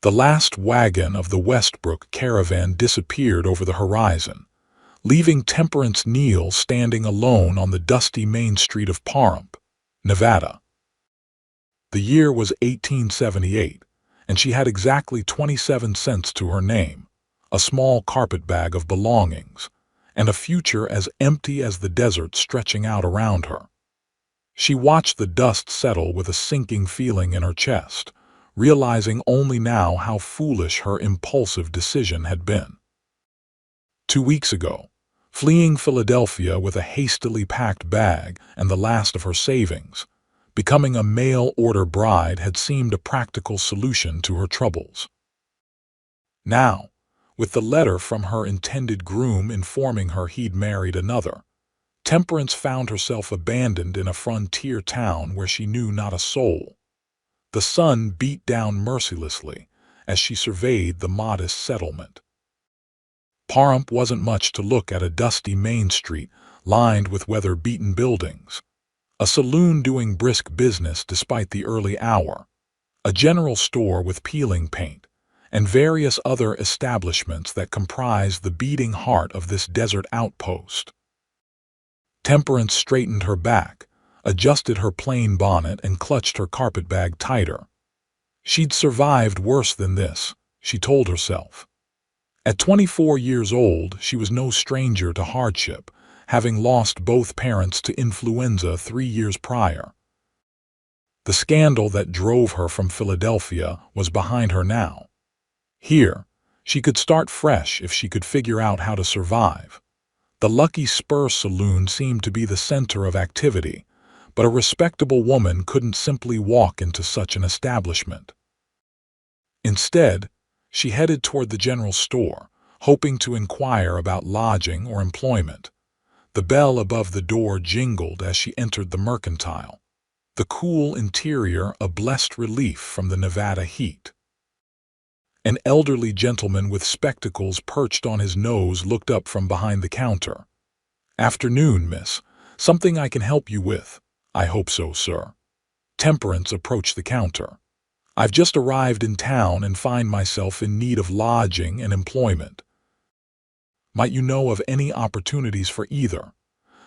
The last wagon of the Westbrook caravan disappeared over the horizon, leaving Temperance Neal standing alone on the dusty main street of Pahrump, Nevada. The year was 1878, and she had exactly 27 cents to her name, a small carpetbag of belongings, and a future as empty as the desert stretching out around her. She watched the dust settle with a sinking feeling in her chest, realizing only now how foolish her impulsive decision had been. 2 weeks ago, fleeing Philadelphia with a hastily packed bag and the last of her savings, becoming a mail-order bride had seemed a practical solution to her troubles. Now, with the letter from her intended groom informing her he'd married another, Temperance found herself abandoned in a frontier town where she knew not a soul. The sun beat down mercilessly as she surveyed the modest settlement. Pahrump wasn't much to look at: a dusty main street lined with weather-beaten buildings, a saloon doing brisk business despite the early hour, a general store with peeling paint, and various other establishments that comprised the beating heart of this desert outpost. Temperance straightened her back, adjusted her plain bonnet, and clutched her carpetbag tighter. She'd survived worse than this, she told herself. At 24 years old, she was no stranger to hardship, having lost both parents to influenza 3 years prior. The scandal that drove her from Philadelphia was behind her now. Here, she could start fresh if she could figure out how to survive. The Lucky Spur Saloon seemed to be the center of activity, but a respectable woman couldn't simply walk into such an establishment. Instead, she headed toward the general store, hoping to inquire about lodging or employment. The bell above the door jingled as she entered the mercantile, the cool interior a blessed relief from the Nevada heat. An elderly gentleman with spectacles perched on his nose looked up from behind the counter. "Afternoon, miss. Something I can help you with?" "I hope so, sir." Temperance approached the counter. "I've just arrived in town and find myself in need of lodging and employment. Might you know of any opportunities for either?"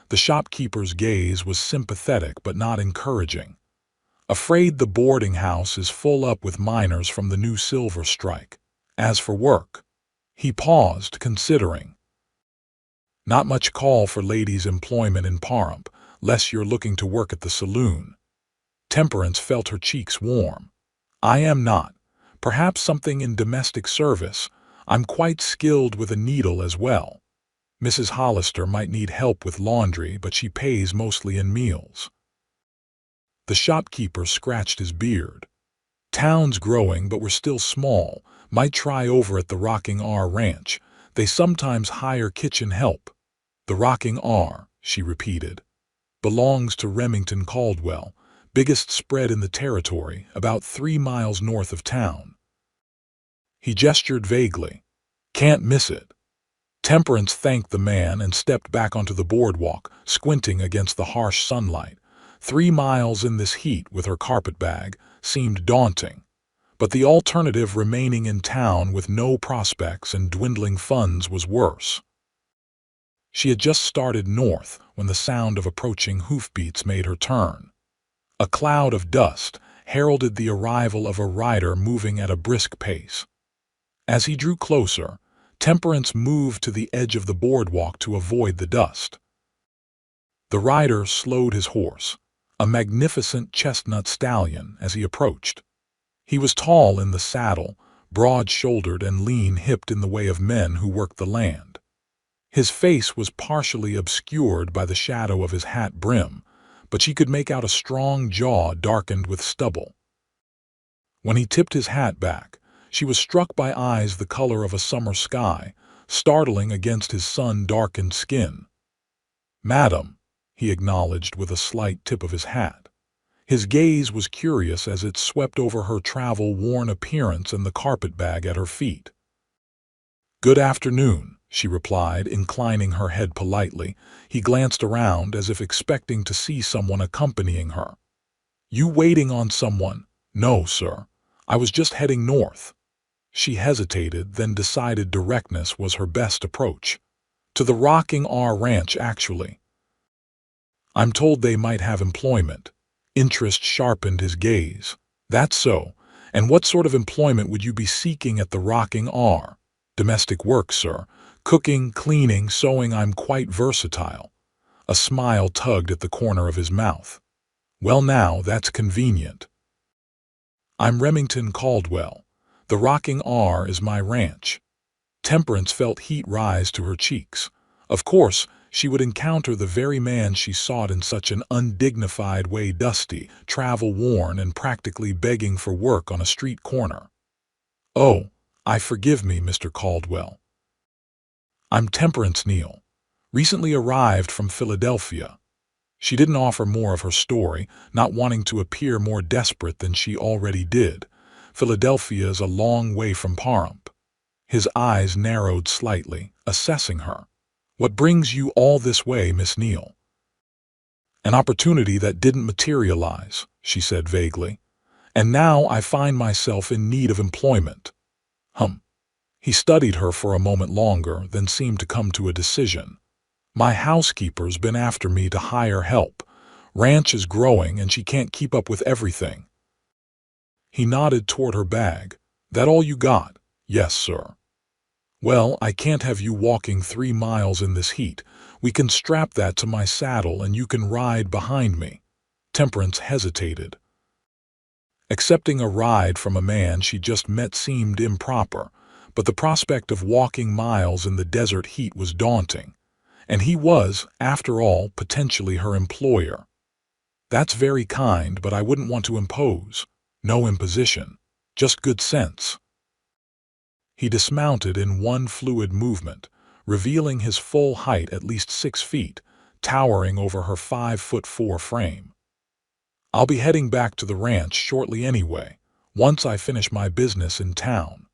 The shopkeeper's gaze was sympathetic but not encouraging. "Afraid the boarding house is full up with miners from the new silver strike. As for work—" He paused, considering. "Not much call for ladies' employment in Pahrump, less you're looking to work at the saloon." Temperance felt her cheeks warm. "I am not. Perhaps something in domestic service. I'm quite skilled with a needle as well. Mrs. Hollister might need help with laundry, but she pays mostly in meals." The shopkeeper scratched his beard. "Town's growing, but we're still small. Might try over at the Rocking R Ranch. They sometimes hire kitchen help." "The Rocking R," she repeated. "Belongs to Remington Caldwell, biggest spread in the territory, about 3 miles north of town." He gestured vaguely. "Can't miss it." Temperance thanked the man and stepped back onto the boardwalk, squinting against the harsh sunlight. 3 miles in this heat with her carpetbag seemed daunting, but the alternative, remaining in town with no prospects and dwindling funds, was worse. She had just started north when the sound of approaching hoofbeats made her turn. A cloud of dust heralded the arrival of a rider moving at a brisk pace. As he drew closer, Temperance moved to the edge of the boardwalk to avoid the dust. The rider slowed his horse, a magnificent chestnut stallion, as he approached. He was tall in the saddle, broad-shouldered and lean-hipped in the way of men who worked the land. His face was partially obscured by the shadow of his hat brim, but she could make out a strong jaw darkened with stubble. When he tipped his hat back, she was struck by eyes the color of a summer sky, startling against his sun-darkened skin. "Madam," he acknowledged with a slight tip of his hat. His gaze was curious as it swept over her travel-worn appearance and the carpetbag at her feet. "Good afternoon," she replied, inclining her head politely. He glanced around as if expecting to see someone accompanying her. "You waiting on someone?" "No, sir. I was just heading north." She hesitated, then decided directness was her best approach. To the Rocking R Ranch, actually. I'm told they might have employment. Interest sharpened his gaze. That's so. And what sort of employment would you be seeking at the Rocking R? Domestic work, sir. Cooking, cleaning, sewing. I'm quite versatile. A smile tugged at the corner of his mouth. Well now, that's convenient. I'm Remington Caldwell. The Rocking R is my ranch. Temperance felt heat rise to her cheeks. Of course, she would encounter the very man she sought in such an undignified way, dusty, travel-worn, and practically begging for work on a street corner. Oh, forgive me, Mr. Caldwell. I'm Temperance Neal, recently arrived from Philadelphia. She didn't offer more of her story, not wanting to appear more desperate than she already did. Philadelphia is a long way from Pahrump. His eyes narrowed slightly, assessing her. What brings you all this way, Miss Neal? An opportunity that didn't materialize, she said vaguely. And now I find myself in need of employment. He studied her for a moment longer, then seemed to come to a decision. My housekeeper's been after me to hire help. Ranch is growing and she can't keep up with everything. He nodded toward her bag. That all you got? Yes, sir. Well, I can't have you walking 3 miles in this heat. We can strap that to my saddle and you can ride behind me. Temperance hesitated. Accepting a ride from a man she just met seemed improper, but the prospect of walking miles in the desert heat was daunting. And he was, after all, potentially her employer. That's very kind, but I wouldn't want to impose. No imposition, just good sense. He dismounted in one fluid movement, revealing his full height at least 6 feet, towering over her 5'4" frame. I'll be heading back to the ranch shortly anyway, once I finish my business in town.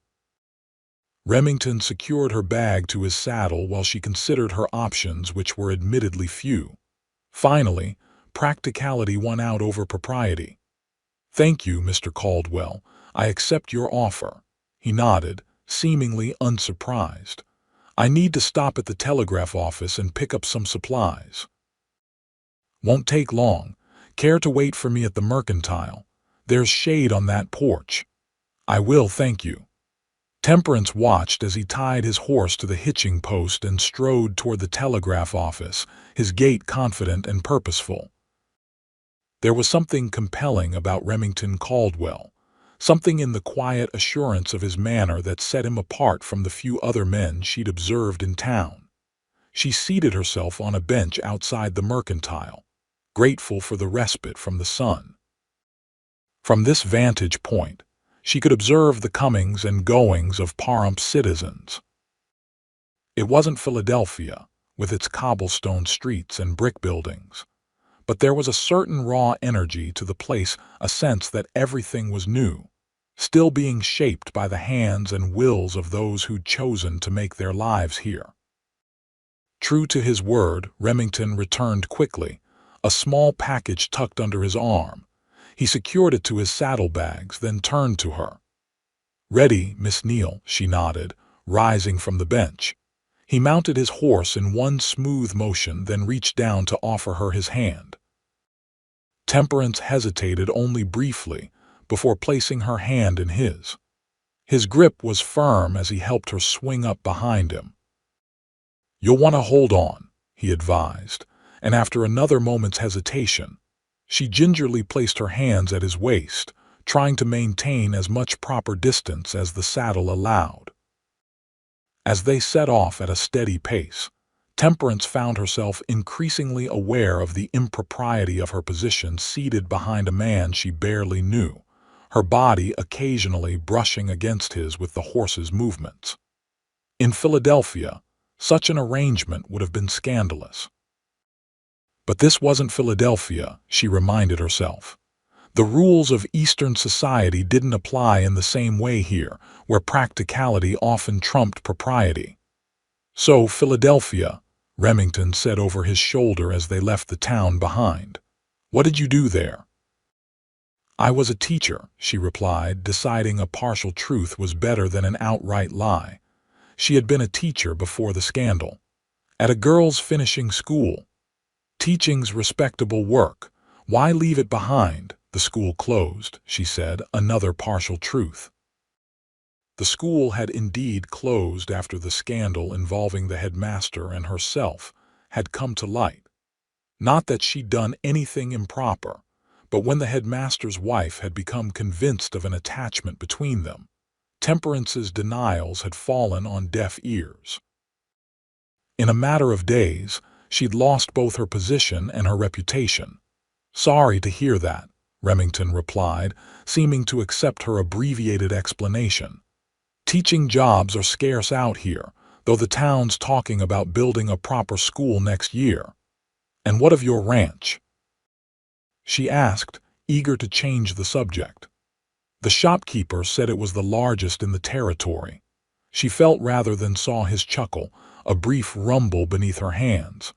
Remington secured her bag to his saddle while she considered her options, which were admittedly few. Finally, practicality won out over propriety. Thank you, Mr. Caldwell. I accept your offer. He nodded, seemingly unsurprised. I need to stop at the telegraph office and pick up some supplies. Won't take long. Care to wait for me at the Mercantile? There's shade on that porch. I will, thank you. Temperance watched as he tied his horse to the hitching post and strode toward the telegraph office, his gait confident and purposeful. There was something compelling about Remington Caldwell, something in the quiet assurance of his manner that set him apart from the few other men she'd observed in town. She seated herself on a bench outside the Mercantile, grateful for the respite from the sun. From this vantage point, she could observe the comings and goings of Pahrump's citizens. It wasn't Philadelphia, with its cobblestone streets and brick buildings, but there was a certain raw energy to the place, a sense that everything was new, still being shaped by the hands and wills of those who'd chosen to make their lives here. True to his word, Remington returned quickly, a small package tucked under his arm. He secured it to his saddlebags, then turned to her. Ready, Miss Neal, she nodded, rising from the bench. He mounted his horse in one smooth motion, then reached down to offer her his hand. Temperance hesitated only briefly before placing her hand in his. His grip was firm as he helped her swing up behind him. You'll want to hold on, he advised, and after another moment's hesitation, she gingerly placed her hands at his waist, trying to maintain as much proper distance as the saddle allowed. As they set off at a steady pace, Temperance found herself increasingly aware of the impropriety of her position, seated behind a man she barely knew, her body occasionally brushing against his with the horse's movements. In Philadelphia, such an arrangement would have been scandalous. But this wasn't Philadelphia, she reminded herself. The rules of Eastern society didn't apply in the same way here, where practicality often trumped propriety. So, Philadelphia, Remington said over his shoulder as they left the town behind. What did you do there? "I was a teacher," she replied, deciding a partial truth was better than an outright lie. She had been a teacher before the scandal. At a girls' finishing school. Teaching's respectable work. Why leave it behind? The school closed, she said, another partial truth. The school had indeed closed after the scandal involving the headmaster and herself had come to light. Not that she'd done anything improper, but when the headmaster's wife had become convinced of an attachment between them, Temperance's denials had fallen on deaf ears. In a matter of days, she'd lost both her position and her reputation. "Sorry to hear that," Remington replied, seeming to accept her abbreviated explanation. "Teaching jobs are scarce out here, though the town's talking about building a proper school next year." "And what of your ranch?" she asked, eager to change the subject. The shopkeeper said it was the largest in the territory. She felt rather than saw his chuckle, a brief rumble beneath her hands.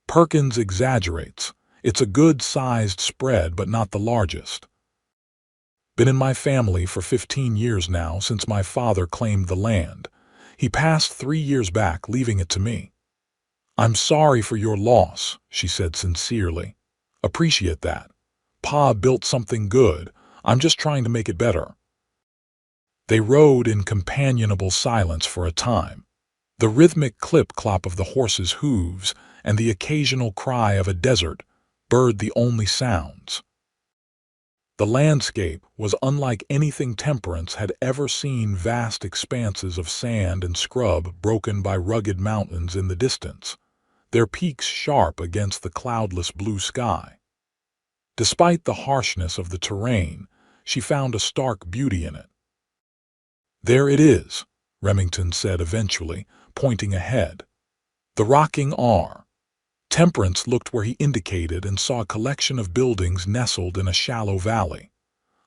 "Perkins exaggerates. It's a good-sized spread, but not the largest. Been in my family for 15 years now, since my father claimed the land. He passed 3 years back, leaving it to me." "I'm sorry for your loss," she said sincerely. "Appreciate that. Pa built something good. I'm just trying to make it better." They rode in companionable silence for a time. The rhythmic clip-clop of the horses' hooves and the occasional cry of a desert bird the only sounds. The landscape was unlike anything Temperance had ever seen, vast expanses of sand and scrub broken by rugged mountains in the distance, their peaks sharp against the cloudless blue sky. Despite the harshness of the terrain, she found a stark beauty in it. "There it is," Remington said eventually, pointing ahead. "The rocking R." Temperance looked where he indicated and saw a collection of buildings nestled in a shallow valley.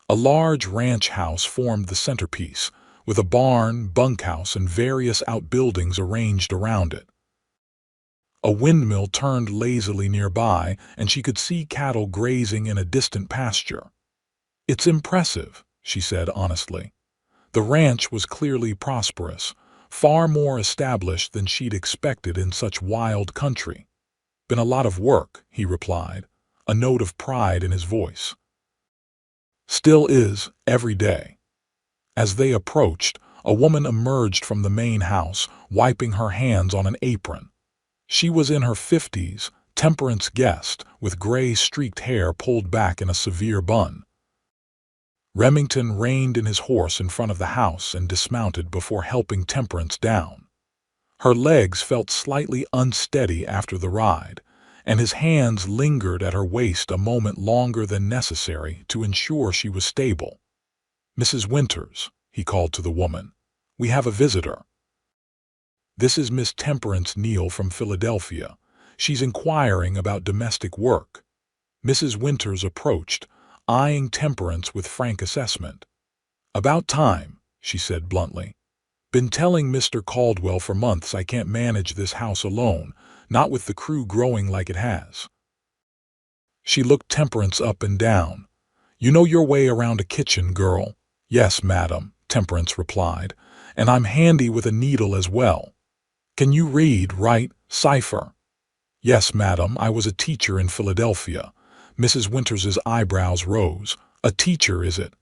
A large ranch house formed the centerpiece, with a barn, bunkhouse, and various outbuildings arranged around it. A windmill turned lazily nearby, and she could see cattle grazing in a distant pasture. "It's impressive," she said honestly. The ranch was clearly prosperous, far more established than she'd expected in such wild country. "Been a lot of work," he replied, a note of pride in his voice. "Still is, every day." As they approached, a woman emerged from the main house, wiping her hands on an apron. She was in her 50s, Temperance guessed, with gray-streaked hair pulled back in a severe bun. Remington reined in his horse in front of the house and dismounted before helping Temperance down. Her legs felt slightly unsteady after the ride, and his hands lingered at her waist a moment longer than necessary to ensure she was stable. "Mrs. Winters," he called to the woman, "we have a visitor." "This is Miss Temperance Neal from Philadelphia. She's inquiring about domestic work." Mrs. Winters approached, eyeing Temperance with frank assessment. "About time," she said bluntly. "Been telling Mr. Caldwell for months I can't manage this house alone, not with the crew growing like it has." She looked Temperance up and down. "You know your way around a kitchen, girl." "Yes, madam," Temperance replied, "and I'm handy with a needle as well." "Can you read, write, cipher?" "Yes, madam, I was a teacher in Philadelphia." Mrs. Winters's eyebrows rose. "A teacher, is it?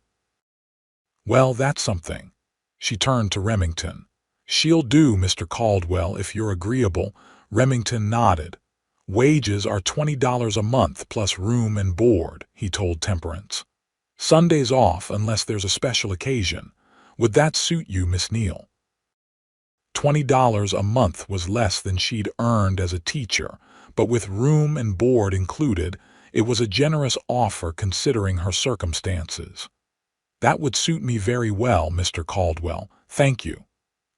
Well, that's something." She turned to Remington. "She'll do, Mr. Caldwell, if you're agreeable." Remington nodded. "Wages are $20 a month plus room and board," he told Temperance. "Sundays off unless there's a special occasion. Would that suit you, Miss Neal?" $20 a month was less than she'd earned as a teacher, but with room and board included, it was a generous offer considering her circumstances. "That would suit me very well, Mr. Caldwell, thank you."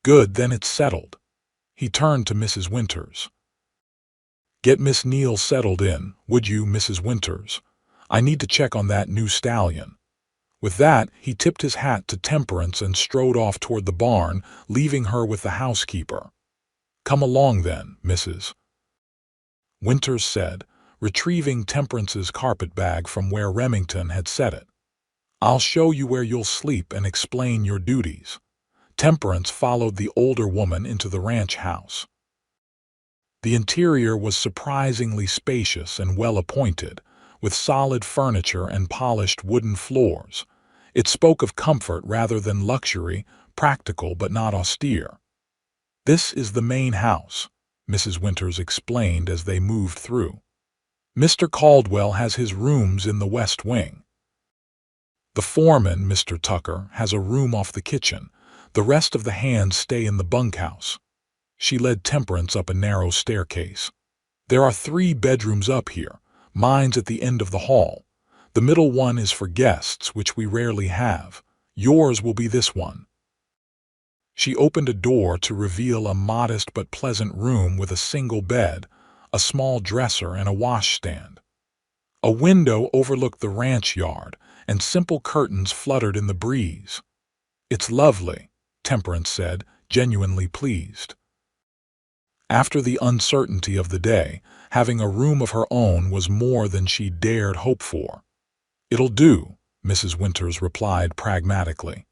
"Good, then it's settled." He turned to Mrs. Winters. "Get Miss Neal settled in, would you, Mrs. Winters? I need to check on that new stallion." With that, he tipped his hat to Temperance and strode off toward the barn, leaving her with the housekeeper. "Come along then, Mrs. Winters said, retrieving Temperance's carpetbag from where Remington had set it. I'll show you where you'll sleep and explain your duties." Temperance followed the older woman into the ranch house. The interior was surprisingly spacious and well-appointed, with solid furniture and polished wooden floors. It spoke of comfort rather than luxury, practical but not austere. "This is the main house," Mrs. Winters explained as they moved through. "Mr. Caldwell has his rooms in the west wing. The foreman, Mr. Tucker, has a room off the kitchen. The rest of the hands stay in the bunkhouse." She led Temperance up a narrow staircase. "There are 3 bedrooms up here. Mine's at the end of the hall. The middle one is for guests, which we rarely have. Yours will be this one." She opened a door to reveal a modest but pleasant room with a single bed, a small dresser, and a washstand. A window overlooked the ranch yard, and simple curtains fluttered in the breeze. "It's lovely," Temperance said, genuinely pleased. After the uncertainty of the day, having a room of her own was more than she dared hope for. "It'll do," Mrs. Winters replied pragmatically.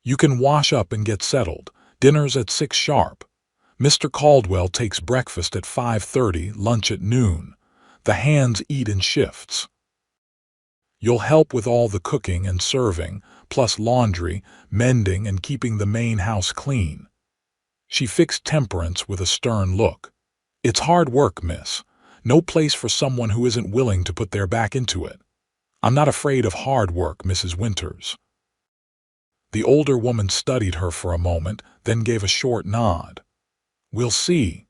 "You can wash up and get settled. Dinner's at 6 sharp. Mr. Caldwell takes breakfast at 5:30, lunch at noon. The hands eat in shifts. You'll help with all the cooking and serving, plus laundry, mending, and keeping the main house clean." She fixed Temperance with a stern look. "It's hard work, miss. No place for someone who isn't willing to put their back into it." "I'm not afraid of hard work, Mrs. Winters." The older woman studied her for a moment, then gave a short nod. "We'll see.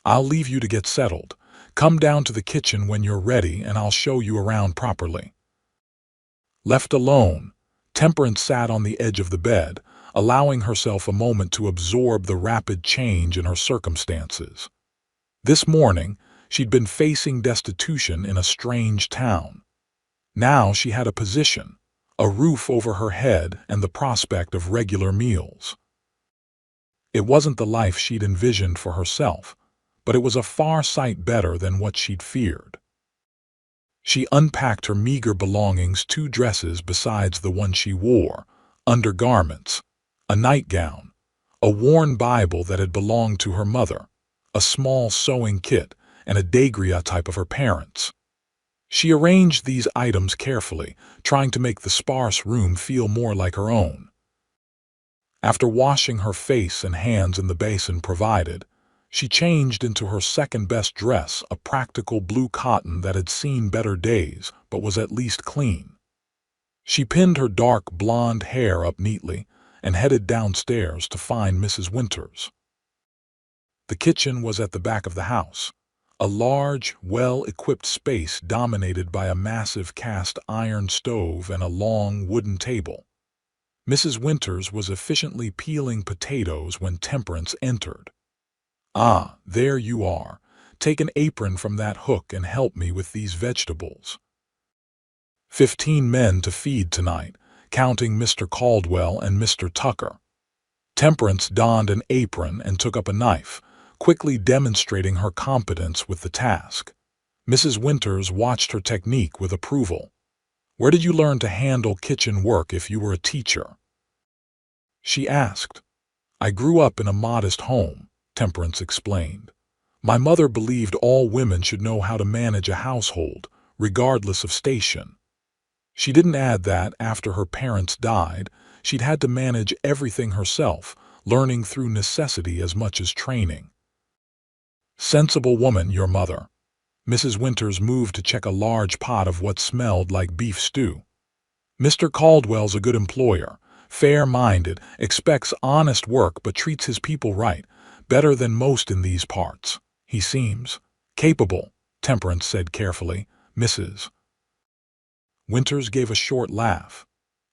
I'll leave you to get settled. Come down to the kitchen when you're ready and I'll show you around properly." Left alone, Temperance sat on the edge of the bed, allowing herself a moment to absorb the rapid change in her circumstances. This morning, she'd been facing destitution in a strange town. Now she had a position, a roof over her head, and the prospect of regular meals. It wasn't the life she'd envisioned for herself, but it was a far sight better than what she'd feared. She unpacked her meager belongings, 2 dresses besides the one she wore, undergarments, a nightgown, a worn Bible that had belonged to her mother, a small sewing kit, and a daguerreotype of her parents. She arranged these items carefully, trying to make the sparse room feel more like her own. After washing her face and hands in the basin provided, she changed into her second-best dress, a practical blue cotton that had seen better days but was at least clean. She pinned her dark blonde hair up neatly and headed downstairs to find Mrs. Winters. The kitchen was at the back of the house, a large, well-equipped space dominated by a massive cast-iron stove and a long wooden table. Mrs. Winters was efficiently peeling potatoes when Temperance entered. "Ah, there you are. Take an apron from that hook and help me with these vegetables. 15 men to feed tonight, counting Mr. Caldwell and Mr. Tucker." Temperance donned an apron and took up a knife, quickly demonstrating her competence with the task. Mrs. Winters watched her technique with approval. "Where did you learn to handle kitchen work if you were a teacher?" she asked. "I grew up in a modest home," Temperance explained. "My mother believed all women should know how to manage a household, regardless of station. She didn't add that after her parents died, she'd had to manage everything herself, learning through necessity as much as training." "Sensible woman, your mother." Mrs. Winters moved to check a large pot of what smelled like beef stew. "Mr. Caldwell's a good employer, fair-minded, expects honest work but treats his people right, better than most in these parts. He seems capable," Temperance said carefully. Mrs. Winters gave a short laugh.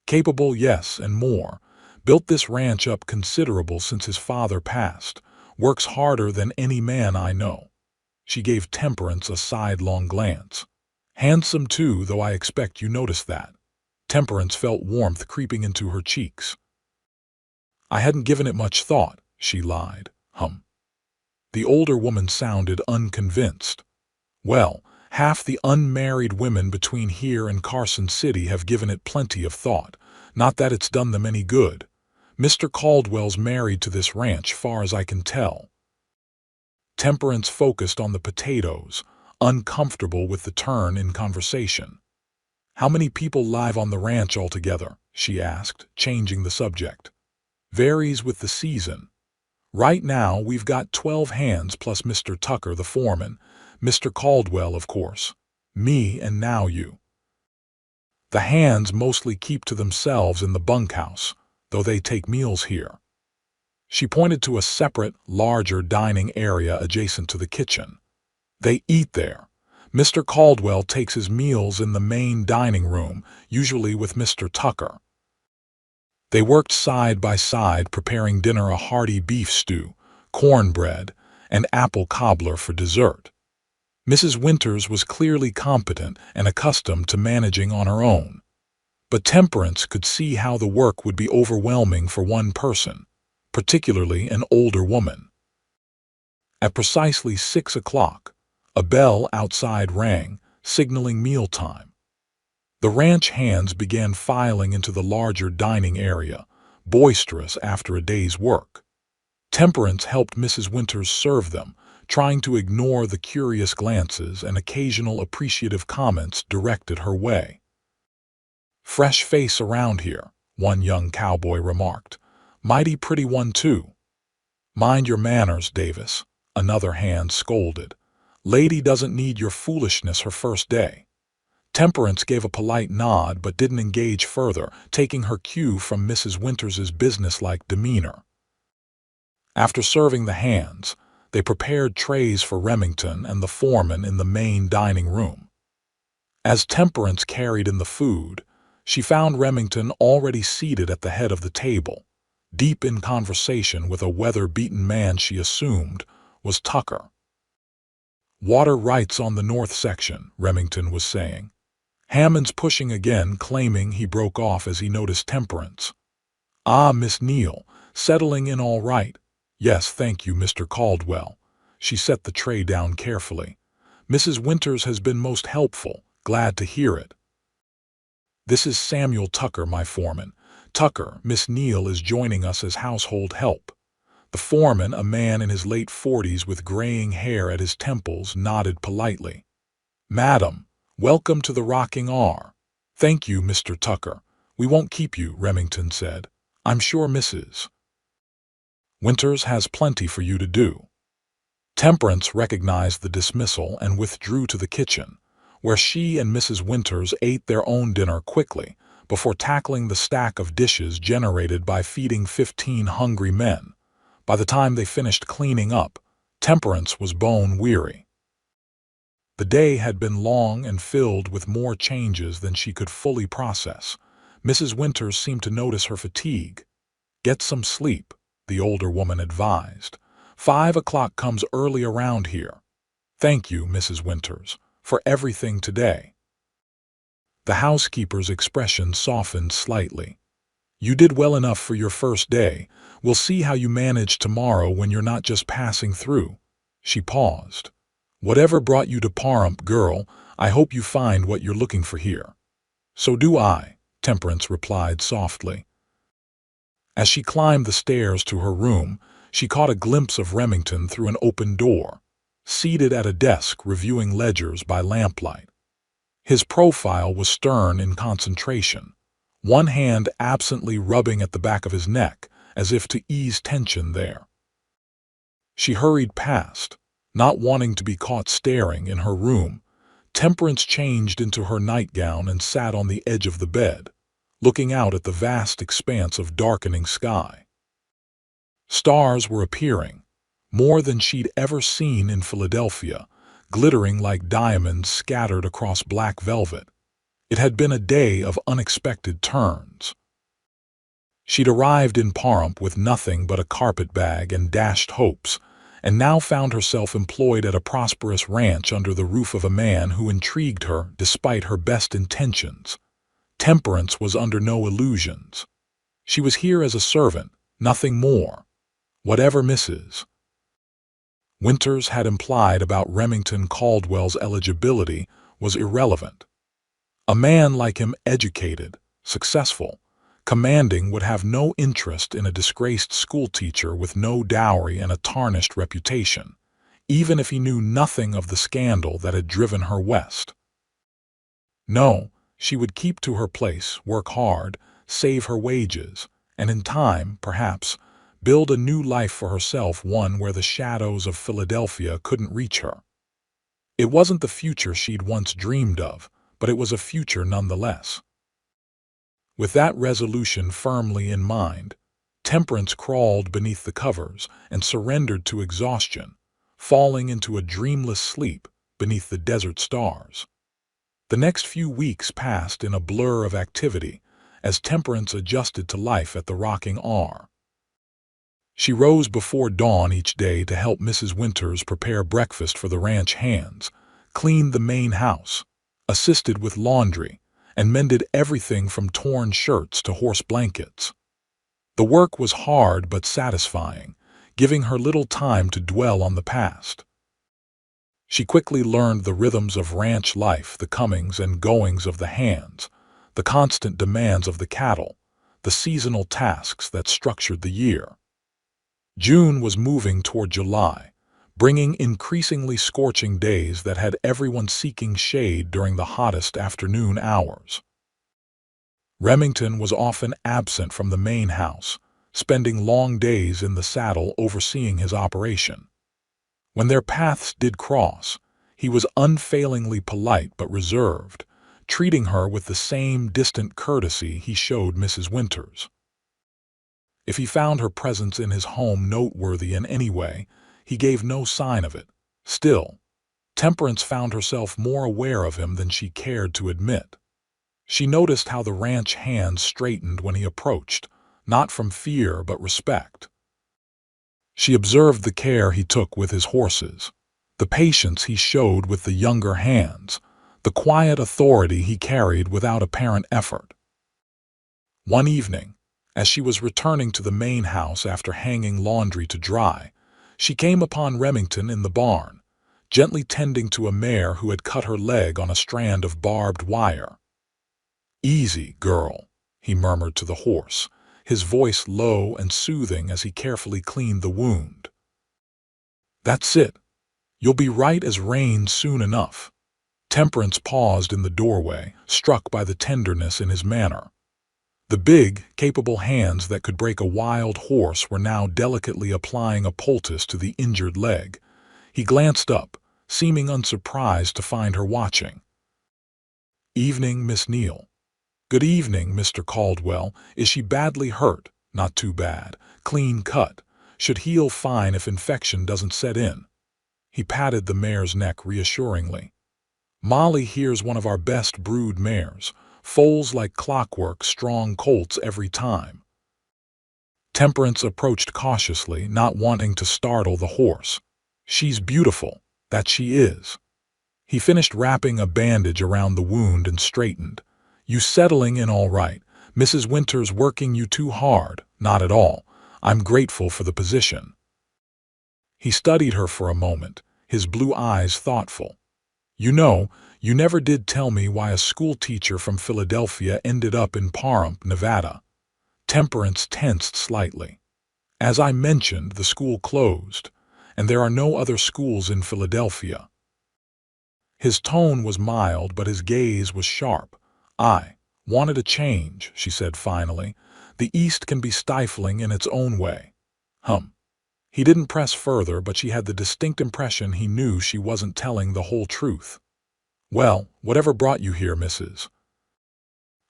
"Capable, yes, and more. Built this ranch up considerable since his father passed. Works harder than any man I know." She gave Temperance a sidelong glance. "Handsome too, though I expect you noticed that." Temperance felt warmth creeping into her cheeks. "I hadn't given it much thought," she lied. The older woman sounded unconvinced. "Well, Half the unmarried women between here and Carson City have given it plenty of thought. Not that it's done them any good. Mr. Caldwell's married to this ranch, far as I can tell." Temperance focused on the potatoes, uncomfortable with the turn in conversation. "How many people live on the ranch altogether?" she asked, changing the subject. "Varies with the season. Right now we've got 12 hands plus Mr. Tucker, the foreman, Mr. Caldwell, of course, me, and now you. The hands mostly keep to themselves in the bunkhouse, though they take meals here." She pointed to a separate, larger dining area adjacent to the kitchen. "They eat there. Mr. Caldwell takes his meals in the main dining room, usually with Mr. Tucker." They worked side by side, preparing dinner: a hearty beef stew, cornbread, and apple cobbler for dessert. Mrs. Winters was clearly competent and accustomed to managing on her own. But Temperance could see how the work would be overwhelming for one person, particularly an older woman. At precisely 6 o'clock, a bell outside rang, signaling mealtime. The ranch hands began filing into the larger dining area, boisterous after a day's work. Temperance helped Mrs. Winters serve them, trying to ignore the curious glances and occasional appreciative comments directed her way. "Fresh face around here," one young cowboy remarked. "Mighty pretty one, too." "Mind your manners, Davis," another hand scolded. "Lady doesn't need your foolishness her first day." Temperance gave a polite nod but didn't engage further, taking her cue from Mrs. Winters's businesslike demeanor. After serving the hands, they prepared trays for Remington and the foreman in the main dining room. As Temperance carried in the food, she found Remington already seated at the head of the table, deep in conversation with a weather-beaten man she assumed was Tucker. "Water rights on the north section," Remington was saying. Hammond's pushing again, claiming he broke off as he noticed Temperance. "Ah, Miss Neal, settling in all right?" "Yes, thank you, Mr. Caldwell." She set the tray down carefully. "Mrs. Winters has been most helpful. Glad to hear it." "This is Samuel Tucker, my foreman. Tucker, Miss Neal is joining us as household help." The foreman, a man in his late 40s with graying hair at his temples, nodded politely. "Madam, welcome to the Rocking R." "Thank you, Mr. Tucker. We won't keep you," Remington said. "I'm sure Mrs. Winters has plenty for you to do." Temperance recognized the dismissal and withdrew to the kitchen, where she and Mrs. Winters ate their own dinner quickly before tackling the stack of dishes generated by feeding 15 hungry men. By the time they finished cleaning up, Temperance was bone-weary. The day had been long and filled with more changes than she could fully process. Mrs. Winters seemed to notice her fatigue. "Get some sleep," the older woman advised. 5 o'clock comes early around here." "Thank you, Mrs. Winters, for everything today." The housekeeper's expression softened slightly. "You did well enough for your first day. We'll see how you manage tomorrow when you're not just passing through." She paused. "Whatever brought you to Pahrump, girl, I hope you find what you're looking for here." "So do I," Temperance replied softly. As she climbed the stairs to her room, she caught a glimpse of Remington through an open door, seated at a desk reviewing ledgers by lamplight. His profile was stern in concentration, one hand absently rubbing at the back of his neck as if to ease tension there. She hurried past, not wanting to be caught staring in her room. Temperance changed into her nightgown and sat on the edge of the bed, looking out at the vast expanse of darkening sky. Stars were appearing, more than she'd ever seen in Philadelphia, glittering like diamonds scattered across black velvet. It had been a day of unexpected turns. She'd arrived in Pahrump with nothing but a carpetbag and dashed hopes, and now found herself employed at a prosperous ranch under the roof of a man who intrigued her despite her best intentions. Temperance was under no illusions. She was here as a servant, nothing more. Whatever Mrs. Winters had implied about Remington Caldwell's eligibility was irrelevant. A man like him, educated, successful, commanding, would have no interest in a disgraced schoolteacher with no dowry and a tarnished reputation, even if he knew nothing of the scandal that had driven her west. No, she would keep to her place, work hard, save her wages, and in time, perhaps, build a new life for herself, one where the shadows of Philadelphia couldn't reach her. It wasn't the future she'd once dreamed of, but it was a future nonetheless. With that resolution firmly in mind, Temperance crawled beneath the covers and surrendered to exhaustion, falling into a dreamless sleep beneath the desert stars. The next few weeks passed in a blur of activity as Temperance adjusted to life at the rocking R. She rose before dawn each day to help Mrs. Winters prepare breakfast for the ranch hands, cleaned the main house, assisted with laundry, and mended everything from torn shirts to horse blankets. The work was hard but satisfying, giving her little time to dwell on the past. She quickly learned the rhythms of ranch life, the comings and goings of the hands, the constant demands of the cattle, the seasonal tasks that structured the year. June was moving toward July, bringing increasingly scorching days that had everyone seeking shade during the hottest afternoon hours. Remington was often absent from the main house, spending long days in the saddle overseeing his operation. When their paths did cross, he was unfailingly polite but reserved, treating her with the same distant courtesy he showed Mrs. Winters. If he found her presence in his home noteworthy in any way, he gave no sign of it. Still, Temperance found herself more aware of him than she cared to admit. She noticed how the ranch hands straightened when he approached, not from fear but respect. She observed the care he took with his horses, the patience he showed with the younger hands, the quiet authority he carried without apparent effort. One evening, as she was returning to the main house after hanging laundry to dry, she came upon Remington in the barn, gently tending to a mare who had cut her leg on a strand of barbed wire. "Easy, girl," he murmured to the horse, his voice low and soothing as he carefully cleaned the wound. "That's it. You'll be right as rain soon enough." Temperance paused in the doorway, struck by the tenderness in his manner. The big, capable hands that could break a wild horse were now delicately applying a poultice to the injured leg. He glanced up, seeming unsurprised to find her watching. "Evening, Miss Neal." "Good evening, Mr. Caldwell. Is she badly hurt?" "Not too bad. Clean cut. Should heal fine if infection doesn't set in." He patted the mare's neck reassuringly. "Molly here's one of our best brood mares. Foals like clockwork, strong colts every time." Temperance approached cautiously, not wanting to startle the horse. "She's beautiful, that she is." He finished wrapping a bandage around the wound and straightened. "You settling in all right? Mrs. Winters working you too hard?" "Not at all. I'm grateful for the position." He studied her for a moment, his blue eyes thoughtful. "You know, you never did tell me why a schoolteacher from Philadelphia ended up in Pahrump, Nevada." Temperance tensed slightly. "As I mentioned, the school closed, and there are no other schools in Philadelphia." His tone was mild, but his gaze was sharp. "I wanted a change," she said finally. "The East can be stifling in its own way." He didn't press further, but she had the distinct impression he knew she wasn't telling the whole truth. "Well, whatever brought you here, Mrs.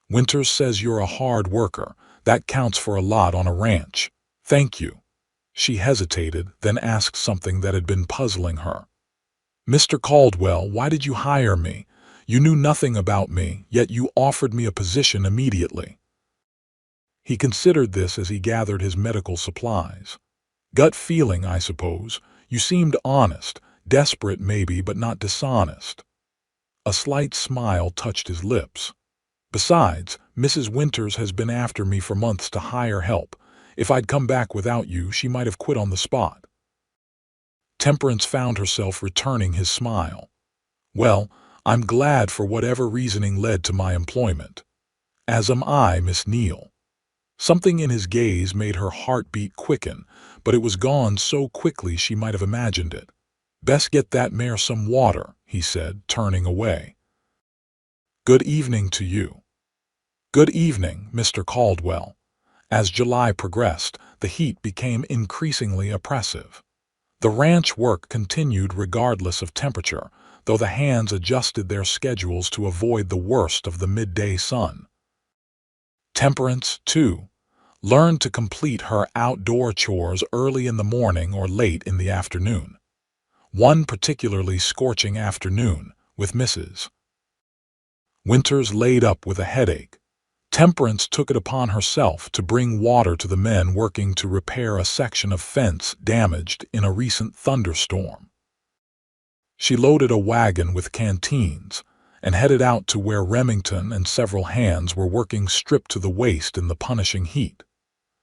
Winters says you're a hard worker. That counts for a lot on a ranch." "Thank you." She hesitated, then asked something that had been puzzling her. "Mr. Caldwell, why did you hire me? You knew nothing about me, yet you offered me a position immediately." He considered this as he gathered his medical supplies. "Gut feeling, I suppose. You seemed honest, desperate maybe, but not dishonest." A slight smile touched his lips. "Besides, Mrs. Winters has been after me for months to hire help. If I'd come back without you, she might have quit on the spot." Temperance found herself returning his smile. "Well, I'm glad for whatever reasoning led to my employment. As am I, Miss Neal." Something in his gaze made her heartbeat quicken, but it was gone so quickly she might have imagined it. "Best get that mare some water," he said, turning away. "Good evening to you." "Good evening, Mr. Caldwell." As July progressed, the heat became increasingly oppressive. The ranch work continued regardless of temperature, though the hands adjusted their schedules to avoid the worst of the midday sun. Temperance, too, learned to complete her outdoor chores early in the morning or late in the afternoon. One particularly scorching afternoon, with Mrs. Winters laid up with a headache, Temperance took it upon herself to bring water to the men working to repair a section of fence damaged in a recent thunderstorm. She loaded a wagon with canteens and headed out to where Remington and several hands were working stripped to the waist in the punishing heat.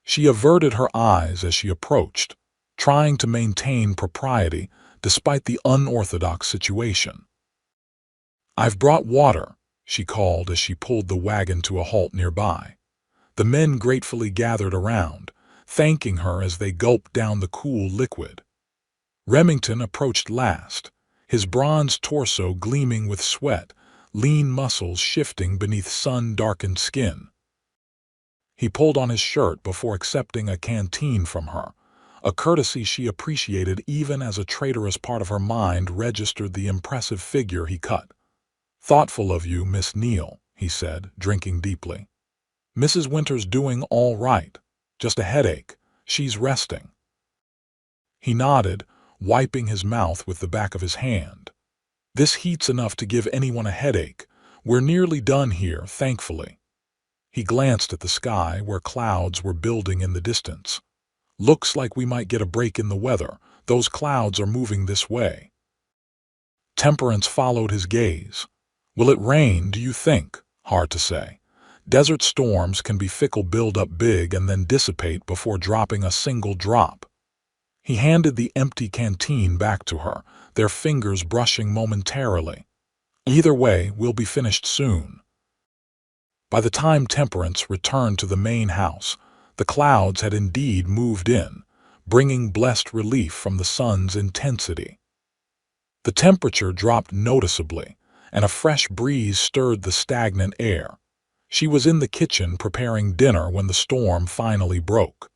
She averted her eyes as she approached, trying to maintain propriety despite the unorthodox situation. "I've brought water," she called as she pulled the wagon to a halt nearby. The men gratefully gathered around, thanking her as they gulped down the cool liquid. Remington approached last, his bronzed torso gleaming with sweat, lean muscles shifting beneath sun-darkened skin. He pulled on his shirt before accepting a canteen from her, a courtesy she appreciated even as a traitorous part of her mind registered the impressive figure he cut. "Thoughtful of you, Miss Neal," he said, drinking deeply. "Mrs. Winters doing all right. Just a headache. She's resting." He nodded, wiping his mouth with the back of his hand. "This heat's enough to give anyone a headache. We're nearly done here, thankfully." He glanced at the sky where clouds were building in the distance. "Looks like we might get a break in the weather. Those clouds are moving this way." Temperance followed his gaze. "Will it rain, do you think? Hard to say. Desert storms can be fickle, build up big and then dissipate before dropping a single drop." He handed the empty canteen back to her, their fingers brushing momentarily. "Either way, we'll be finished soon." By the time Temperance returned to the main house, the clouds had indeed moved in, bringing blessed relief from the sun's intensity. The temperature dropped noticeably, and a fresh breeze stirred the stagnant air. She was in the kitchen preparing dinner when the storm finally broke.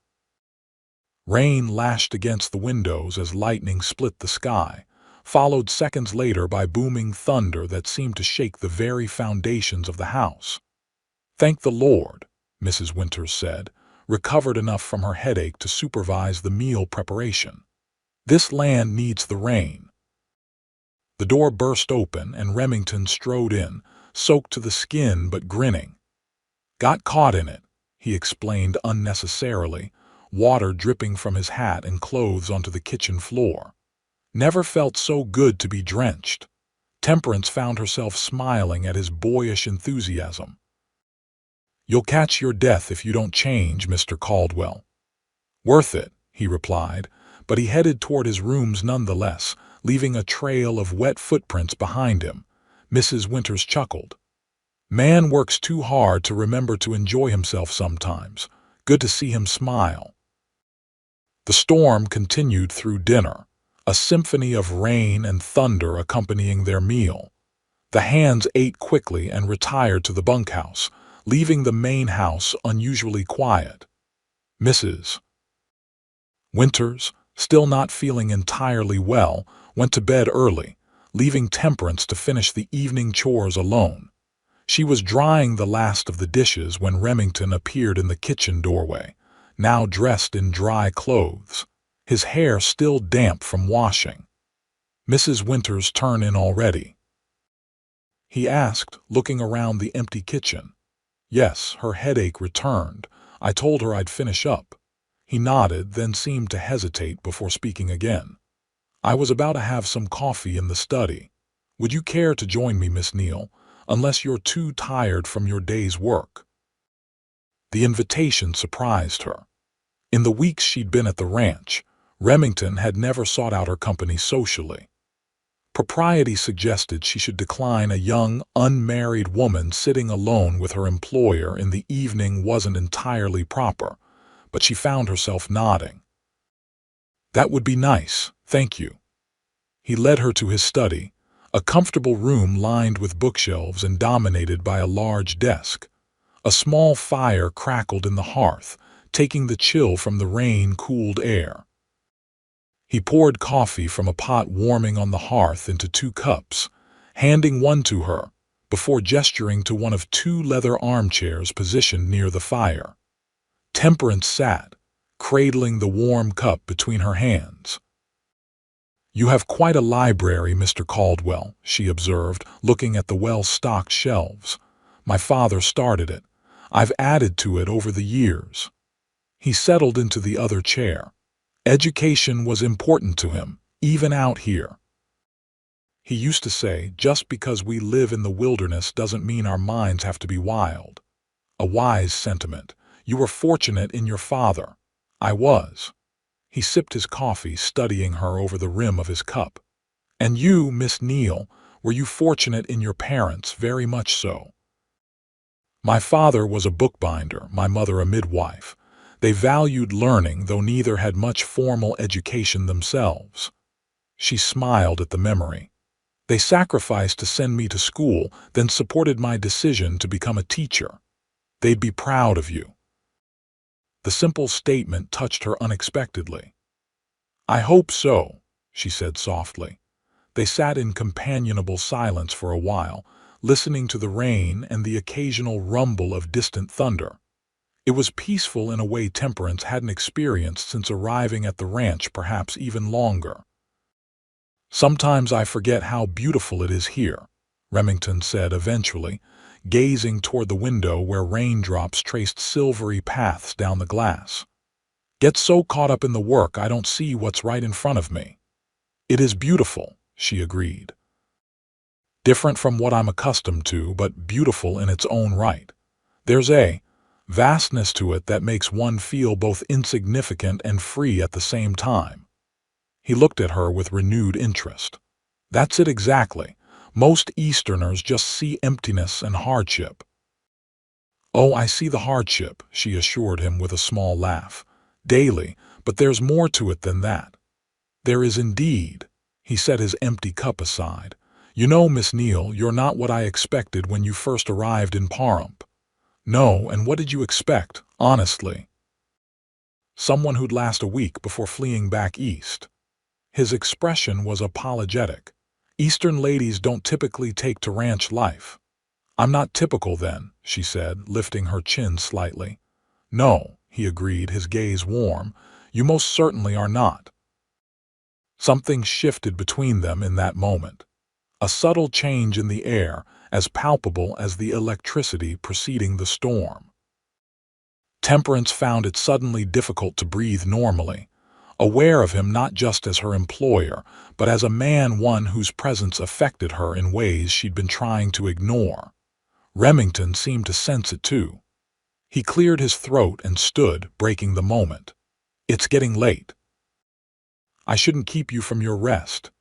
Rain lashed against the windows as lightning split the sky, followed seconds later by booming thunder that seemed to shake the very foundations of the house. "Thank the Lord," Mrs. Winters said, recovered enough from her headache to supervise the meal preparation. "This land needs the rain." The door burst open and Remington strode in, soaked to the skin but grinning. "Got caught in it," he explained unnecessarily, water dripping from his hat and clothes onto the kitchen floor. "Never felt so good to be drenched." Temperance found herself smiling at his boyish enthusiasm. "You'll catch your death if you don't change, Mr. Caldwell." "Worth it," he replied, but he headed toward his rooms nonetheless, leaving a trail of wet footprints behind him. Mrs. Winters chuckled. "Man works too hard to remember to enjoy himself sometimes. Good to see him smile." The storm continued through dinner, a symphony of rain and thunder accompanying their meal. The hands ate quickly and retired to the bunkhouse, leaving the main house unusually quiet. Mrs. Winters, still not feeling entirely well, went to bed early, leaving Temperance to finish the evening chores alone. She was drying the last of the dishes when Remington appeared in the kitchen doorway, now dressed in dry clothes, his hair still damp from washing. "Mrs. Winters' turn in already?" he asked, looking around the empty kitchen. "Yes, her headache returned. I told her I'd finish up." He nodded, then seemed to hesitate before speaking again. "I was about to have some coffee in the study. Would you care to join me, Miss Neal, unless you're too tired from your day's work?" The invitation surprised her. In the weeks she'd been at the ranch, Remington had never sought out her company socially. Propriety suggested she should decline a young, unmarried woman sitting alone with her employer in the evening wasn't entirely proper, but she found herself nodding. "That would be nice, thank you." He led her to his study, a comfortable room lined with bookshelves and dominated by a large desk. A small fire crackled in the hearth, taking the chill from the rain-cooled air. He poured coffee from a pot warming on the hearth into 2 cups, handing one to her, before gesturing to one of 2 leather armchairs positioned near the fire. Temperance sat, cradling the warm cup between her hands. "You have quite a library, Mr. Caldwell," she observed, looking at the well-stocked shelves. "My father started it. I've added to it over the years." He settled into the other chair. Education was important to him, even out here. He used to say, just because we live in the wilderness doesn't mean our minds have to be wild. A wise sentiment. You were fortunate in your father. I was. He sipped his coffee, studying her over the rim of his cup. "And you, Miss Neal, were you fortunate in your parents? Very much so." "My father was a bookbinder, my mother a midwife. They valued learning, though neither had much formal education themselves." She smiled at the memory. "They sacrificed to send me to school, then supported my decision to become a teacher. They'd be proud of you." The simple statement touched her unexpectedly. "I hope so," she said softly. They sat in companionable silence for a while, listening to the rain and the occasional rumble of distant thunder. It was peaceful in a way Temperance hadn't experienced since arriving at the ranch, perhaps even longer. "Sometimes I forget how beautiful it is here," Remington said eventually, gazing toward the window where raindrops traced silvery paths down the glass. "Get so caught up in the work I don't see what's right in front of me." "It is beautiful," she agreed. "Different from what I'm accustomed to, but beautiful in its own right. There's a vastness to it that makes one feel both insignificant and free at the same time." He looked at her with renewed interest. "That's it exactly. Most Easterners just see emptiness and hardship." "Oh, I see the hardship," she assured him with a small laugh. "Daily, but there's more to it than that." "There is indeed." He set his empty cup aside. "You know, Miss Neal, you're not what I expected when you first arrived in Pahrump." "No, and what did you expect, honestly?" "Someone who'd last a week before fleeing back east." His expression was apologetic. "Eastern ladies don't typically take to ranch life." "I'm not typical then," she said, lifting her chin slightly. "No," he agreed, his gaze warm. "You most certainly are not." Something shifted between them in that moment. A subtle change in the air, as palpable as the electricity preceding the storm. Temperance found it suddenly difficult to breathe normally, aware of him not just as her employer, but as a man, one whose presence affected her in ways she'd been trying to ignore. Remington seemed to sense it too. He cleared his throat and stood, breaking the moment. "It's getting late. I shouldn't keep you from your rest."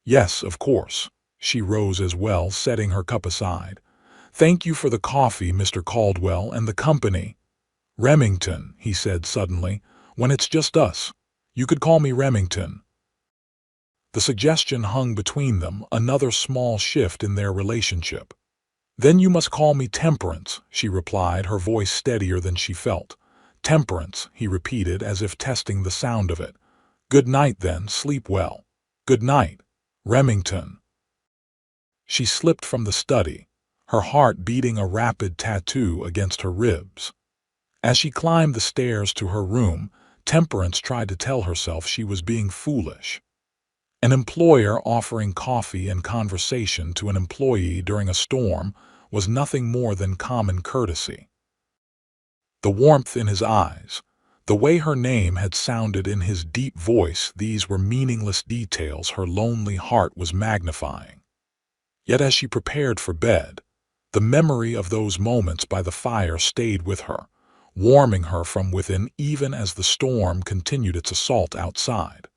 "Yes, of course." She rose as well, setting her cup aside. "Thank you for the coffee, Mr. Caldwell, and the company." "Remington," he said suddenly, "when it's just us. You could call me Remington." The suggestion hung between them, another small shift in their relationship. "Then you must call me Temperance," she replied, her voice steadier than she felt. "Temperance," he repeated, as if testing the sound of it. "Good night, then. Sleep well." "Good night, Remington." She slipped from the study, her heart beating a rapid tattoo against her ribs. As she climbed the stairs to her room, Temperance tried to tell herself she was being foolish. An employer offering coffee and conversation to an employee during a storm was nothing more than common courtesy. The warmth in his eyes, the way her name had sounded in his deep voice, these were meaningless details her lonely heart was magnifying. Yet as she prepared for bed, the memory of those moments by the fire stayed with her, warming her from within even as the storm continued its assault outside.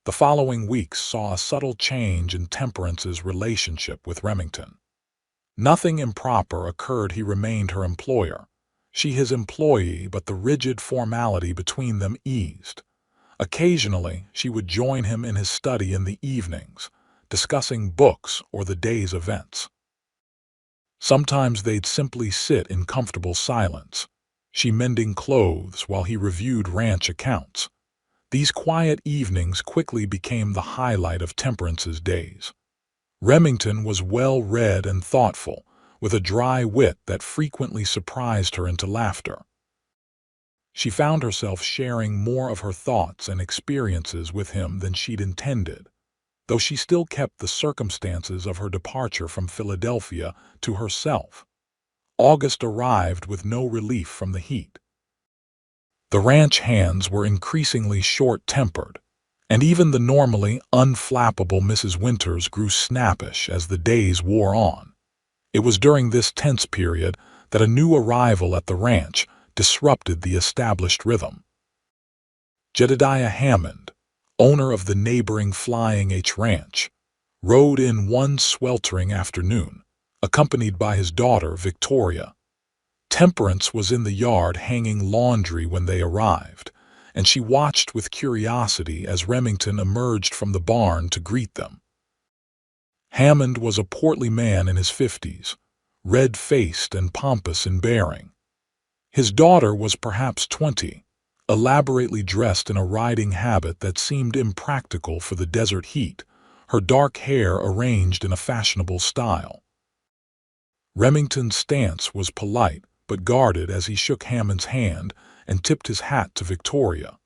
The following weeks saw a subtle change in Temperance's relationship with Remington. Nothing improper occurred. He remained her employer, she his employee, but the rigid formality between them eased. Occasionally, she would join him in his study in the evenings, discussing books or the day's events. Sometimes they'd simply sit in comfortable silence, she mending clothes while he reviewed ranch accounts. These quiet evenings quickly became the highlight of Temperance's days. Remington was well-read and thoughtful, with a dry wit that frequently surprised her into laughter. She found herself sharing more of her thoughts and experiences with him than she'd intended, though she still kept the circumstances of her departure from Philadelphia to herself. August arrived with no relief from the heat. The ranch hands were increasingly short-tempered, and even the normally unflappable Mrs. Winters grew snappish as the days wore on. It was during this tense period that a new arrival at the ranch disrupted the established rhythm. Jedediah Hammond, owner of the neighboring Flying H Ranch, rode in one sweltering afternoon, accompanied by his daughter, Victoria. Temperance was in the yard hanging laundry when they arrived, and she watched with curiosity as Remington emerged from the barn to greet them. Hammond was a portly man in his 50s, red-faced and pompous in bearing. His daughter was perhaps 20, elaborately dressed in a riding habit that seemed impractical for the desert heat, her dark hair arranged in a fashionable style. Remington's stance was polite but guarded as he shook Hammond's hand and tipped his hat to Victoria.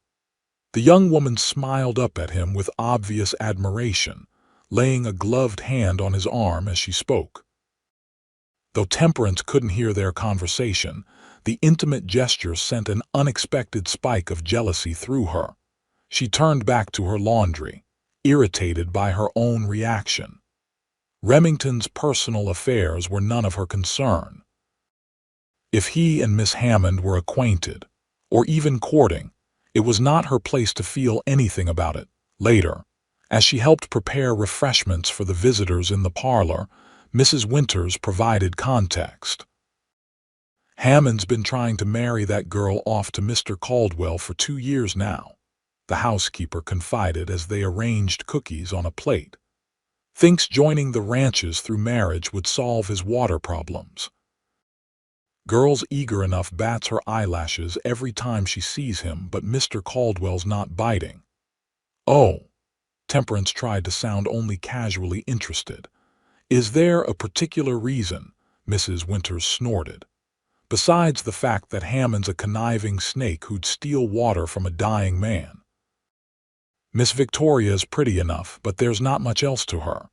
The young woman smiled up at him with obvious admiration, laying a gloved hand on his arm as she spoke. Though Temperance couldn't hear their conversation, the intimate gesture sent an unexpected spike of jealousy through her. She turned back to her laundry, irritated by her own reaction. Remington's personal affairs were none of her concern. If he and Miss Hammond were acquainted, or even courting, it was not her place to feel anything about it. Later, as she helped prepare refreshments for the visitors in the parlor, Mrs. Winters provided context. "Hammond's been trying to marry that girl off to Mr. Caldwell for 2 years now," the housekeeper confided as they arranged cookies on a plate. "Thinks joining the ranches through marriage would solve his water problems. Girl's eager enough, bats her eyelashes every time she sees him, but Mr. Caldwell's not biting." "Oh." Temperance tried to sound only casually interested. "Is there a particular reason?" Mrs. Winters snorted. "Besides the fact that Hammond's a conniving snake who'd steal water from a dying man. Miss Victoria's pretty enough, but there's not much else to her.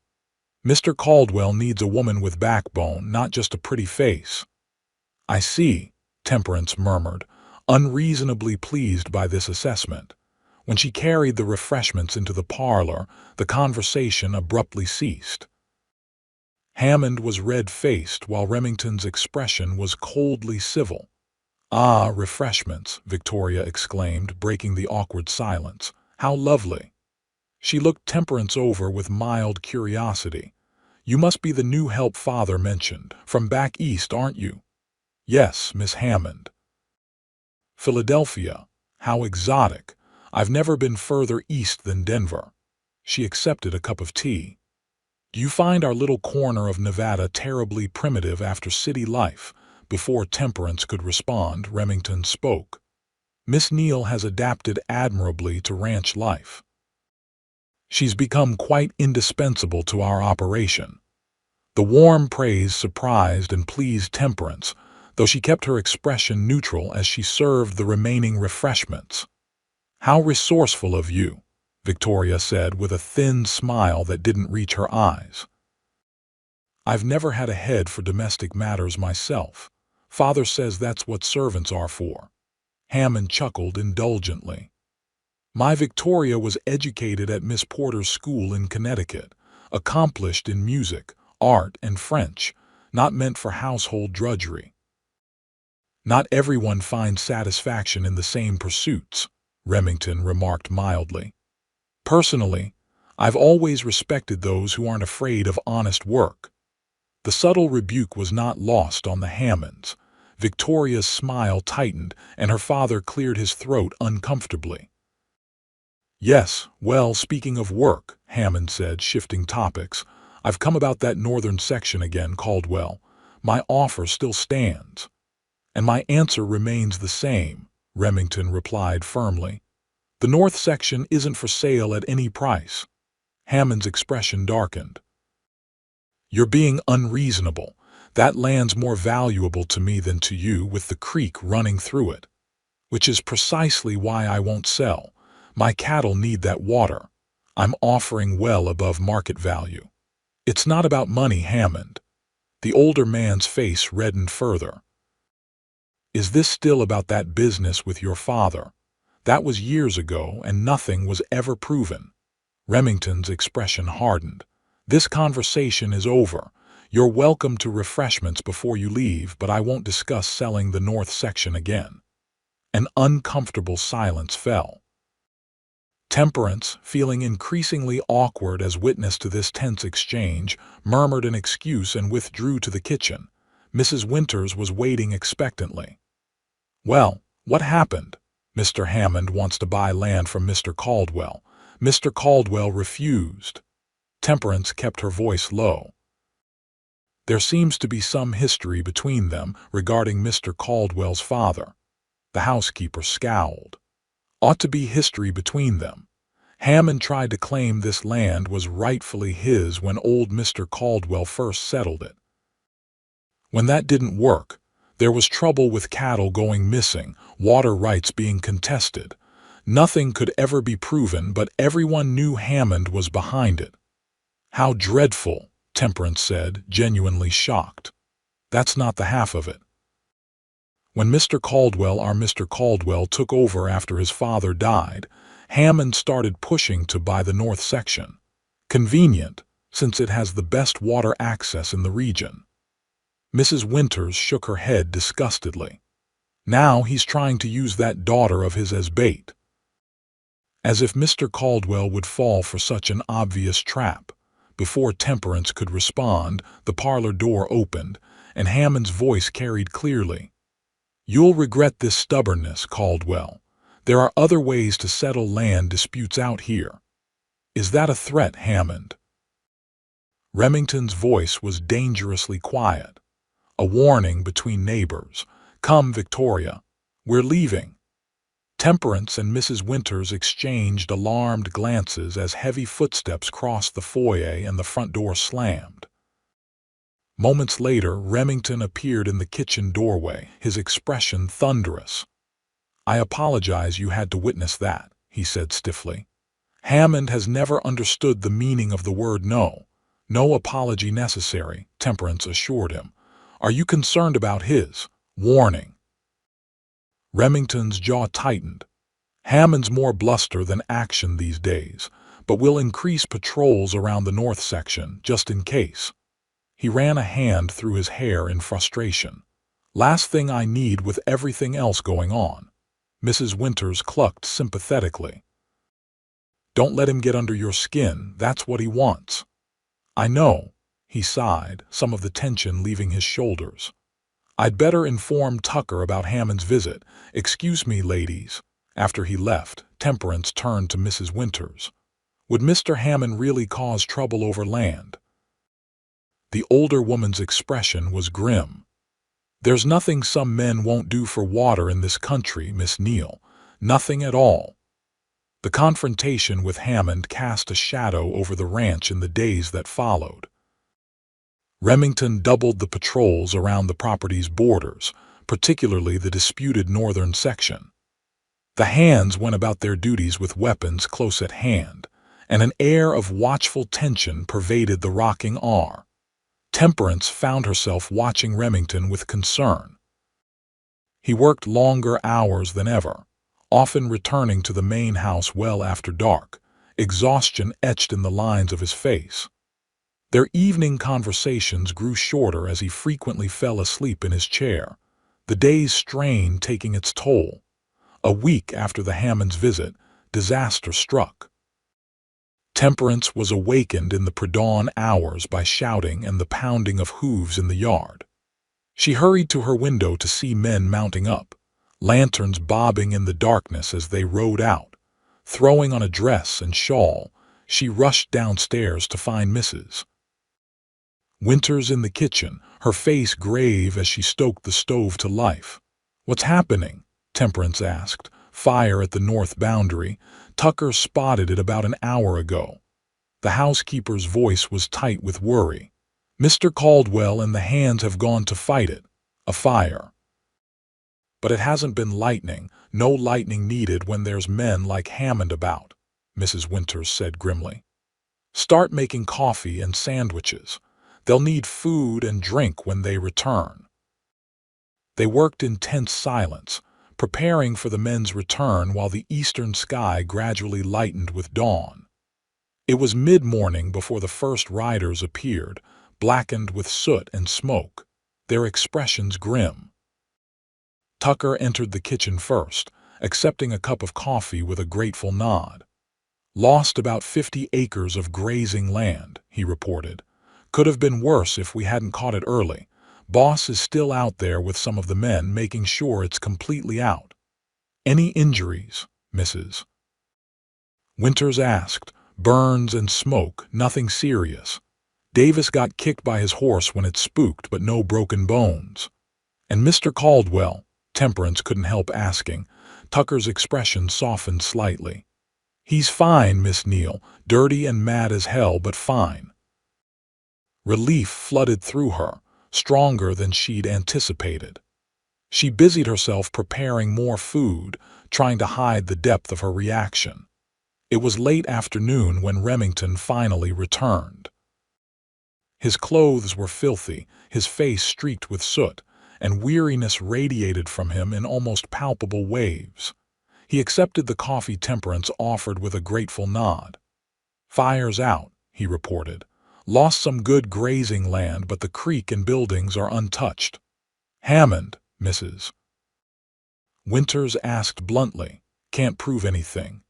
Mr. Caldwell needs a woman with backbone, not just a pretty face." "I see," Temperance murmured, unreasonably pleased by this assessment. When she carried the refreshments into the parlor, the conversation abruptly ceased. Hammond was red-faced while Remington's expression was coldly civil. "Ah, refreshments," Victoria exclaimed, breaking the awkward silence. "How lovely." She looked Temperance over with mild curiosity. "You must be the new help Father mentioned. From back east, aren't you?" "Yes, Miss Hammond." "Philadelphia. How exotic. I've never been further east than Denver." She accepted a cup of tea. "Do you find our little corner of Nevada terribly primitive after city life?" Before Temperance could respond, Remington spoke. "Miss Neal has adapted admirably to ranch life. She's become quite indispensable to our operation." The warm praise surprised and pleased Temperance, though she kept her expression neutral as she served the remaining refreshments. "How resourceful of you," Victoria said with a thin smile that didn't reach her eyes. "I've never had a head for domestic matters myself. Father says that's what servants are for." Hammond chuckled indulgently. "My Victoria was educated at Miss Porter's school in Connecticut, accomplished in music, art, and French, not meant for household drudgery." Not everyone finds satisfaction in the same pursuits, Remington remarked mildly. Personally, I've always respected those who aren't afraid of honest work. The subtle rebuke was not lost on the Hammonds. Victoria's smile tightened, and her father cleared his throat uncomfortably. Yes, well, speaking of work, Hammond said, shifting topics, I've come about that northern section again, Caldwell. My offer still stands. And my answer remains the same, Remington replied firmly. The north section isn't for sale at any price. Hammond's expression darkened. You're being unreasonable. That land's more valuable to me than to you, with the creek running through it. Which is precisely why I won't sell. My cattle need that water. I'm offering well above market value. It's not about money, Hammond. The older man's face reddened further. Is this still about that business with your father? That was years ago, and nothing was ever proven. Remington's expression hardened. This conversation is over. You're welcome to refreshments before you leave, but I won't discuss selling the north section again. An uncomfortable silence fell. Temperance, feeling increasingly awkward as witness to this tense exchange, murmured an excuse and withdrew to the kitchen. Mrs. Winters was waiting expectantly. Well, what happened? Mr. Hammond wants to buy land from Mr. Caldwell. Mr. Caldwell refused. Temperance kept her voice low. There seems to be some history between them regarding Mr. Caldwell's father. The housekeeper scowled. Ought to be history between them. Hammond tried to claim this land was rightfully his when old Mr. Caldwell first settled it. When that didn't work, there was trouble with cattle going missing, water rights being contested. Nothing could ever be proven, but everyone knew Hammond was behind it. How dreadful, Temperance said, genuinely shocked. That's not the half of it. When Mr. Caldwell took over after his father died, Hammond started pushing to buy the north section. Convenient, since it has the best water access in the region. Mrs. Winters shook her head disgustedly. Now he's trying to use that daughter of his as bait. As if Mr. Caldwell would fall for such an obvious trap. Before Temperance could respond, the parlor door opened, and Hammond's voice carried clearly. You'll regret this stubbornness, Caldwell. There are other ways to settle land disputes out here. Is that a threat, Hammond? Remington's voice was dangerously quiet. A warning between neighbors. Come, Victoria. We're leaving. Temperance and Mrs. Winters exchanged alarmed glances as heavy footsteps crossed the foyer and the front door slammed. Moments later, Remington appeared in the kitchen doorway, his expression thunderous. I apologize you had to witness that, he said stiffly. Hammond has never understood the meaning of the word no. No apology necessary, Temperance assured him. Are you concerned about his warning? Remington's jaw tightened. Hammond's more bluster than action these days, but we'll increase patrols around the north section, just in case. He ran a hand through his hair in frustration. Last thing I need with everything else going on. Mrs. Winters clucked sympathetically. Don't let him get under your skin, that's what he wants. I know, he sighed, some of the tension leaving his shoulders. I'd better inform Tucker about Hammond's visit. Excuse me, ladies. After he left, Temperance turned to Mrs. Winters. Would Mr. Hammond really cause trouble over land? The older woman's expression was grim. There's nothing some men won't do for water in this country, Miss Neal. Nothing at all. The confrontation with Hammond cast a shadow over the ranch in the days that followed. Remington doubled the patrols around the property's borders, particularly the disputed northern section. The hands went about their duties with weapons close at hand, and an air of watchful tension pervaded the rocking R. Temperance found herself watching Remington with concern. He worked longer hours than ever, often returning to the main house well after dark, exhaustion etched in the lines of his face. Their evening conversations grew shorter as he frequently fell asleep in his chair. the day's strain taking its toll. A week after the Hammonds' visit, disaster struck. Temperance was awakened in the pre-dawn hours by shouting and the pounding of hooves in the yard. She hurried to her window to see men mounting up, lanterns bobbing in the darkness as they rode out. Throwing on a dress and shawl, she rushed downstairs to find Mrs. Winters in the kitchen, her face grave as she stoked the stove to life. "What's happening?" Temperance asked. "Fire at the north boundary. Tucker spotted it about an hour ago." The housekeeper's voice was tight with worry. "Mr. Caldwell and the hands have gone to fight it. A fire. But it hasn't been lightning. No lightning needed when there's men like Hammond about," Mrs. Winters said grimly. "Start making coffee and sandwiches. They'll need food and drink when they return." They worked in tense silence, preparing for the men's return while the eastern sky gradually lightened with dawn. It was mid-morning before the first riders appeared, blackened with soot and smoke, their expressions grim. Tucker entered the kitchen first, accepting a cup of coffee with a grateful nod. "Lost about 50 acres of grazing land," he reported. "Could have been worse if we hadn't caught it early. Boss is still out there with some of the men making sure it's completely out." "Any injuries, Mrs. Winters asked. "Burns and smoke, nothing serious. Davis got kicked by his horse when it spooked, but no broken bones." "And Mr. Caldwell?" Temperance couldn't help asking. Tucker's expression softened slightly. "He's fine, Miss Neal. Dirty and mad as hell, but fine." Relief flooded through her, stronger than she'd anticipated. She busied herself preparing more food, trying to hide the depth of her reaction. It was late afternoon when Remington finally returned. His clothes were filthy, his face streaked with soot, and weariness radiated from him in almost palpable waves. He accepted the coffee Temperance offered with a grateful nod. "Fire's out," he reported. "Lost some good grazing land, but the creek and buildings are untouched." "Hammond, Mrs. Winters asked bluntly. "Can't prove anything."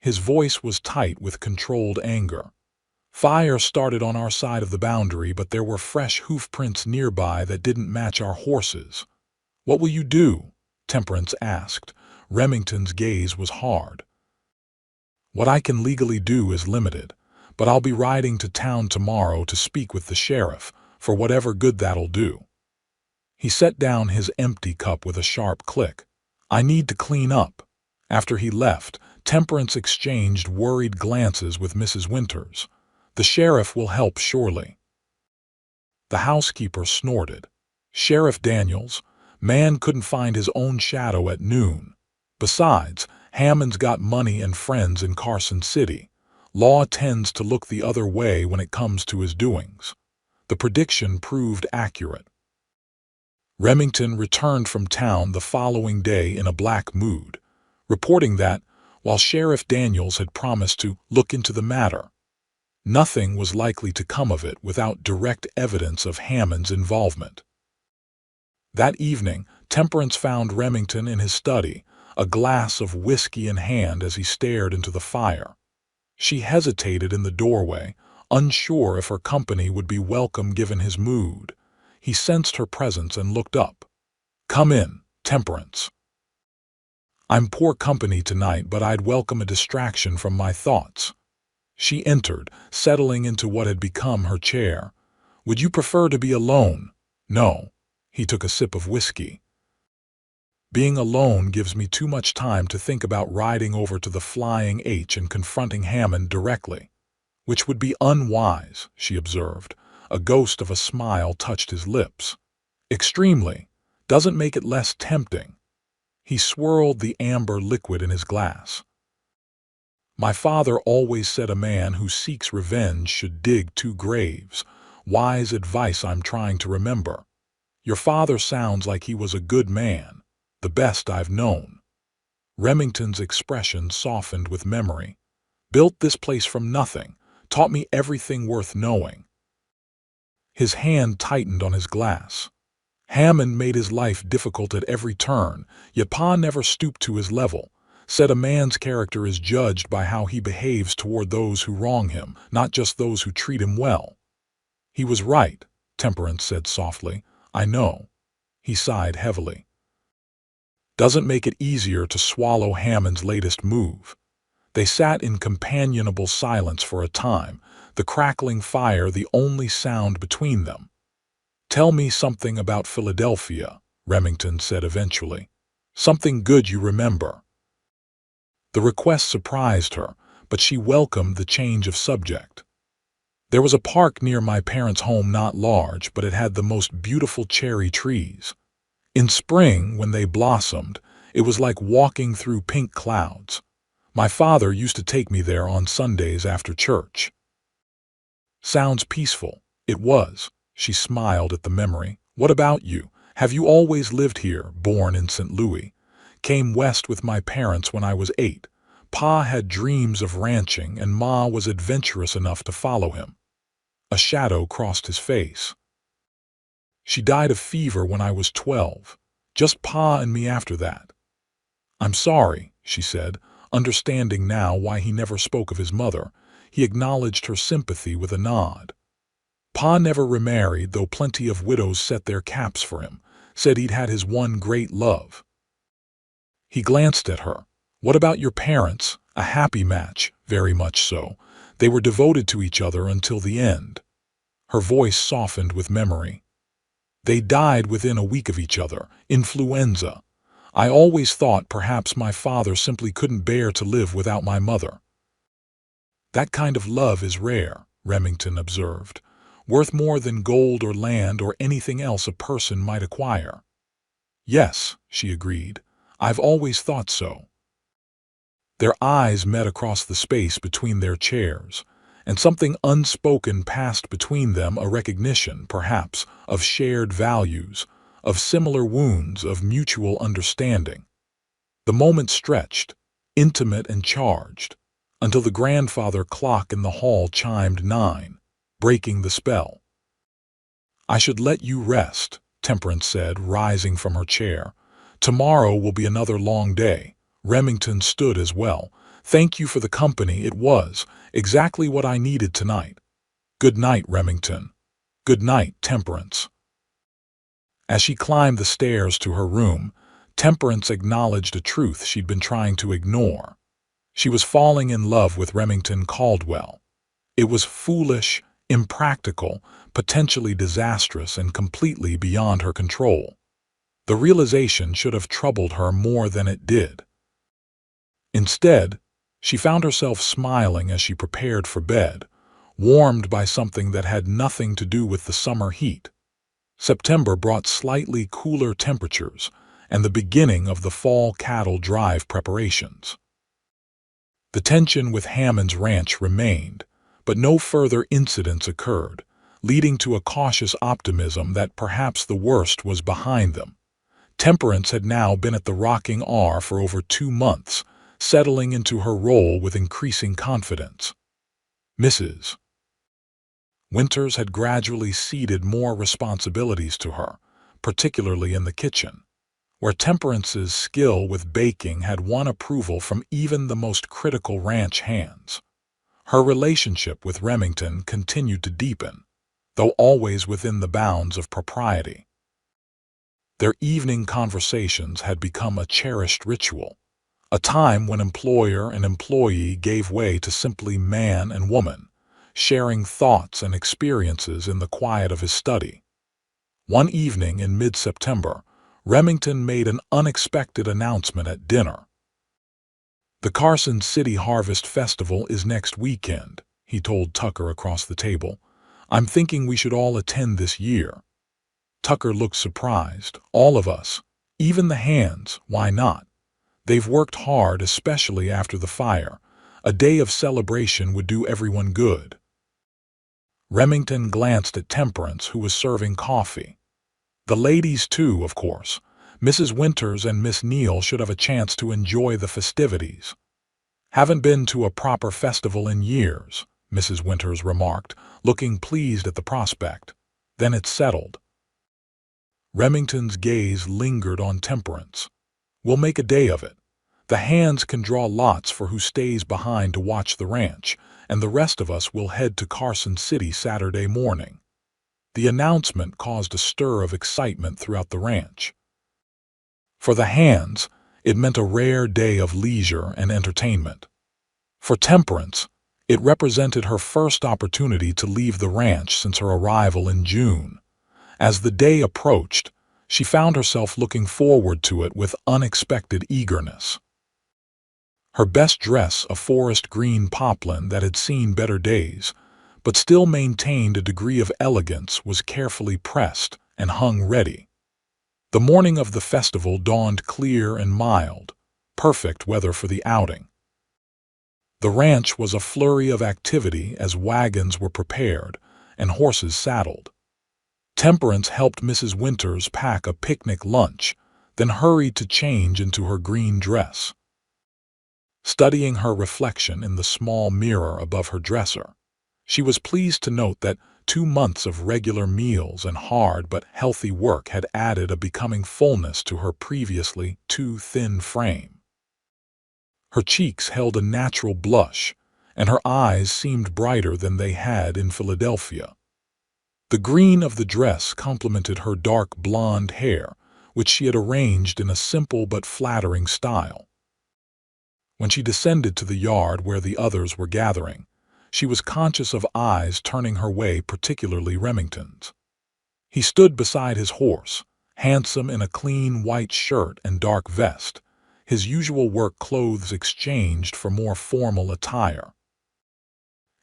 His voice was tight with controlled anger. "Fire started on our side of the boundary, but there were fresh hoof prints nearby that didn't match our horses." "What will you do?" Temperance asked. Remington's gaze was hard. "What I can legally do is limited, but I'll be riding to town tomorrow to speak with the sheriff, for whatever good that'll do." He set down his empty cup with a sharp click. "I need to clean up." After he left, Temperance exchanged worried glances with Mrs. Winters. "The sheriff will help surely." The housekeeper snorted. "Sheriff Daniels? Man couldn't find his own shadow at noon. Besides, Hammond's got money and friends in Carson City. Law tends to look the other way when it comes to his doings." The prediction proved accurate. Remington returned from town the following day in a black mood, reporting that, while Sheriff Daniels had promised to look into the matter, nothing was likely to come of it without direct evidence of Hammond's involvement. That evening, Temperance found Remington in his study, a glass of whiskey in hand as he stared into the fire. She hesitated in the doorway, unsure if her company would be welcome given his mood. He sensed her presence and looked up. "Come in, Temperance. I'm poor company tonight, but I'd welcome a distraction from my thoughts." She entered, settling into what had become her chair. "Would you prefer to be alone?" "No." He took a sip of whiskey. "Being alone gives me too much time to think about riding over to the Flying H and confronting Hammond directly." "Which would be unwise," she observed. A ghost of a smile touched his lips. "Extremely. Doesn't make it less tempting." He swirled the amber liquid in his glass. "My father always said a man who seeks revenge should dig 2 graves. Wise advice I'm trying to remember. Your father sounds like he was a good man, the best I've known." Remington's expression softened with memory. "Built this place from nothing, taught me everything worth knowing." His hand tightened on his glass. Hammond made his life difficult at every turn, yet Pa never stooped to his level. Said a man's character is judged by how he behaves toward those who wrong him, not just those who treat him well. He was right, Temperance said softly. I know. He sighed heavily. Doesn't make it easier to swallow Hammond's latest move. They sat in companionable silence for a time, the crackling fire the only sound between them. Tell me something about Philadelphia, Remington said eventually. Something good you remember. The request surprised her, but she welcomed the change of subject. There was a park near my parents' home, not large, but it had the most beautiful cherry trees. In spring, when they blossomed, it was like walking through pink clouds. My father used to take me there on Sundays after church. Sounds peaceful. It was. She smiled at the memory. What about you? Have you always lived here, born in St. Louis? Came west with my parents when I was 8. Pa had dreams of ranching and Ma was adventurous enough to follow him. A shadow crossed his face. She died of fever when I was 12. Just Pa and me after that. I'm sorry, she said, understanding now why he never spoke of his mother. He acknowledged her sympathy with a nod. Pa never remarried, though plenty of widows set their caps for him, said he'd had his one great love. He glanced at her. What about your parents? A happy match, very much so. They were devoted to each other until the end. Her voice softened with memory. They died within a week of each other, influenza. I always thought perhaps my father simply couldn't bear to live without my mother. That kind of love is rare, Remington observed, worth more than gold or land or anything else a person might acquire. Yes, she agreed. I've always thought so. Their eyes met across the space between their chairs, and something unspoken passed between them, a recognition, perhaps, of shared values, of similar wounds, of mutual understanding. The moment stretched, intimate and charged, until the grandfather clock in the hall chimed 9, breaking the spell. I should let you rest, Temperance said, rising from her chair. Tomorrow will be another long day. Remington stood as well. Thank you for the company. It was exactly what I needed tonight. Good night, Remington. Good night, Temperance. As she climbed the stairs to her room, Temperance acknowledged a truth she'd been trying to ignore. She was falling in love with Remington Caldwell. It was foolish, impractical, potentially disastrous, and completely beyond her control. The realization should have troubled her more than it did. Instead, she found herself smiling as she prepared for bed, warmed by something that had nothing to do with the summer heat. September brought slightly cooler temperatures and the beginning of the fall cattle drive preparations. The tension with Hammond's ranch remained, but no further incidents occurred, leading to a cautious optimism that perhaps the worst was behind them. Temperance had now been at the Rocking R for over 2 months, settling into her role with increasing confidence. Mrs. Winters had gradually ceded more responsibilities to her, particularly in the kitchen, where Temperance's skill with baking had won approval from even the most critical ranch hands. Her relationship with Remington continued to deepen, though always within the bounds of propriety. Their evening conversations had become a cherished ritual, a time when employer and employee gave way to simply man and woman, sharing thoughts and experiences in the quiet of his study. One evening in mid-September, Remington made an unexpected announcement at dinner. The Carson City Harvest Festival is next weekend, he told Tucker across the table. I'm thinking we should all attend this year. Tucker looked surprised. All of us, even the hands, why not? They've worked hard, especially after the fire. A day of celebration would do everyone good. Remington glanced at Temperance, who was serving coffee. The ladies too, of course. Mrs. Winters and Miss Neal should have a chance to enjoy the festivities. Haven't been to a proper festival in years, Mrs. Winters remarked, looking pleased at the prospect. Then it settled. Remington's gaze lingered on Temperance. "We'll make a day of it. The hands can draw lots for who stays behind to watch the ranch, and the rest of us will head to Carson City Saturday morning." The announcement caused a stir of excitement throughout the ranch. For the hands, it meant a rare day of leisure and entertainment. For Temperance, it represented her first opportunity to leave the ranch since her arrival in June. As the day approached, she found herself looking forward to it with unexpected eagerness. Her best dress, a forest green poplin that had seen better days, but still maintained a degree of elegance, was carefully pressed and hung ready. The morning of the festival dawned clear and mild, perfect weather for the outing. The ranch was a flurry of activity as wagons were prepared and horses saddled. Temperance helped Mrs. Winters pack a picnic lunch, then hurried to change into her green dress. Studying her reflection in the small mirror above her dresser, she was pleased to note that 2 months of regular meals and hard but healthy work had added a becoming fullness to her previously too thin frame. Her cheeks held a natural blush, and her eyes seemed brighter than they had in Philadelphia. The green of the dress complemented her dark blonde hair, which she had arranged in a simple but flattering style. When she descended to the yard where the others were gathering, she was conscious of eyes turning her way, particularly Remington's. He stood beside his horse, handsome in a clean white shirt and dark vest, his usual work clothes exchanged for more formal attire.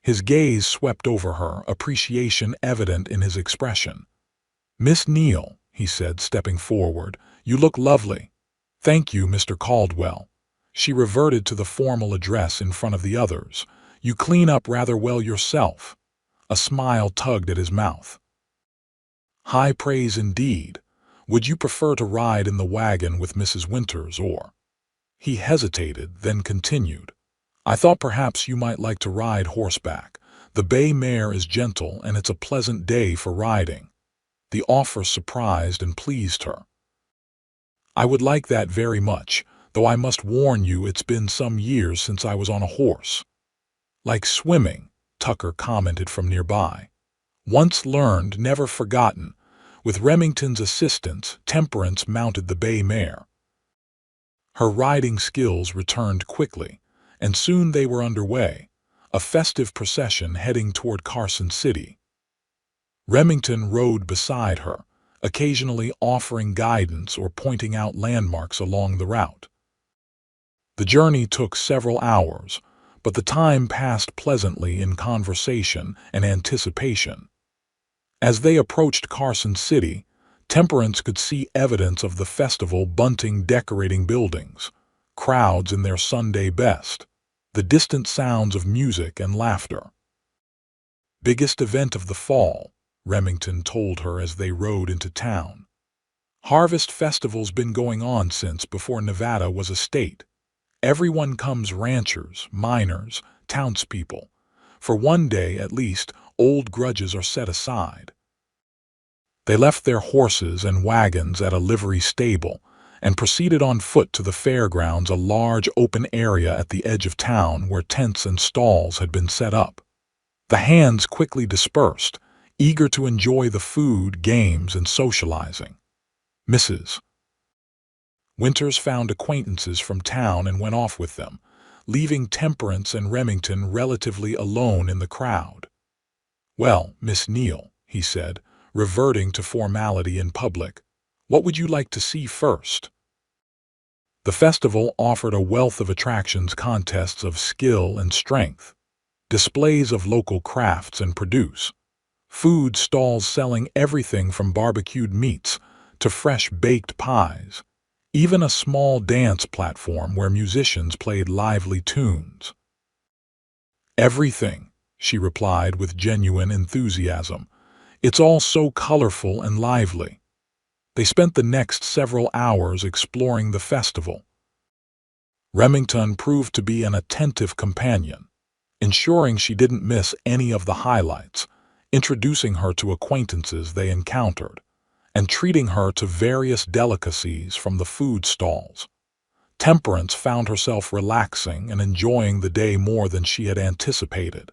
His gaze swept over her, appreciation evident in his expression. "Miss Neal," he said, stepping forward, "you look lovely." "Thank you, Mr. Caldwell." She reverted to the formal address in front of the others. "You clean up rather well yourself." A smile tugged at his mouth. "High praise indeed. Would you prefer to ride in the wagon with Mrs. Winters or—" He hesitated, then continued, "I thought perhaps you might like to ride horseback. The bay mare is gentle and it's a pleasant day for riding." The offer surprised and pleased her. "I would like that very much, though I must warn you it's been some years since I was on a horse." "Like swimming," Tucker commented from nearby. "Once learned, never forgotten." With Remington's assistance, Temperance mounted the bay mare. Her riding skills returned quickly, and soon they were underway, a festive procession heading toward Carson City. Remington rode beside her, occasionally offering guidance or pointing out landmarks along the route. The journey took several hours, but the time passed pleasantly in conversation and anticipation. As they approached Carson City, Temperance could see evidence of the festival: bunting decorating buildings, crowds in their Sunday best, the distant sounds of music and laughter. "Biggest event of the fall," Remington told her as they rode into town. "Harvest festival's been going on since before Nevada was a state. Everyone comes, ranchers, miners, townspeople. For one day, at least, old grudges are set aside." They left their horses and wagons at a livery stable and proceeded on foot to the fairgrounds, a large open area at the edge of town where tents and stalls had been set up. The hands quickly dispersed, eager to enjoy the food, games, and socializing. Mrs. Winters found acquaintances from town and went off with them, leaving Temperance and Remington relatively alone in the crowd. "Well, Miss Neal," he said, reverting to formality in public, "what would you like to see first?" The festival offered a wealth of attractions: contests of skill and strength, displays of local crafts and produce, food stalls selling everything from barbecued meats to fresh baked pies, even a small dance platform where musicians played lively tunes. "Everything," she replied with genuine enthusiasm. "It's all so colorful and lively." They spent the next several hours exploring the festival. Remington proved to be an attentive companion, ensuring she didn't miss any of the highlights, introducing her to acquaintances they encountered, and treating her to various delicacies from the food stalls. Temperance found herself relaxing and enjoying the day more than she had anticipated.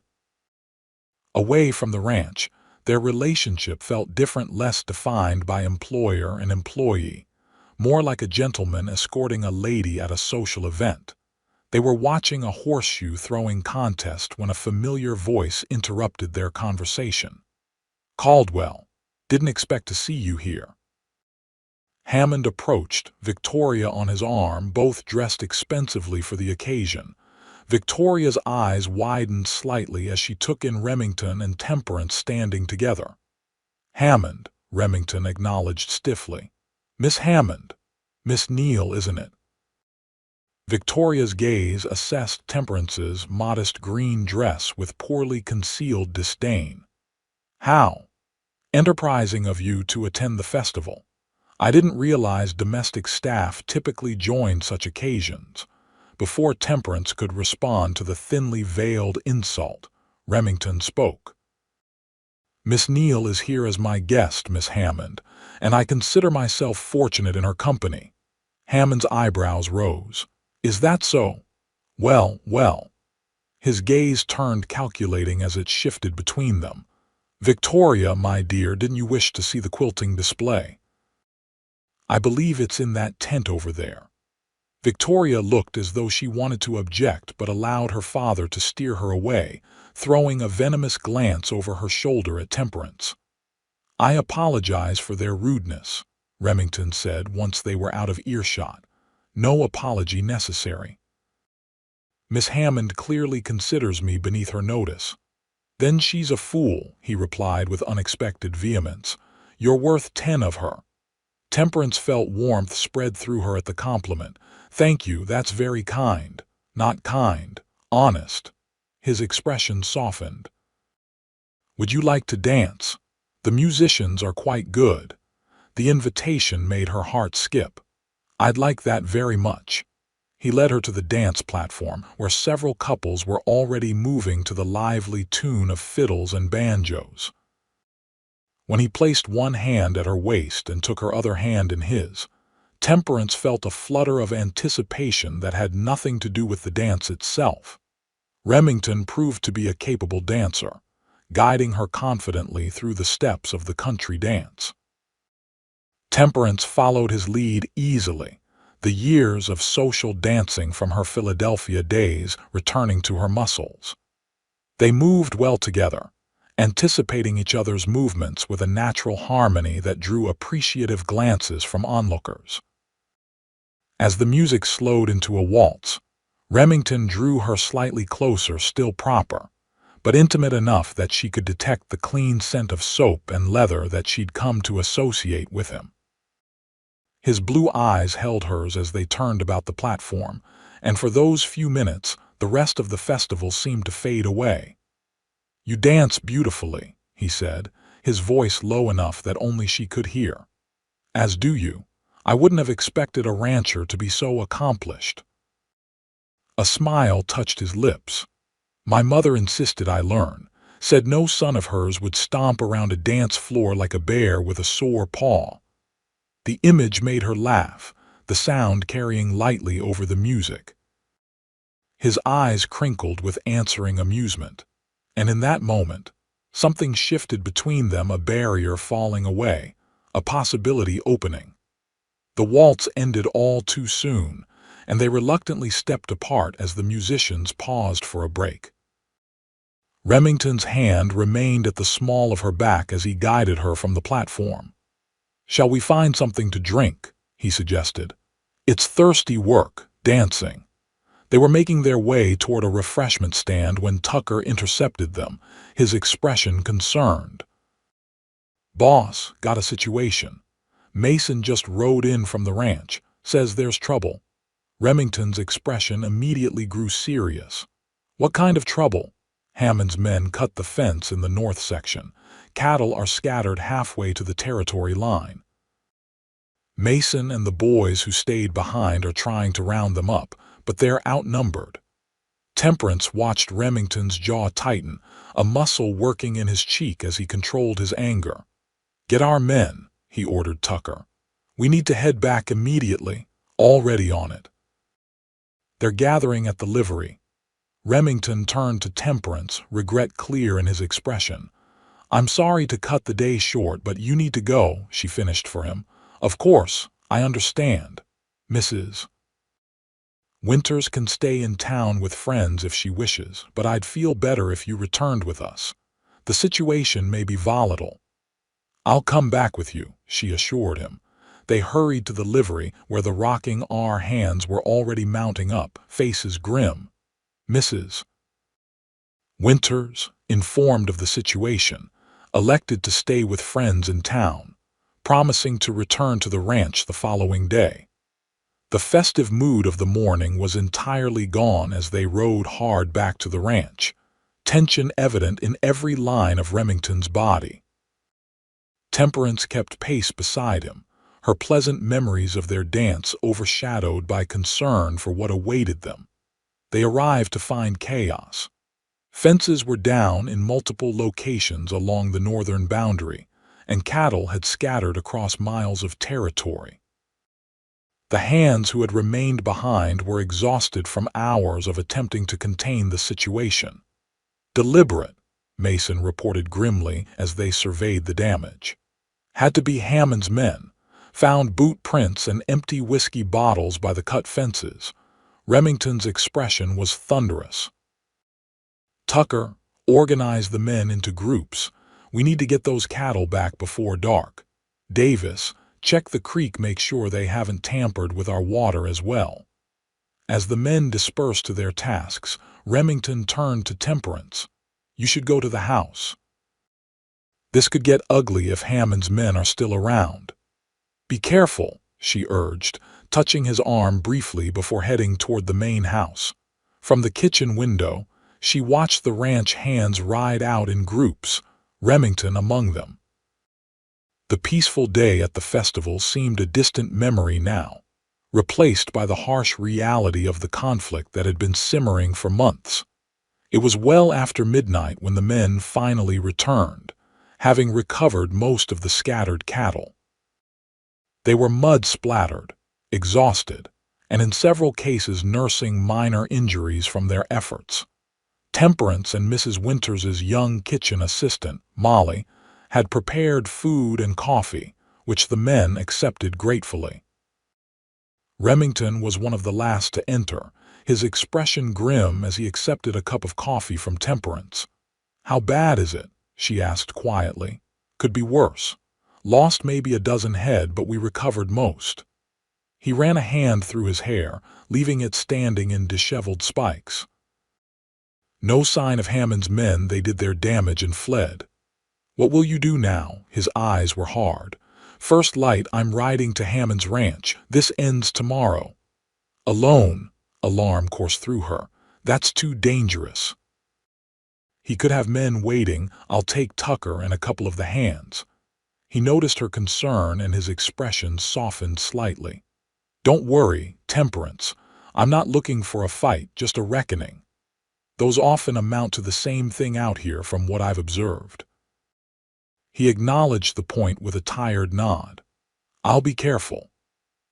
Away from the ranch, their relationship felt different, less defined by employer and employee, more like a gentleman escorting a lady at a social event. They were watching a horseshoe throwing contest when a familiar voice interrupted their conversation. "Caldwell, didn't expect to see you here." Hammond approached, Victoria on his arm, both dressed expensively for the occasion. Victoria's eyes widened slightly as she took in Remington and Temperance standing together. "Hammond," Remington acknowledged stiffly. "Miss Hammond. Miss Neal, isn't it?" Victoria's gaze assessed Temperance's modest green dress with poorly concealed disdain. "How enterprising of you to attend the festival. I didn't realize domestic staff typically joined such occasions." Before Temperance could respond to the thinly veiled insult, Remington spoke. "Miss Neal is here as my guest, Miss Hammond, and I consider myself fortunate in her company." Hammond's eyebrows rose. "Is that so? Well, well." His gaze turned calculating as it shifted between them. "Victoria, my dear, didn't you wish to see the quilting display?" "I believe it's in that tent over there." Victoria looked as though she wanted to object but allowed her father to steer her away, throwing a venomous glance over her shoulder at Temperance. "I apologize for their rudeness," Remington said once they were out of earshot. "No apology necessary." "Miss Hammond clearly considers me beneath her notice." "Then she's a fool," he replied with unexpected vehemence. "You're worth 10 of her." Temperance felt warmth spread through her at the compliment. "Thank you, that's very kind." "Not kind, honest." His expression softened. "Would you like to dance? The musicians are quite good." The invitation made her heart skip. "I'd like that very much." He led her to the dance platform, where several couples were already moving to the lively tune of fiddles and banjos. When he placed one hand at her waist and took her other hand in his, Temperance felt a flutter of anticipation that had nothing to do with the dance itself. Remington proved to be a capable dancer, guiding her confidently through the steps of the country dance. Temperance followed his lead easily, the years of social dancing from her Philadelphia days returning to her muscles. They moved well together, anticipating each other's movements with a natural harmony that drew appreciative glances from onlookers. As the music slowed into a waltz, Remington drew her slightly closer, still proper, but intimate enough that she could detect the clean scent of soap and leather that she'd come to associate with him. His blue eyes held hers as they turned about the platform, and for those few minutes, the rest of the festival seemed to fade away. "You dance beautifully," he said, his voice low enough that only she could hear. "As do you. I wouldn't have expected a rancher to be so accomplished." A smile touched his lips. "My mother insisted I learn, said no son of hers would stomp around a dance floor like a bear with a sore paw." The image made her laugh, the sound carrying lightly over the music. His eyes crinkled with answering amusement. And in that moment, something shifted between them, a barrier falling away, a possibility opening. The waltz ended all too soon, and they reluctantly stepped apart as the musicians paused for a break. Remington's hand remained at the small of her back as he guided her from the platform. "Shall we find something to drink?" he suggested. "It's thirsty work, dancing." They were making their way toward a refreshment stand when Tucker intercepted them, his expression concerned. "Boss, got a situation. Mason just rode in from the ranch, says there's trouble." Remington's expression immediately grew serious. "What kind of trouble?" "Hammond's men cut the fence in the north section. Cattle are scattered halfway to the territory line. Mason and the boys who stayed behind are trying to round them up, but they're outnumbered." Temperance watched Remington's jaw tighten, a muscle working in his cheek as he controlled his anger. "Get our men," he ordered Tucker. "We need to head back immediately. Already on it." They're gathering at the livery. Remington turned to Temperance, regret clear in his expression. "I'm sorry to cut the day short, but you need to go," she finished for him. "Of course, I understand. Mrs. Winters can stay in town with friends if she wishes, but I'd feel better if you returned with us. The situation may be volatile." "I'll come back with you," she assured him. They hurried to the livery where the rocking R hands were already mounting up, faces grim. Mrs. Winters, informed of the situation, elected to stay with friends in town, promising to return to the ranch the following day. The festive mood of the morning was entirely gone as they rode hard back to the ranch, tension evident in every line of Remington's body. Temperance kept pace beside him, her pleasant memories of their dance overshadowed by concern for what awaited them. They arrived to find chaos. Fences were down in multiple locations along the northern boundary, and cattle had scattered across miles of territory. The hands who had remained behind were exhausted from hours of attempting to contain the situation. "Deliberate," Mason reported grimly as they surveyed the damage. "Had to be Hammond's men. Found boot prints and empty whiskey bottles by the cut fences." Remington's expression was thunderous. "Tucker, organize the men into groups. We need to get those cattle back before dark. Davis, check the creek, make sure they haven't tampered with our water as well." As the men dispersed to their tasks, Remington turned to Temperance. "You should go to the house. This could get ugly if Hammond's men are still around." "Be careful," she urged, touching his arm briefly before heading toward the main house. From the kitchen window, she watched the ranch hands ride out in groups, Remington among them. The peaceful day at the festival seemed a distant memory now, replaced by the harsh reality of the conflict that had been simmering for months. It was well after midnight when the men finally returned, having recovered most of the scattered cattle. They were mud-splattered, exhausted, and in several cases nursing minor injuries from their efforts. Temperance and Mrs. Winters's young kitchen assistant, Molly, had prepared food and coffee, which the men accepted gratefully. Remington was one of the last to enter, his expression grim as he accepted a cup of coffee from Temperance. "How bad is it?" she asked quietly. "Could be worse. Lost maybe a dozen head, but we recovered most." He ran a hand through his hair, leaving it standing in disheveled spikes. "No sign of Hammond's men. They did their damage and fled." "What will you do now?" His eyes were hard. "First light, I'm riding to Hammond's ranch. This ends tomorrow." "Alone?" Alarm coursed through her. "That's too dangerous." "He could have men waiting. I'll take Tucker and a couple of the hands." He noticed her concern and his expression softened slightly. "Don't worry, Temperance. I'm not looking for a fight, just a reckoning. Those often amount to the same thing out here from what I've observed." He acknowledged the point with a tired nod. "I'll be careful."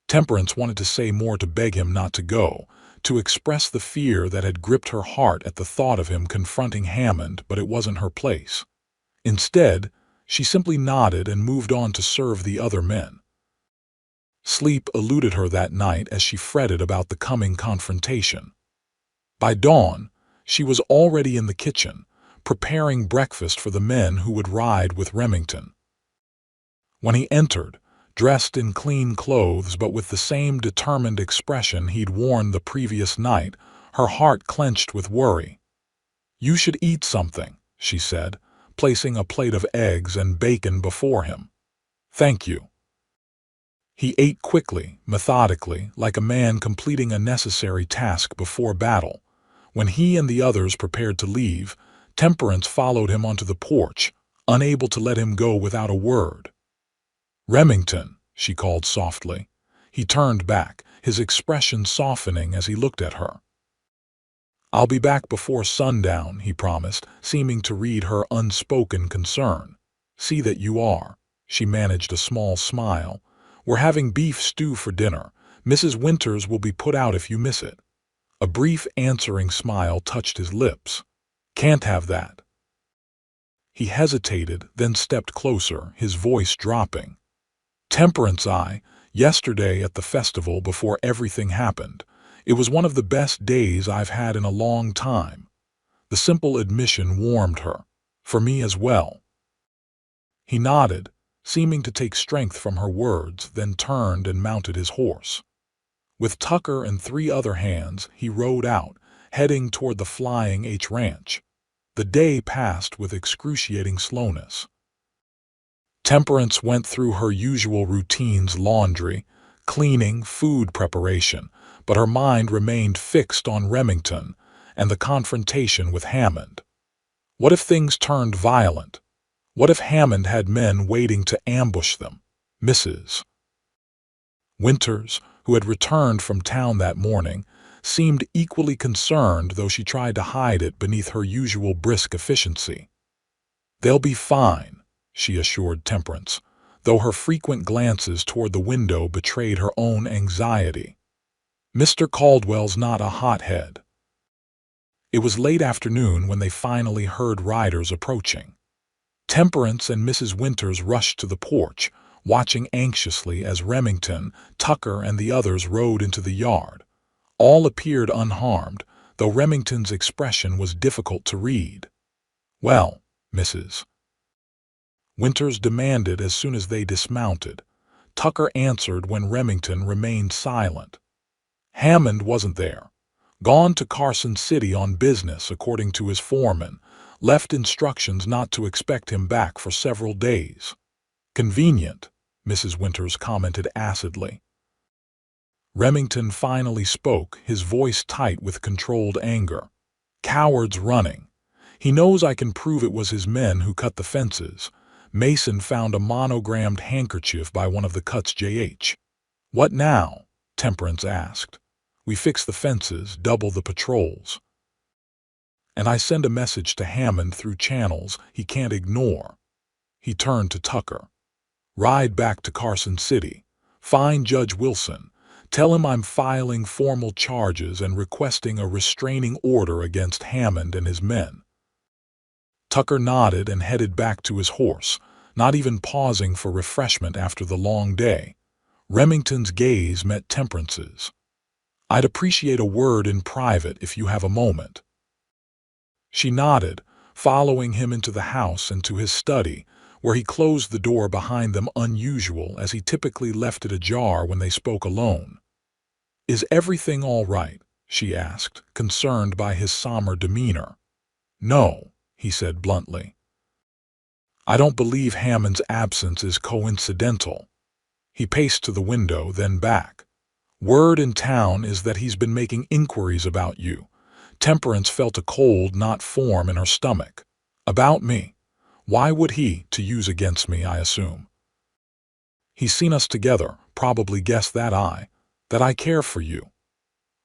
Temperance wanted to say more, to beg him not to go, to express the fear that had gripped her heart at the thought of him confronting Hammond, but it wasn't her place. Instead, she simply nodded and moved on to serve the other men. Sleep eluded her that night as she fretted about the coming confrontation. By dawn, she was already in the kitchen, preparing breakfast for the men who would ride with Remington. When he entered, dressed in clean clothes but with the same determined expression he'd worn the previous night, her heart clenched with worry. "You should eat something," she said, placing a plate of eggs and bacon before him. "Thank you." He ate quickly, methodically, like a man completing a necessary task before battle. When he and the others prepared to leave, Temperance followed him onto the porch, unable to let him go without a word. "Remington," she called softly. He turned back, his expression softening as he looked at her. "I'll be back before sundown," he promised, seeming to read her unspoken concern. "See that you are." She managed a small smile. "We're having beef stew for dinner. Mrs. Winters will be put out if you miss it." A brief answering smile touched his lips. "Can't have that." He hesitated, then stepped closer, his voice dropping. "Temperance, yesterday at the festival before everything happened. It was one of the best days I've had in a long time." The simple admission warmed her. "For me as well." He nodded, seeming to take strength from her words, then turned and mounted his horse. With Tucker and 3 other hands, he rode out, heading toward the Flying H Ranch. The day passed with excruciating slowness. Temperance went through her usual routines: laundry, cleaning, food preparation, but her mind remained fixed on Remington and the confrontation with Hammond. What if things turned violent? What if Hammond had men waiting to ambush them? Mrs. Winters, who had returned from town that morning, seemed equally concerned, though she tried to hide it beneath her usual brisk efficiency. "They'll be fine," she assured Temperance, though her frequent glances toward the window betrayed her own anxiety. "Mr. Caldwell's not a hothead." It was late afternoon when they finally heard riders approaching. Temperance and Mrs. Winters rushed to the porch, watching anxiously as Remington, Tucker, and the others rode into the yard. All appeared unharmed, though Remington's expression was difficult to read. "Well, Mrs. Winters demanded as soon as they dismounted. Tucker answered when Remington remained silent. Hammond wasn't there. Gone to Carson City on business, according to his foreman. Left instructions not to expect him back for several days. "Convenient," Mrs. Winters commented acidly. Remington finally spoke, his voice tight with controlled anger. "Coward's running. He knows I can prove it was his men who cut the fences. Mason found a monogrammed handkerchief by one of the cuts JH. "What now?" Temperance asked. "We fix the fences, double the patrols. And I send a message to Hammond through channels he can't ignore." He turned to Tucker. "Ride back to Carson City. Find Judge Wilson. Tell him I'm filing formal charges and requesting a restraining order against Hammond and his men." Tucker nodded and headed back to his horse, not even pausing for refreshment after the long day. Remington's gaze met Temperance's. "I'd appreciate a word in private if you have a moment." She nodded, following him into the house and to his study, where he closed the door behind them, unusual as he typically left it ajar when they spoke alone. "Is everything all right?" she asked, concerned by his somber demeanor. "No," he said bluntly. "I don't believe Hammond's absence is coincidental." He paced to the window, then back. "Word in town is that he's been making inquiries about you." Temperance felt a cold knot form in her stomach. "About me? Why would he, to use against me, I assume? He's seen us together, probably guessed that I care for you."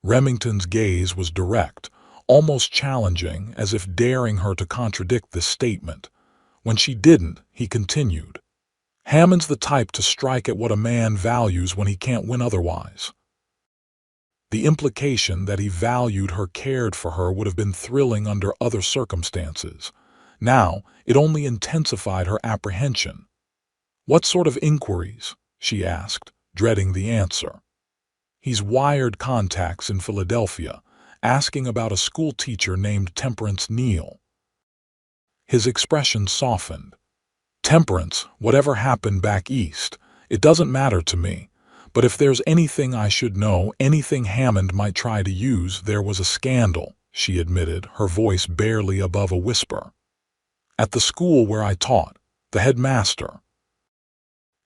Remington's gaze was direct, almost challenging, as if daring her to contradict this statement. When she didn't, he continued. "Hammond's the type to strike at what a man values when he can't win otherwise." The implication that he valued her, cared for her, would have been thrilling under other circumstances. Now, it only intensified her apprehension. "What sort of inquiries?" she asked, dreading the answer. "He's wired contacts in Philadelphia, asking about a school teacher named Temperance Neal." His expression softened. "Temperance, whatever happened back east, it doesn't matter to me. But if there's anything I should know, anything Hammond might try to use, there was a scandal," she admitted, her voice barely above a whisper. "At the school where I taught, the headmaster.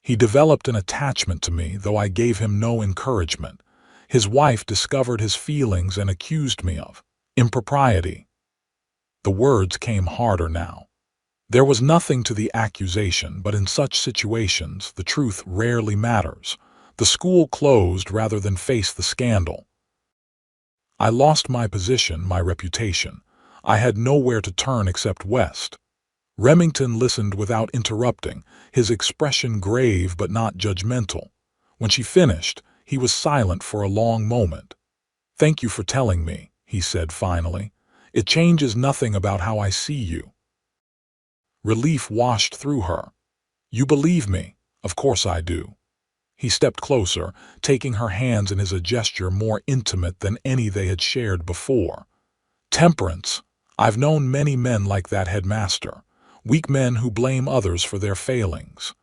He developed an attachment to me, though I gave him no encouragement. His wife discovered his feelings and accused me of impropriety." The words came harder now. There was nothing to the accusation, but in such situations, the truth rarely matters. The school closed rather than face the scandal. "I lost my position, my reputation. I had nowhere to turn except west." Remington listened without interrupting, his expression grave but not judgmental. When she finished, he was silent for a long moment. "Thank you for telling me," he said finally. "It changes nothing about how I see you." Relief washed through her. "You believe me?" "Of course I do." He stepped closer, taking her hands in a gesture more intimate than any they had shared before. "Temperance. I've known many men like that headmaster. Weak men who blame others for their failings.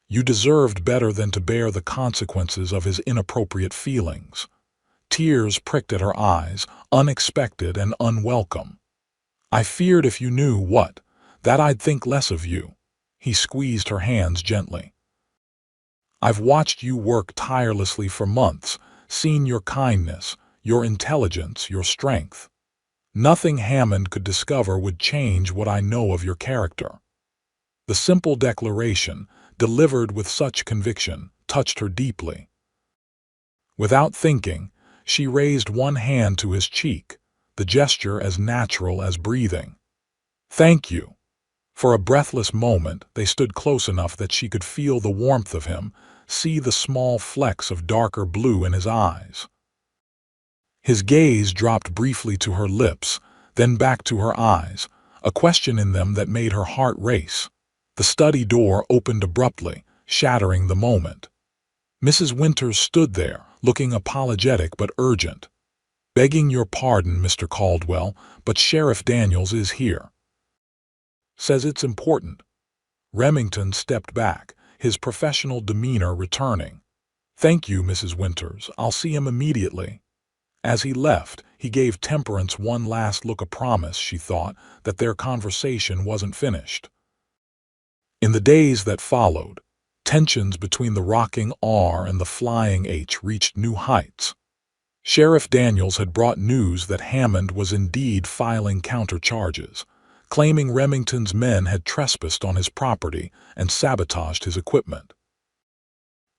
You deserved better than to bear the consequences of his inappropriate feelings." Tears pricked at her eyes, unexpected and unwelcome. "I feared if you knew what, that I'd think less of you." He squeezed her hands gently. "I've watched you work tirelessly for months, seen your kindness, your intelligence, your strength. Nothing Hammond could discover would change what I know of your character." The simple declaration, delivered with such conviction, touched her deeply. Without thinking, she raised one hand to his cheek, the gesture as natural as breathing. "Thank you." For a breathless moment, they stood close enough that she could feel the warmth of him, see the small flecks of darker blue in his eyes. His gaze dropped briefly to her lips, then back to her eyes, a question in them that made her heart race. The study door opened abruptly, shattering the moment. Mrs. Winters stood there, looking apologetic but urgent. "Begging your pardon, Mr. Caldwell, but Sheriff Daniels is here. Says it's important." Remington stepped back, his professional demeanor returning. "Thank you, Mrs. Winters. I'll see him immediately." As he left, he gave Temperance one last look, a promise, she thought, that their conversation wasn't finished. In the days that followed, tensions between the rocking R and the flying H reached new heights. Sheriff Daniels had brought news that Hammond was indeed filing countercharges, claiming Remington's men had trespassed on his property and sabotaged his equipment.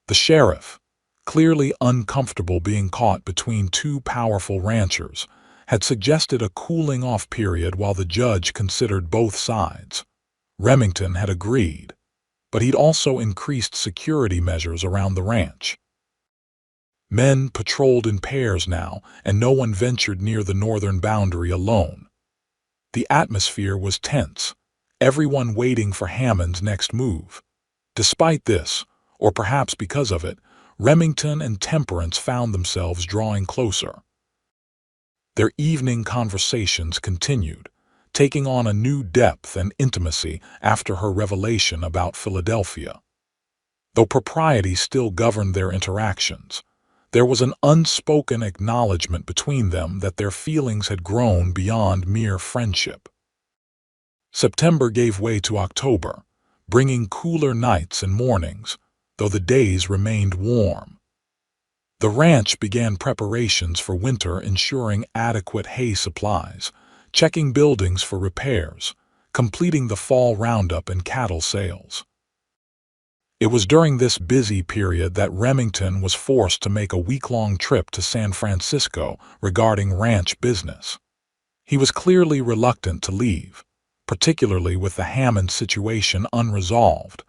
The sheriff, clearly uncomfortable being caught between two powerful ranchers, had suggested a cooling-off period while the judge considered both sides. Remington had agreed, but he'd also increased security measures around the ranch. Men patrolled in pairs now, and no one ventured near the northern boundary alone. The atmosphere was tense, everyone waiting for Hammond's next move. Despite this, or perhaps because of it, Remington and Temperance found themselves drawing closer. Their evening conversations continued, taking on a new depth and intimacy after her revelation about Philadelphia. Though propriety still governed their interactions, there was an unspoken acknowledgement between them that their feelings had grown beyond mere friendship. September gave way to October, bringing cooler nights and mornings, though the days remained warm. The ranch began preparations for winter, ensuring adequate hay supplies, checking buildings for repairs, completing the fall roundup and cattle sales. It was during this busy period that Remington was forced to make a week-long trip to San Francisco regarding ranch business. He was clearly reluctant to leave, particularly with the Hammond situation unresolved,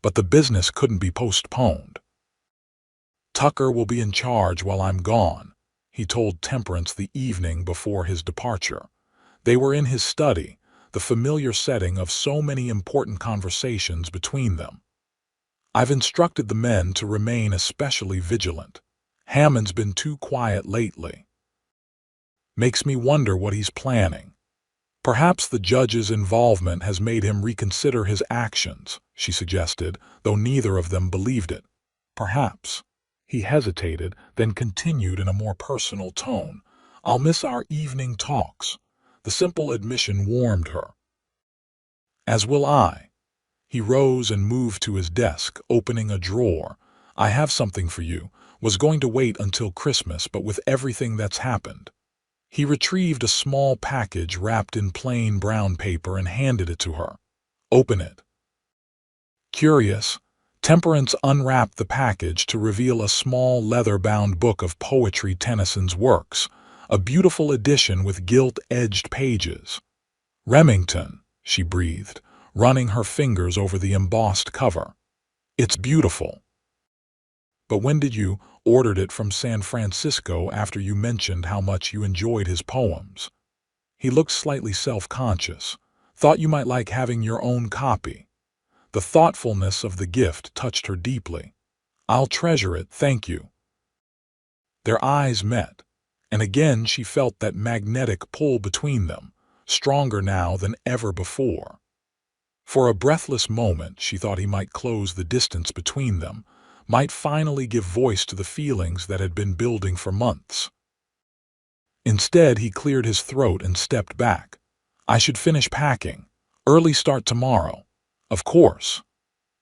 but the business couldn't be postponed. "Tucker will be in charge while I'm gone," he told Temperance the evening before his departure. They were in his study, the familiar setting of so many important conversations between them. "I've instructed the men to remain especially vigilant. Hammond's been too quiet lately. Makes me wonder what he's planning. Perhaps the judge's involvement has made him reconsider his actions," she suggested, though neither of them believed it. "Perhaps." He hesitated, then continued in a more personal tone. "I'll miss our evening talks." The simple admission warmed her. "As will I." He rose and moved to his desk, opening a drawer. "I have something for you. Was going to wait until Christmas, but with everything that's happened." He retrieved a small package wrapped in plain brown paper and handed it to her. "Open it." Curious, Temperance unwrapped the package to reveal a small leather-bound book of poetry, Tennyson's works, a beautiful edition with gilt-edged pages. "Remington," she breathed, running her fingers over the embossed cover. "It's beautiful." "But when did you ordered it from San Francisco after you mentioned how much you enjoyed his poems?" He looked slightly self-conscious. "Thought you might like having your own copy." The thoughtfulness of the gift touched her deeply. "I'll treasure it, thank you." Their eyes met, and again she felt that magnetic pull between them, stronger now than ever before. For a breathless moment she thought he might close the distance between them, might finally give voice to the feelings that had been building for months. Instead, he cleared his throat and stepped back. "I should finish packing. Early start tomorrow." "Of course."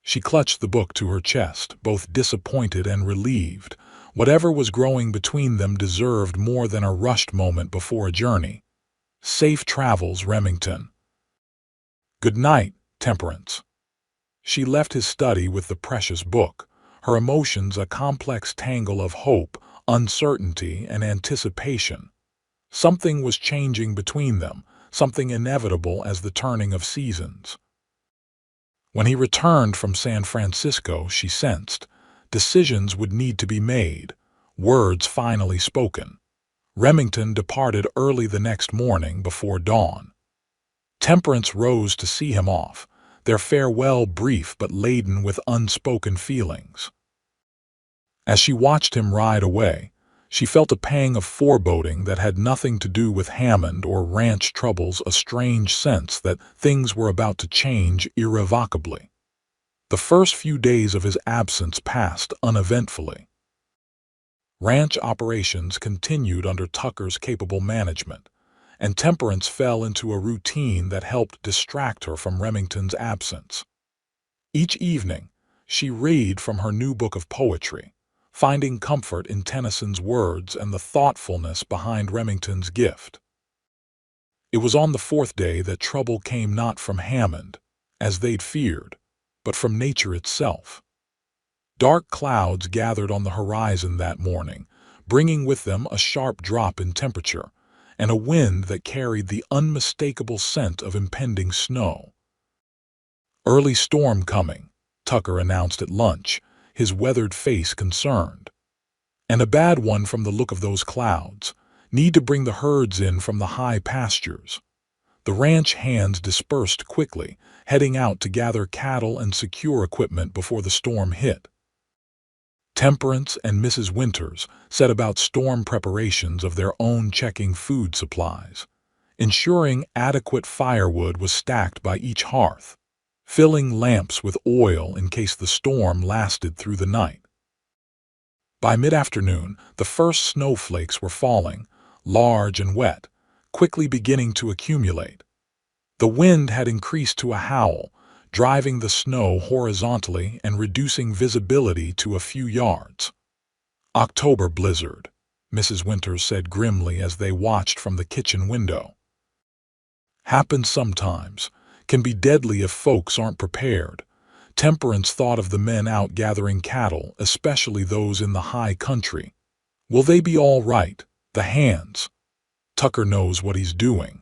She clutched the book to her chest, both disappointed and relieved. Whatever was growing between them deserved more than a rushed moment before a journey. "Safe travels, Remington." "Good night, Temperance." She left his study with the precious book, her emotions a complex tangle of hope, uncertainty, and anticipation. Something was changing between them, something inevitable as the turning of seasons. When he returned from San Francisco, she sensed, decisions would need to be made, words finally spoken. Remington departed early the next morning before dawn. Temperance rose to see him off, their farewell brief but laden with unspoken feelings. As she watched him ride away, she felt a pang of foreboding that had nothing to do with Hammond or ranch troubles, a strange sense that things were about to change irrevocably. The first few days of his absence passed uneventfully. Ranch operations continued under Tucker's capable management, and Temperance fell into a routine that helped distract her from Remington's absence. Each evening, she read from her new book of poetry, finding comfort in Tennyson's words and the thoughtfulness behind Remington's gift. It was on the fourth day that trouble came, not from Hammond, as they'd feared, but from nature itself. Dark clouds gathered on the horizon that morning, bringing with them a sharp drop in temperature and a wind that carried the unmistakable scent of impending snow. "Early storm coming," Tucker announced at lunch, his weathered face concerned. "And a bad one from the look of those clouds. Need to bring the herds in from the high pastures." The ranch hands dispersed quickly, heading out to gather cattle and secure equipment before the storm hit. Temperance and Mrs. Winters set about storm preparations of their own, checking food supplies, ensuring adequate firewood was stacked by each hearth, filling lamps with oil in case the storm lasted through the night. By mid-afternoon, the first snowflakes were falling, large and wet, quickly beginning to accumulate. The wind had increased to a howl, driving the snow horizontally and reducing visibility to a few yards. "October blizzard," Mrs. Winters said grimly as they watched from the kitchen window. "Happens sometimes. Can be deadly if folks aren't prepared." Temperance thought of the men out gathering cattle, especially those in the high country. "Will they be all right, the hands?" "Tucker knows what he's doing.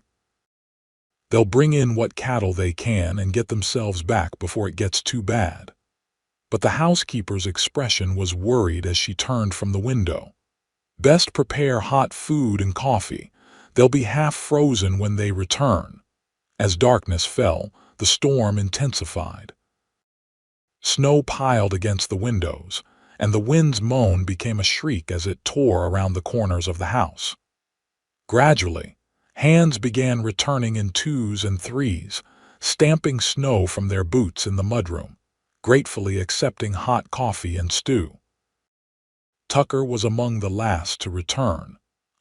They'll bring in what cattle they can and get themselves back before it gets too bad." But the housekeeper's expression was worried as she turned from the window. "Best prepare hot food and coffee. They'll be half frozen when they return." As darkness fell, the storm intensified. Snow piled against the windows, and the wind's moan became a shriek as it tore around the corners of the house. Gradually, hands began returning in twos and threes, stamping snow from their boots in the mudroom, gratefully accepting hot coffee and stew. Tucker was among the last to return,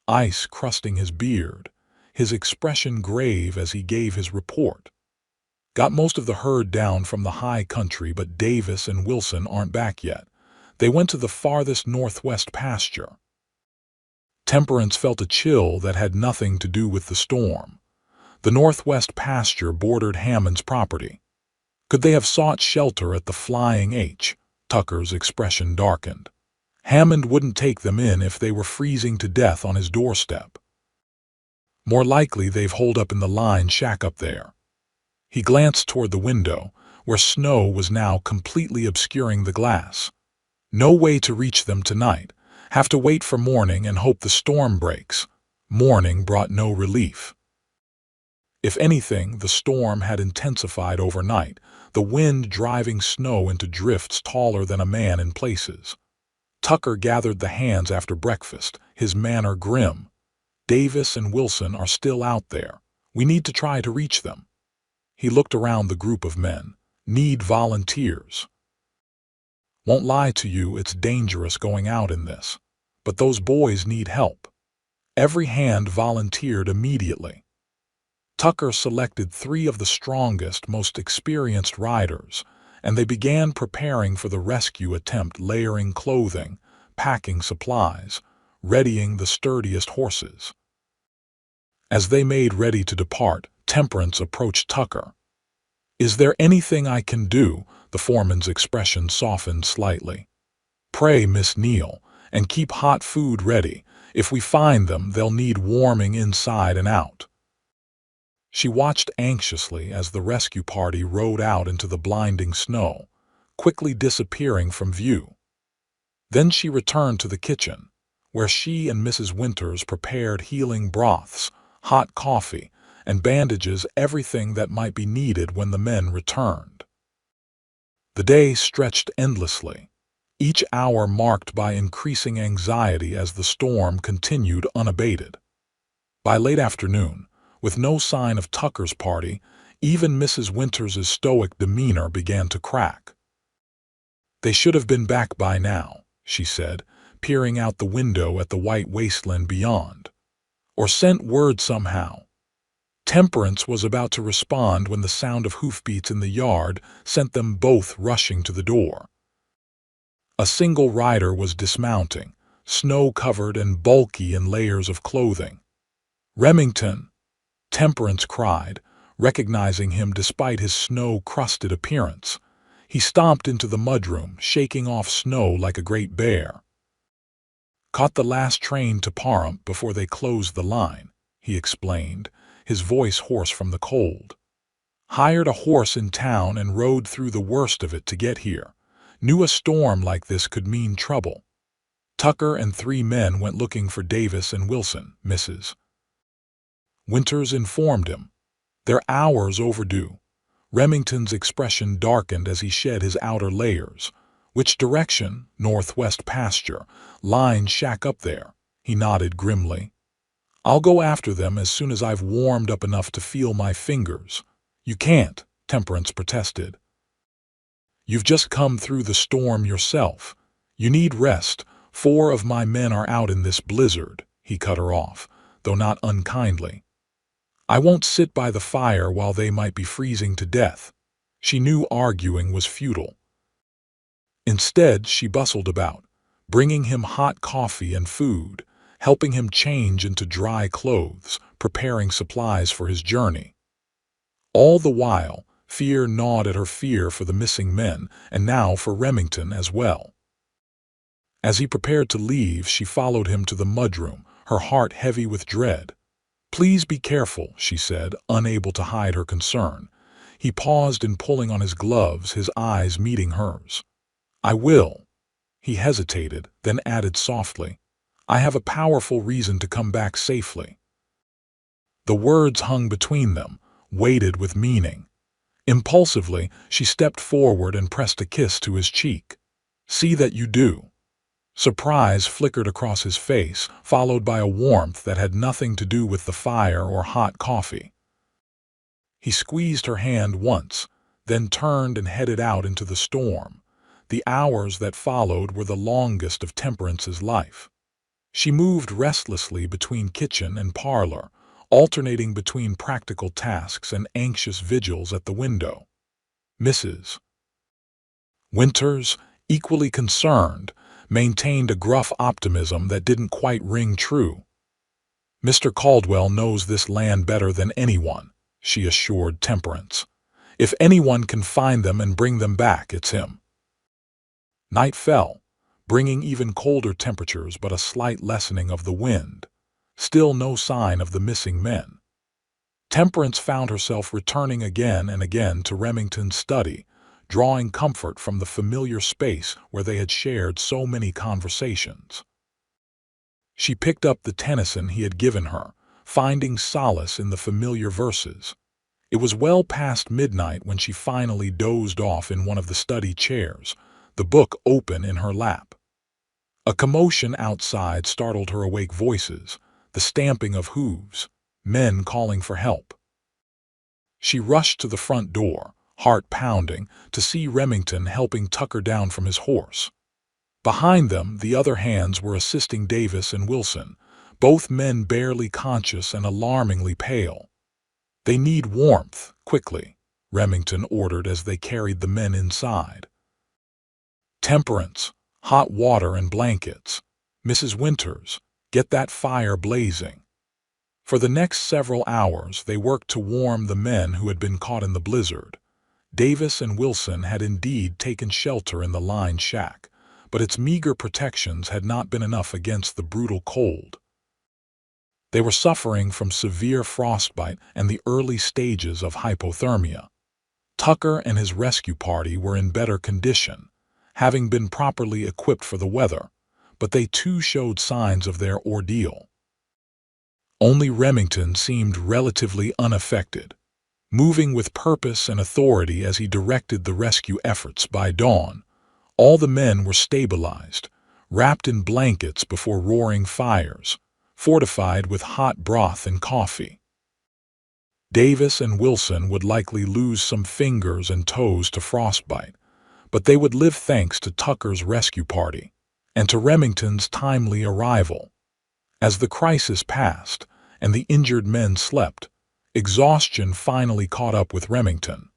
ice crusting his beard, his expression grave as he gave his report. "Got most of the herd down from the high country, but Davis and Wilson aren't back yet. They went to the farthest northwest pasture." Temperance felt a chill that had nothing to do with the storm. The northwest pasture bordered Hammond's property. Could they have sought shelter at the Flying H? Tucker's expression darkened. Hammond wouldn't take them in if they were freezing to death on his doorstep. "More likely they've holed up in the line shack up there." He glanced toward the window, where snow was now completely obscuring the glass. No way to reach them tonight. Have to wait for morning and hope the storm breaks. Morning brought no relief. If anything, the storm had intensified overnight, the wind driving snow into drifts taller than a man in places. Tucker gathered the hands after breakfast, his manner grim. Davis and Wilson are still out there. We need to try to reach them. He looked around the group of men. Need volunteers. Won't lie to you, it's dangerous going out in this. But those boys need help. Every hand volunteered immediately. Tucker selected 3 of the strongest, most experienced riders, and they began preparing for the rescue attempt, layering clothing, packing supplies, readying the sturdiest horses. As they made ready to depart, Temperance approached Tucker. "Is there anything I can do?" The foreman's expression softened slightly. "Pray, Miss Neal, and keep hot food ready. If we find them, they'll need warming inside and out." She watched anxiously as the rescue party rode out into the blinding snow, quickly disappearing from view. Then she returned to the kitchen, where she and Mrs. Winters prepared healing broths, hot coffee, and bandages, everything that might be needed when the men returned. The day stretched endlessly, each hour marked by increasing anxiety as the storm continued unabated. By late afternoon, with no sign of Tucker's party, even Mrs. Winters' stoic demeanor began to crack. "They should have been back by now," she said, peering out the window at the white wasteland beyond. "Or sent word somehow." Temperance was about to respond when the sound of hoofbeats in the yard sent them both rushing to the door. A single rider was dismounting, snow-covered and bulky in layers of clothing. "Remington!" Temperance cried, recognizing him despite his snow-crusted appearance. He stomped into the mudroom, shaking off snow like a great bear. "Caught the last train to Pahrump before they closed the line," he explained, his voice hoarse from the cold. "Hired a horse in town and rode through the worst of it to get here. Knew a storm like this could mean trouble." Tucker and 3 men went looking for Davis and Wilson, Mrs. Winters informed him. "They're hours overdue." Remington's expression darkened as he shed his outer layers. "Which direction?" "Northwest pasture. Line shack up there." He nodded grimly. "I'll go after them as soon as I've warmed up enough to feel my fingers." "You can't," Temperance protested. "You've just come through the storm yourself. You need rest. 4 of my men are out in this blizzard," he cut her off, though not unkindly. "I won't sit by the fire while they might be freezing to death." She knew arguing was futile. Instead, she bustled about, bringing him hot coffee and food, helping him change into dry clothes, preparing supplies for his journey. All the while, fear gnawed at her, fear for the missing men, and now for Remington as well. As he prepared to leave, she followed him to the mudroom, her heart heavy with dread. "Please be careful," she said, unable to hide her concern. He paused in pulling on his gloves, his eyes meeting hers. "I will." He hesitated, then added softly, "I have a powerful reason to come back safely." The words hung between them, weighted with meaning. Impulsively, she stepped forward and pressed a kiss to his cheek. "See that you do." Surprise flickered across his face, followed by a warmth that had nothing to do with the fire or hot coffee. He squeezed her hand once, then turned and headed out into the storm. The hours that followed were the longest of Temperance's life. She moved restlessly between kitchen and parlor, alternating between practical tasks and anxious vigils at the window. Mrs. Winters, equally concerned, maintained a gruff optimism that didn't quite ring true. "Mr. Caldwell knows this land better than anyone," she assured Temperance. "If anyone can find them and bring them back, it's him." Night fell, bringing even colder temperatures but a slight lessening of the wind. Still no sign of the missing men. Temperance found herself returning again and again to Remington's study, drawing comfort from the familiar space where they had shared so many conversations. She picked up the Tennyson he had given her, finding solace in the familiar verses. It was well past midnight when she finally dozed off in one of the study chairs, the book open in her lap. A commotion outside startled her awake voices, the stamping of hooves, men calling for help. She rushed to the front door, heart pounding, to see Remington helping Tucker down from his horse. Behind them, the other hands were assisting Davis and Wilson, both men barely conscious and alarmingly pale. "They need warmth, quickly," Remington ordered as they carried the men inside. "Temperance, hot water and blankets. Mrs. Winters, get that fire blazing." For the next several hours they worked to warm the men who had been caught in the blizzard. Davis and Wilson had indeed taken shelter in the lined shack, but its meager protections had not been enough against the brutal cold. They were suffering from severe frostbite and the early stages of hypothermia. Tucker and his rescue party were in better condition, having been properly equipped for the weather, but they too showed signs of their ordeal. Only Remington seemed relatively unaffected, moving with purpose and authority as he directed the rescue efforts. By dawn, all the men were stabilized, wrapped in blankets before roaring fires, fortified with hot broth and coffee. Davis and Wilson would likely lose some fingers and toes to frostbite, but they would live thanks to Tucker's rescue party and to Remington's timely arrival. As the crisis passed and the injured men slept, exhaustion finally caught up with Remington.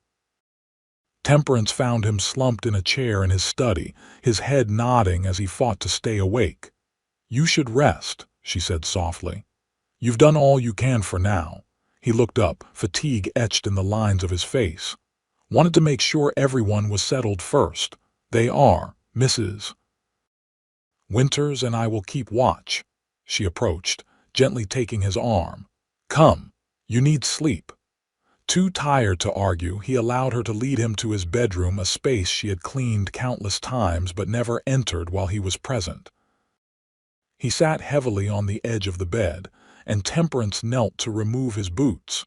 Temperance found him slumped in a chair in his study, his head nodding as he fought to stay awake. "You should rest," she said softly. "You've done all you can for now." He looked up, fatigue etched in the lines of his face. "Wanted to make sure everyone was settled first." "They are, Mrs. Winters, and I will keep watch." She approached, gently taking his arm. "Come, you need sleep." Too tired to argue, he allowed her to lead him to his bedroom, a space she had cleaned countless times but never entered while he was present. He sat heavily on the edge of the bed, and Temperance knelt to remove his boots.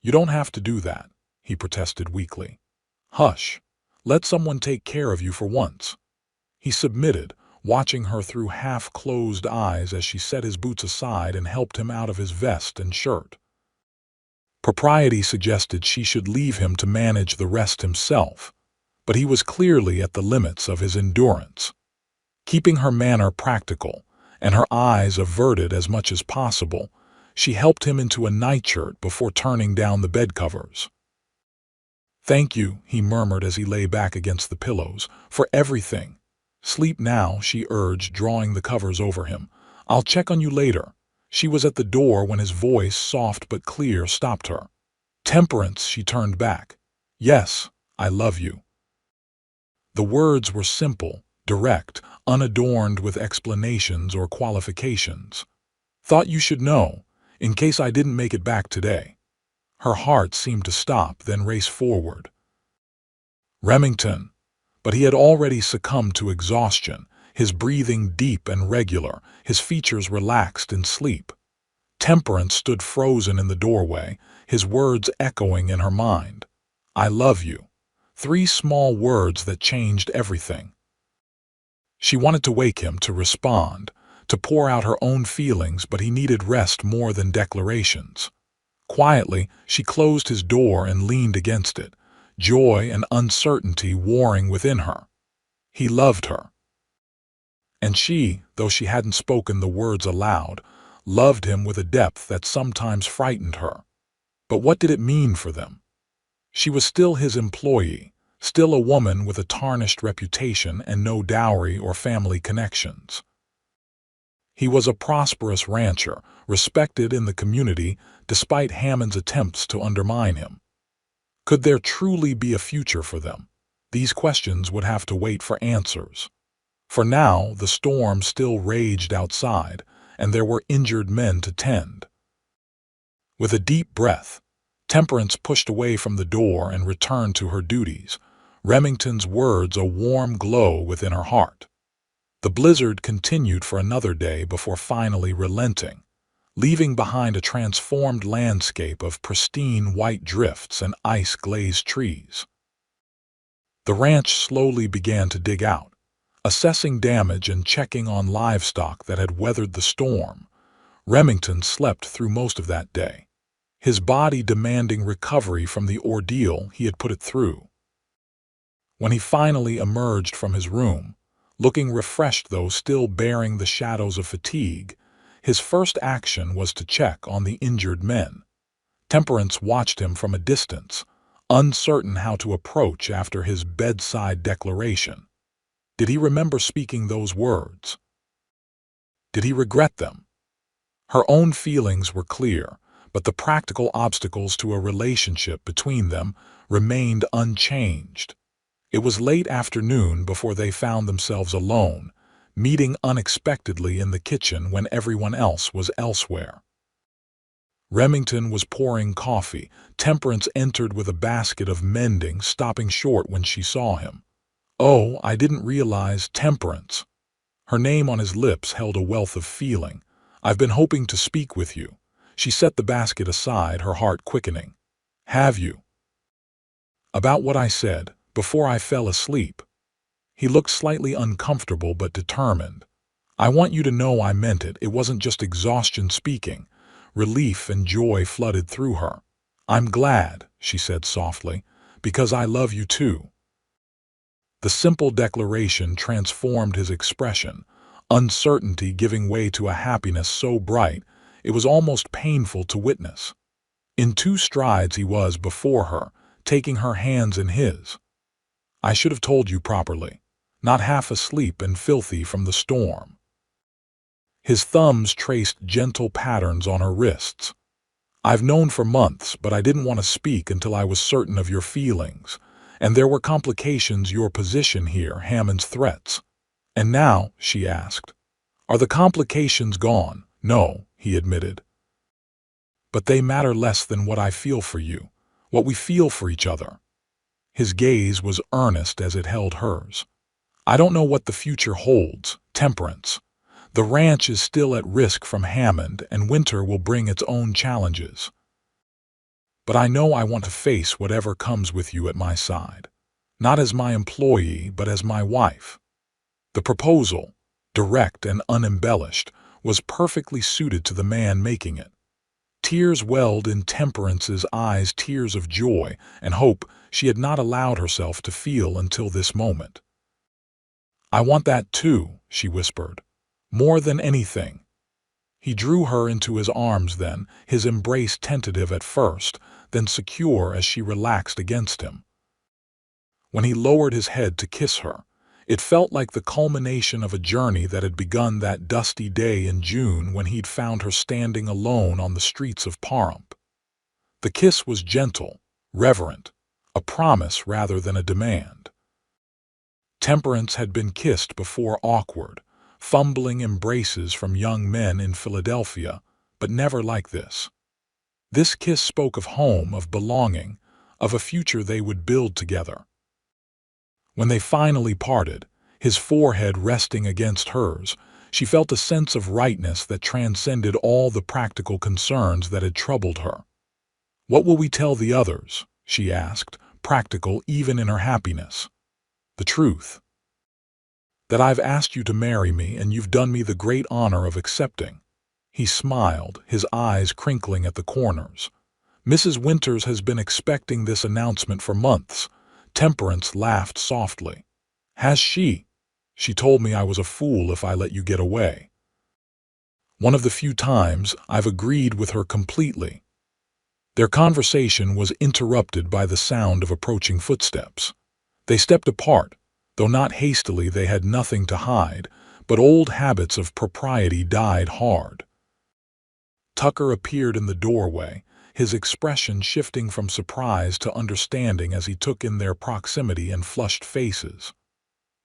"You don't have to do that," he protested weakly. "Hush, let someone take care of you for once." He submitted, watching her through half-closed eyes as she set his boots aside and helped him out of his vest and shirt. Propriety suggested she should leave him to manage the rest himself, but he was clearly at the limits of his endurance. Keeping her manner practical and her eyes averted as much as possible, she helped him into a nightshirt before turning down the bedcovers. "Thank you," he murmured as he lay back against the pillows, "for everything." "Sleep now," she urged, drawing the covers over him. "I'll check on you later." She was at the door when his voice, soft but clear, stopped her. "Temperance," she turned back. "Yes, I love you." The words were simple, direct, unadorned with explanations or qualifications. "Thought you should know, in case I didn't make it back today." Her heart seemed to stop, then race forward. Remington. But he had already succumbed to exhaustion, his breathing deep and regular, his features relaxed in sleep. Temperance stood frozen in the doorway, his words echoing in her mind. "I love you." 3 small words that changed everything. She wanted to wake him, to respond, to pour out her own feelings, but he needed rest more than declarations. Quietly, she closed his door and leaned against it, joy and uncertainty warring within her. He loved her. And she, though she hadn't spoken the words aloud, loved him with a depth that sometimes frightened her. But what did it mean for them? She was still his employee, still a woman with a tarnished reputation and no dowry or family connections. He was a prosperous rancher, respected in the community despite Hammond's attempts to undermine him. Could there truly be a future for them? These questions would have to wait for answers. For now, the storm still raged outside, and there were injured men to tend. With a deep breath, Temperance pushed away from the door and returned to her duties, Remington's words a warm glow within her heart. The blizzard continued for another day before finally relenting, leaving behind a transformed landscape of pristine white drifts and ice-glazed trees. The ranch slowly began to dig out, assessing damage and checking on livestock that had weathered the storm. Remington slept through most of that day, his body demanding recovery from the ordeal he had put it through. When he finally emerged from his room, looking refreshed though still bearing the shadows of fatigue, his first action was to check on the injured men. Temperance watched him from a distance, uncertain how to approach after his bedside declaration. Did he remember speaking those words? Did he regret them? Her own feelings were clear, but the practical obstacles to a relationship between them remained unchanged. It was late afternoon before they found themselves alone, meeting unexpectedly in the kitchen when everyone else was elsewhere. Remington was pouring coffee. Temperance entered with a basket of mending, stopping short when she saw him. "Oh, I didn't realize, Temperance." Her name on his lips held a wealth of feeling. "I've been hoping to speak with you." She set the basket aside, her heart quickening. "Have you?" "About what I said, before I fell asleep." He looked slightly uncomfortable but determined. "I want you to know I meant it. It wasn't just exhaustion speaking." Relief and joy flooded through her. "I'm glad," she said softly, "because I love you too." The simple declaration transformed his expression, uncertainty giving way to a happiness so bright it was almost painful to witness. In 2 strides he was before her, taking her hands in his. "I should have told you properly. Not half asleep and filthy from the storm." His thumbs traced gentle patterns on her wrists. "I've known for months, but I didn't want to speak until I was certain of your feelings. And there were complications, your position here, Hammond's threats." "And now," she asked, "are the complications gone?" "No," he admitted. "But they matter less than what I feel for you, what we feel for each other." His gaze was earnest as it held hers. "I don't know what the future holds, Temperance. The ranch is still at risk from Hammond, and winter will bring its own challenges. But I know I want to face whatever comes with you at my side. Not as my employee, but as my wife." The proposal, direct and unembellished, was perfectly suited to the man making it. Tears welled in Temperance's eyes, tears of joy and hope she had not allowed herself to feel until this moment. "I want that too," she whispered. "More than anything." He drew her into his arms then, his embrace tentative at first, then secure as she relaxed against him. When he lowered his head to kiss her, it felt like the culmination of a journey that had begun that dusty day in June when he'd found her standing alone on the streets of Pahrump. The kiss was gentle, reverent, a promise rather than a demand. Temperance had been kissed before, awkward, fumbling embraces from young men in Philadelphia, but never like this. This kiss spoke of home, of belonging, of a future they would build together. When they finally parted, his forehead resting against hers, she felt a sense of rightness that transcended all the practical concerns that had troubled her. "What will we tell the others?" she asked, practical even in her happiness. "The truth. That I've asked you to marry me and you've done me the great honor of accepting." He smiled, his eyes crinkling at the corners. "Mrs. Winters has been expecting this announcement for months." Temperance laughed softly. "Has she? She told me I was a fool if I let you get away." "One of the few times I've agreed with her completely." Their conversation was interrupted by the sound of approaching footsteps. They stepped apart. Though not hastily, they had nothing to hide, but old habits of propriety died hard. Tucker appeared in the doorway, his expression shifting from surprise to understanding as he took in their proximity and flushed faces.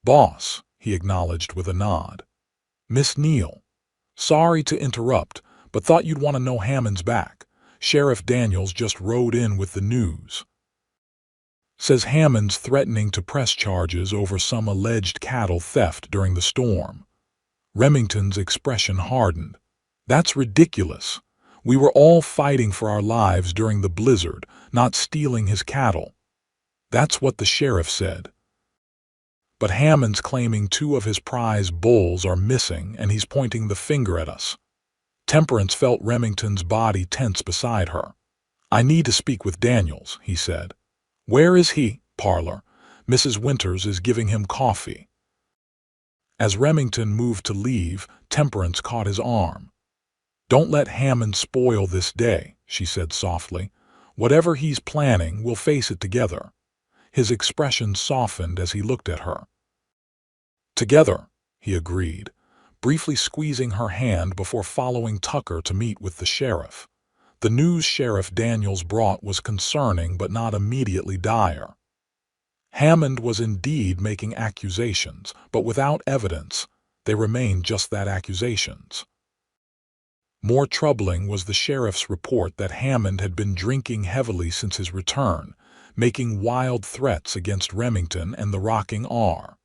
"Boss," he acknowledged with a nod. "Miss Neal. Sorry to interrupt, but thought you'd want to know Hammond's back." Sheriff Daniels just rode in with the news. Says Hammond's threatening to press charges over some alleged cattle theft during the storm. Remington's expression hardened. That's ridiculous. We were all fighting for our lives during the blizzard, not stealing his cattle. That's what the sheriff said. But Hammond's claiming 2 of his prize bulls are missing and he's pointing the finger at us. Temperance felt Remington's body tense beside her. I need to speak with Daniels, he said. Where is he? Parlor. Mrs. Winters is giving him coffee. As Remington moved to leave, Temperance caught his arm. Don't let Hammond spoil this day, she said softly. Whatever he's planning, we'll face it together. His expression softened as he looked at her. Together, he agreed, briefly squeezing her hand before following Tucker to meet with the sheriff. The news Sheriff Daniels brought was concerning but not immediately dire. Hammond was indeed making accusations, but without evidence, they remained just that, accusations. More troubling was the sheriff's report that Hammond had been drinking heavily since his return, making wild threats against Remington and the Rocking R.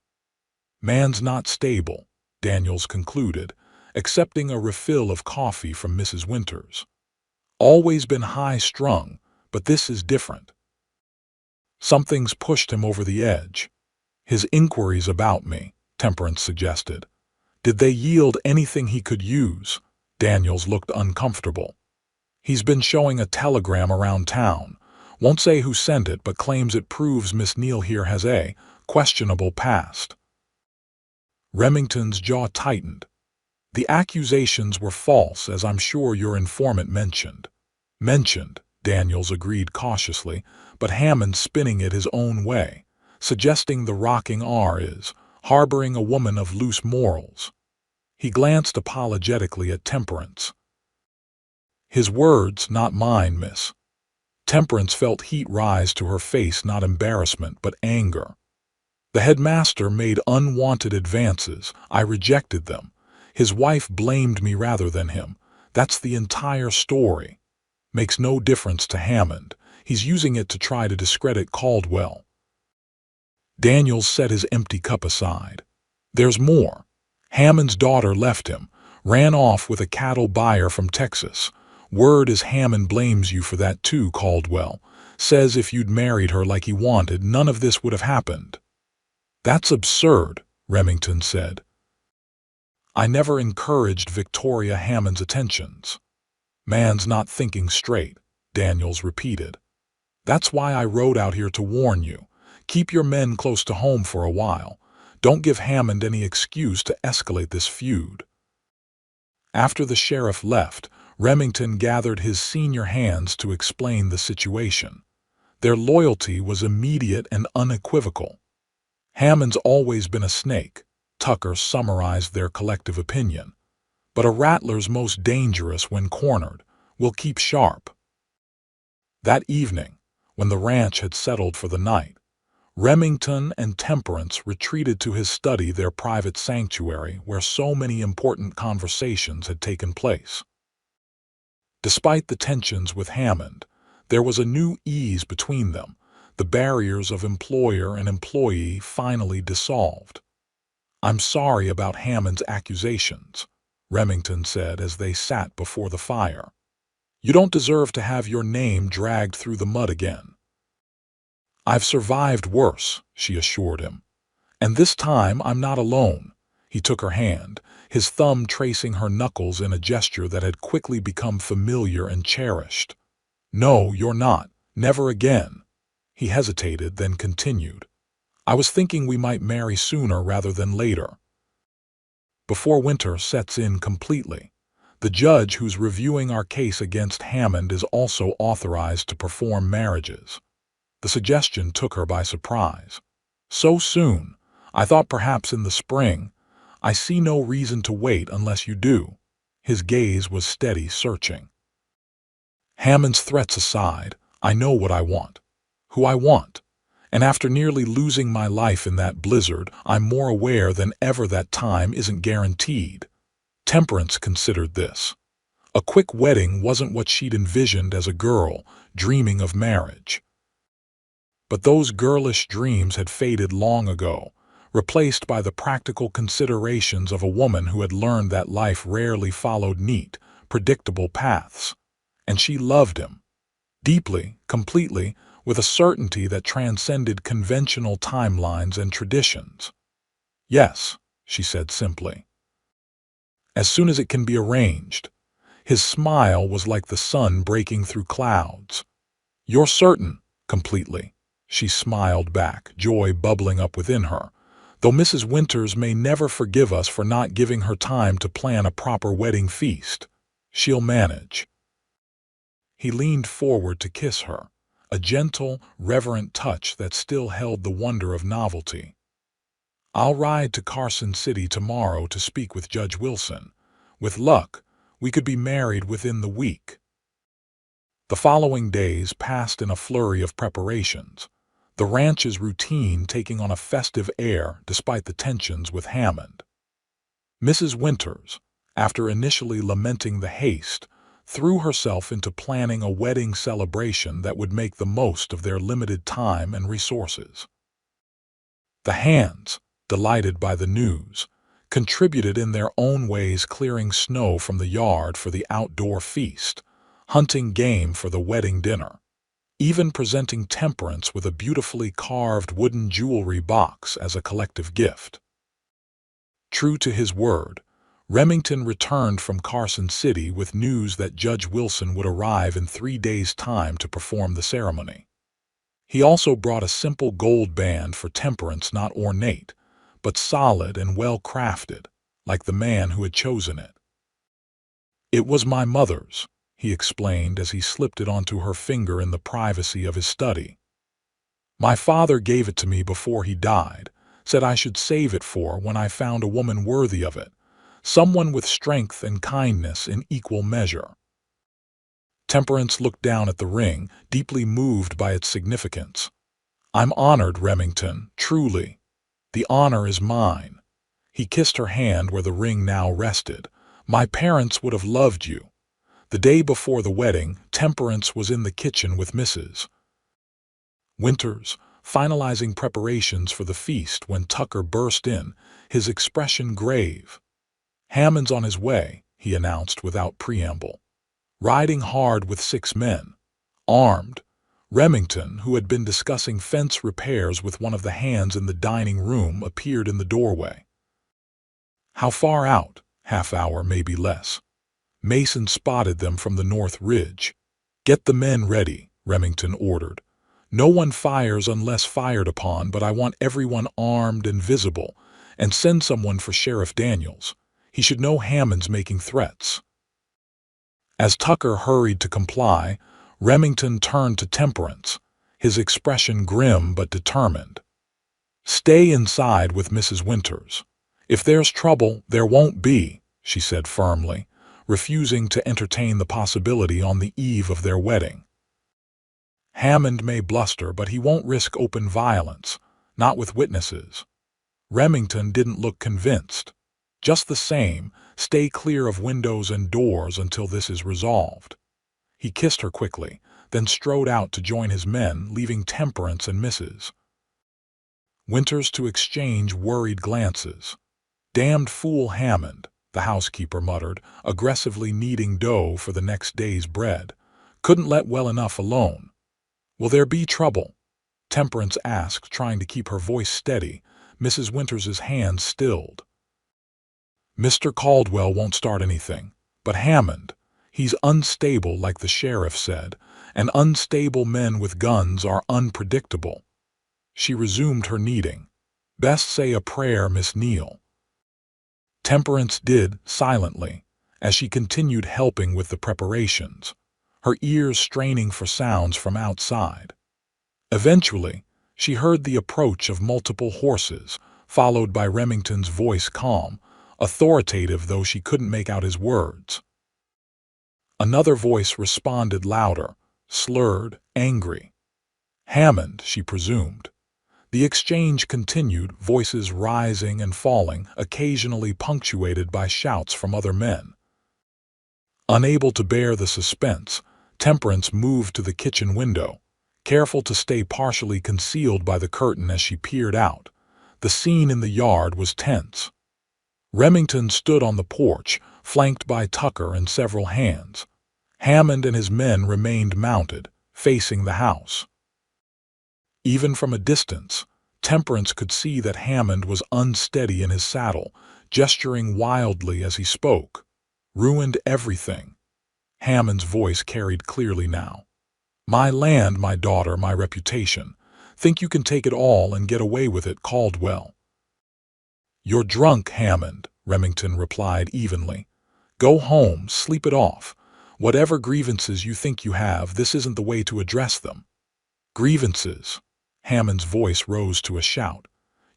Man's not stable, Daniels concluded, accepting a refill of coffee from Mrs. Winters. Always been high-strung, but this is different. Something's pushed him over the edge. His inquiries about me, Temperance suggested. Did they yield anything he could use? Daniels looked uncomfortable. He's been showing a telegram around town. Won't say who sent it, but claims it proves Miss Neal here has a questionable past. Remington's jaw tightened. The accusations were false, as I'm sure your informant mentioned. Mentioned, Daniels agreed cautiously, but Hammond spinning it his own way, suggesting the Rocking R is harboring a woman of loose morals. He glanced apologetically at Temperance. His words, not mine, miss. Temperance felt heat rise to her face, not embarrassment, but anger. The headmaster made unwanted advances. I rejected them. His wife blamed me rather than him. That's the entire story. Makes no difference to Hammond. He's using it to try to discredit Caldwell. Daniels set his empty cup aside. There's more. Hammond's daughter left him, ran off with a cattle buyer from Texas. Word is Hammond blames you for that too, Caldwell. Says if you'd married her like he wanted, none of this would have happened. That's absurd, Remington said. I never encouraged Victoria Hammond's attentions. Man's not thinking straight, Daniels repeated. That's why I rode out here to warn you. Keep your men close to home for a while. Don't give Hammond any excuse to escalate this feud. After the sheriff left, Remington gathered his senior hands to explain the situation. Their loyalty was immediate and unequivocal. Hammond's always been a snake, Tucker summarized their collective opinion. But a rattler's most dangerous when cornered. Will keep sharp. That evening, when the ranch had settled for the night, Remington and Temperance retreated to his study, their private sanctuary where so many important conversations had taken place. Despite the tensions with Hammond, there was a new ease between them, the barriers of employer and employee finally dissolved. I'm sorry about Hammond's accusations, Remington said as they sat before the fire. You don't deserve to have your name dragged through the mud again. I've survived worse, she assured him. And this time I'm not alone. He took her hand, his thumb tracing her knuckles in a gesture that had quickly become familiar and cherished. No, you're not. Never again. He hesitated, then continued. I was thinking we might marry sooner rather than later. Before winter sets in completely. The judge who's reviewing our case against Hammond is also authorized to perform marriages. The suggestion took her by surprise. So soon? I thought perhaps in the spring. I see no reason to wait unless you do. His gaze was steady, searching. Hammond's threats aside, I know what I want. Who I want. And after nearly losing my life in that blizzard, I'm more aware than ever that time isn't guaranteed. Temperance considered this. A quick wedding wasn't what she'd envisioned as a girl dreaming of marriage. But those girlish dreams had faded long ago, replaced by the practical considerations of a woman who had learned that life rarely followed neat, predictable paths. And she loved him, deeply, completely, with a certainty that transcended conventional timelines and traditions. "Yes," she said simply. "As soon as it can be arranged." His smile was like the sun breaking through clouds. "You're certain?" "Completely." She smiled back, joy bubbling up within her. "Though Mrs. Winters may never forgive us for not giving her time to plan a proper wedding feast. She'll manage." He leaned forward to kiss her, a gentle, reverent touch that still held the wonder of novelty. "I'll ride to Carson City tomorrow to speak with Judge Wilson. With luck, we could be married within the week." The following days passed in a flurry of preparations, the ranch's routine taking on a festive air despite the tensions with Hammond. Mrs. Winters, after initially lamenting the haste, threw herself into planning a wedding celebration that would make the most of their limited time and resources. The Hands, delighted by the news, contributed in their own ways, clearing snow from the yard for the outdoor feast, hunting game for the wedding dinner, even presenting Temperance with a beautifully carved wooden jewelry box as a collective gift. True to his word, Remington returned from Carson City with news that Judge Wilson would arrive in 3 days' time to perform the ceremony. He also brought a simple gold band for Temperance, not ornate, but solid and well-crafted, like the man who had chosen it. "It was my mother's," he explained as he slipped it onto her finger in the privacy of his study. "My father gave it to me before he died, said I should save it for when I found a woman worthy of it, someone with strength and kindness in equal measure." Temperance looked down at the ring, deeply moved by its significance. "I'm honored, Remington, truly. The honor is mine." He kissed her hand where the ring now rested. "My parents would have loved you." The day before the wedding, Temperance was in the kitchen with Mrs. Winters, finalizing preparations for the feast when Tucker burst in, his expression grave. "Hammond's on his way," he announced without preamble. "Riding hard with 6 men. Armed." Remington, who had been discussing fence repairs with one of the hands in the dining room, appeared in the doorway. "How far out?" "Half hour, maybe less." Mason spotted them from the north ridge. "Get the men ready," Remington ordered. "No one fires unless fired upon, but I want everyone armed and visible, and send someone for Sheriff Daniels. He should know Hammond's making threats." As Tucker hurried to comply, Remington turned to Temperance, his expression grim but determined. "Stay inside with Mrs. Winters. If there's trouble, there won't be," she said firmly, refusing to entertain the possibility on the eve of their wedding. "Hammond may bluster, but he won't risk open violence, not with witnesses." Remington didn't look convinced. "Just the same, stay clear of windows and doors until this is resolved." He kissed her quickly, then strode out to join his men, leaving Temperance and Mrs. Winters to exchange worried glances. "Damned fool Hammond," the housekeeper muttered, aggressively kneading dough for the next day's bread. "Couldn't let well enough alone." "Will there be trouble?" Temperance asked, trying to keep her voice steady. Mrs. Winters's hands stilled. "Mr. Caldwell won't start anything. But Hammond, he's unstable, like the sheriff said, and unstable men with guns are unpredictable." She resumed her kneading. "Best say a prayer, Miss Neal." Temperance did, silently, as she continued helping with the preparations, her ears straining for sounds from outside. Eventually, she heard the approach of multiple horses, followed by Remington's voice, calm, authoritative though she couldn't make out his words. Another voice responded, louder, slurred, angry. "Hammond," she presumed. The exchange continued, voices rising and falling, occasionally punctuated by shouts from other men. Unable to bear the suspense, Temperance moved to the kitchen window, careful to stay partially concealed by the curtain as she peered out. The scene in the yard was tense. Remington stood on the porch, flanked by Tucker and several hands. Hammond and his men remained mounted, facing the house. Even from a distance, Temperance could see that Hammond was unsteady in his saddle, gesturing wildly as he spoke. "Ruined everything." Hammond's voice carried clearly now. "My land, my daughter, my reputation. Think you can take it all and get away with it, Caldwell?" "You're drunk, Hammond," Remington replied evenly. "Go home, sleep it off. Whatever grievances you think you have, this isn't the way to address them." "Grievances?" Hammond's voice rose to a shout.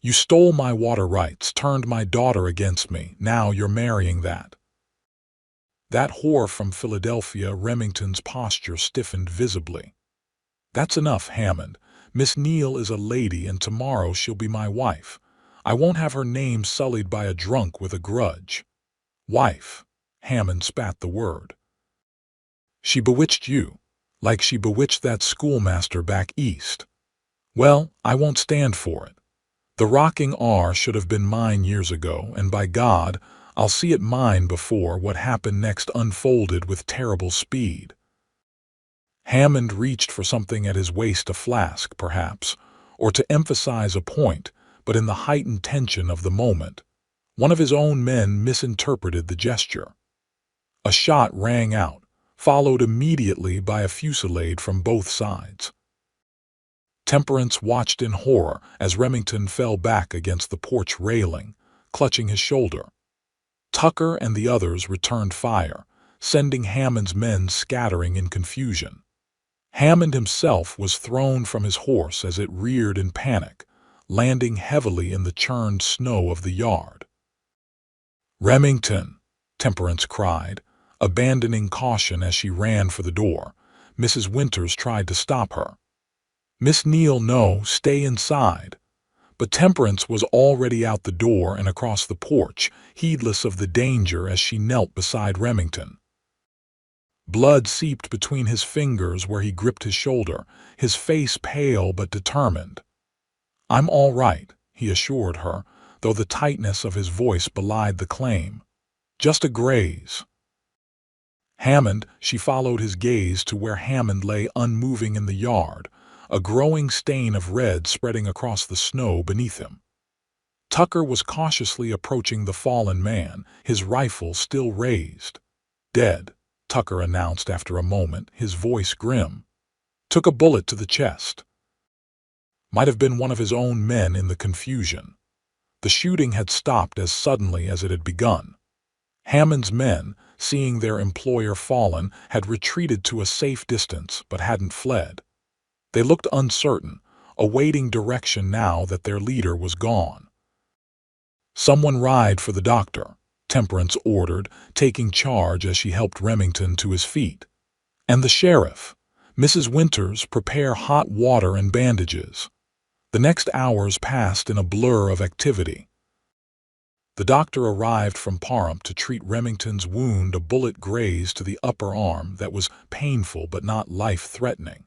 "You stole my water rights, turned my daughter against me. Now you're marrying that whore from Philadelphia." Remington's posture stiffened visibly. "That's enough, Hammond. Miss Neal is a lady, and tomorrow she'll be my wife. I won't have her name sullied by a drunk with a grudge." "Wife?" Hammond spat the word. "She bewitched you, like she bewitched that schoolmaster back east. Well, I won't stand for it. The rocking R should have been mine years ago, and by God, I'll see it mine before what happened next unfolded with terrible speed." Hammond reached for something at his waist, a flask, perhaps, or to emphasize a point, but in the heightened tension of the moment, one of his own men misinterpreted the gesture. A shot rang out, followed immediately by a fusillade from both sides. Temperance watched in horror as Remington fell back against the porch railing, clutching his shoulder. Tucker and the others returned fire, sending Hammond's men scattering in confusion. Hammond himself was thrown from his horse as it reared in panic, landing heavily in the churned snow of the yard. "Remington!" Temperance cried, abandoning caution as she ran for the door. Mrs. Winters tried to stop her. "Miss Neal, no, stay inside." But Temperance was already out the door and across the porch, heedless of the danger as she knelt beside Remington. Blood seeped between his fingers where he gripped his shoulder, his face pale but determined. "I'm all right," he assured her, though the tightness of his voice belied the claim. "Just a graze." "Hammond," she followed his gaze to where Hammond lay unmoving in the yard, a growing stain of red spreading across the snow beneath him. Tucker was cautiously approaching the fallen man, his rifle still raised. "Dead," Tucker announced after a moment, his voice grim. "Took a bullet to the chest." Might have been one of his own men in the confusion. The shooting had stopped as suddenly as it had begun. Hammond's men, seeing their employer fallen, had retreated to a safe distance but hadn't fled. They looked uncertain, awaiting direction now that their leader was gone. "Someone ride for the doctor," Temperance ordered, taking charge as she helped Remington to his feet. "And the sheriff. Mrs. Winters, prepare hot water and bandages." The next hours passed in a blur of activity. The doctor arrived from Pahrump to treat Remington's wound, a bullet grazed to the upper arm that was painful but not life-threatening.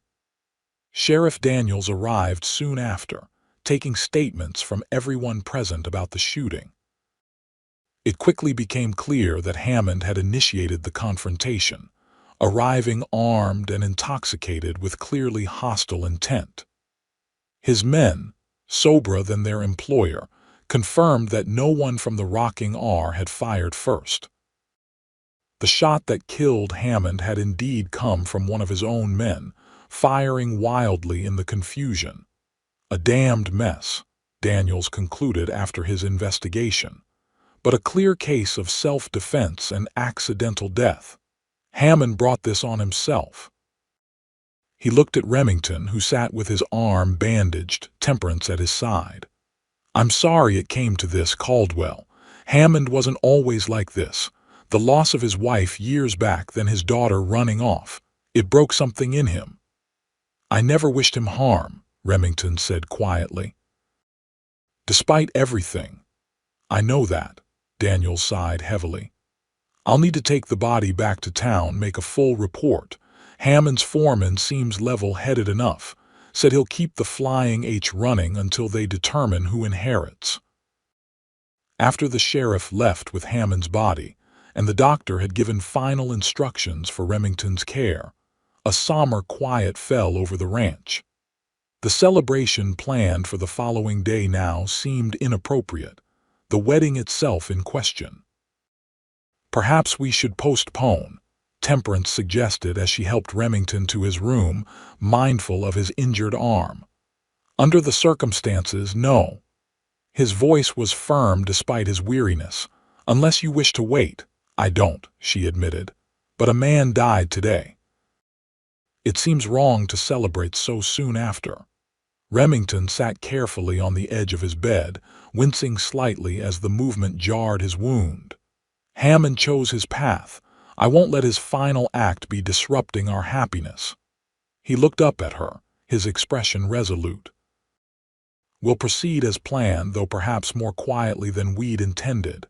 Sheriff Daniels arrived soon after, taking statements from everyone present about the shooting. It quickly became clear that Hammond had initiated the confrontation, arriving armed and intoxicated with clearly hostile intent. His men, soberer than their employer, confirmed that no one from the rocking R had fired first. The shot that killed Hammond had indeed come from one of his own men, firing wildly in the confusion. "A damned mess," Daniels concluded after his investigation, "but a clear case of self-defense and accidental death. Hammond brought this on himself." He looked at Remington, who sat with his arm bandaged, Temperance at his side. "I'm sorry it came to this, Caldwell. Hammond wasn't always like this. The loss of his wife years back, then his daughter running off. It broke something in him." "I never wished him harm," Remington said quietly. "Despite everything." "I know that," Daniel sighed heavily. I'll need to take the body back to town, make a full report. Hammond's foreman seems level-headed enough. Said he'll keep the Flying H running until they determine who inherits. After the sheriff left with Hammond's body, and the doctor had given final instructions for Remington's care, a somber quiet fell over the ranch. The celebration planned for the following day now seemed inappropriate, the wedding itself in question. Perhaps we should postpone, Temperance suggested as she helped Remington to his room, mindful of his injured arm. Under the circumstances, no. His voice was firm despite his weariness. Unless you wish to wait. I don't, she admitted. But a man died today. It seems wrong to celebrate so soon after. Remington sat carefully on the edge of his bed, wincing slightly as the movement jarred his wound. Hammond chose his path. I won't let his final act be disrupting our happiness. He looked up at her, his expression resolute. We'll proceed as planned, though perhaps more quietly than we'd intended.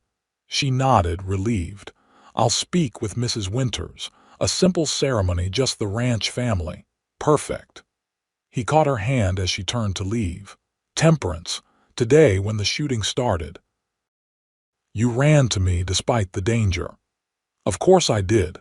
She nodded, relieved. I'll speak with Mrs. Winters. A simple ceremony, just the ranch family. Perfect. He caught her hand as she turned to leave. Temperance, today when the shooting started, you ran to me despite the danger. Of course I did.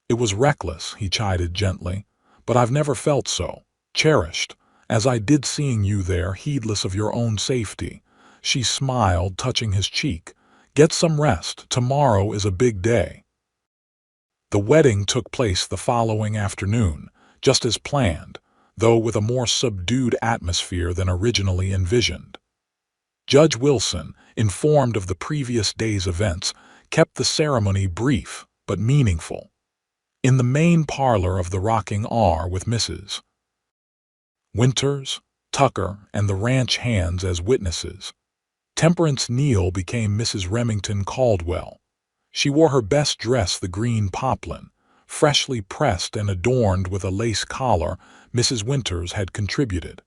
It was reckless, he chided gently, but I've never felt so cherished as I did seeing you there, heedless of your own safety. She smiled, touching his cheek. Get some rest. Tomorrow is a big day. The wedding took place the following afternoon, just as planned, though with a more subdued atmosphere than originally envisioned. Judge Wilson, informed of the previous day's events, kept the ceremony brief but meaningful. In the main parlor of the Rocking R with Mrs. Winters, Tucker, and the ranch hands as witnesses, Temperance Neal became Mrs. Remington Caldwell. She wore her best dress, the green poplin, freshly pressed and adorned with a lace collar Mrs. Winters had contributed.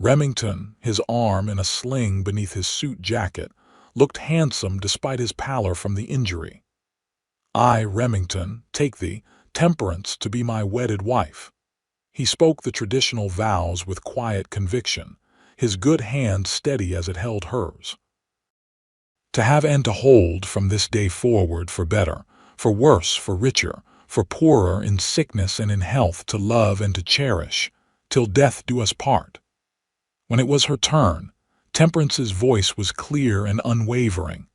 Remington, his arm in a sling beneath his suit jacket, looked handsome despite his pallor from the injury. I, Remington, take thee, Temperance, to be my wedded wife. He spoke the traditional vows with quiet conviction, his good hand steady as it held hers. To have and to hold from this day forward, for better, for worse, for richer, for poorer, in sickness and in health, to love and to cherish, till death do us part. When it was her turn, Temperance's voice was clear and unwavering.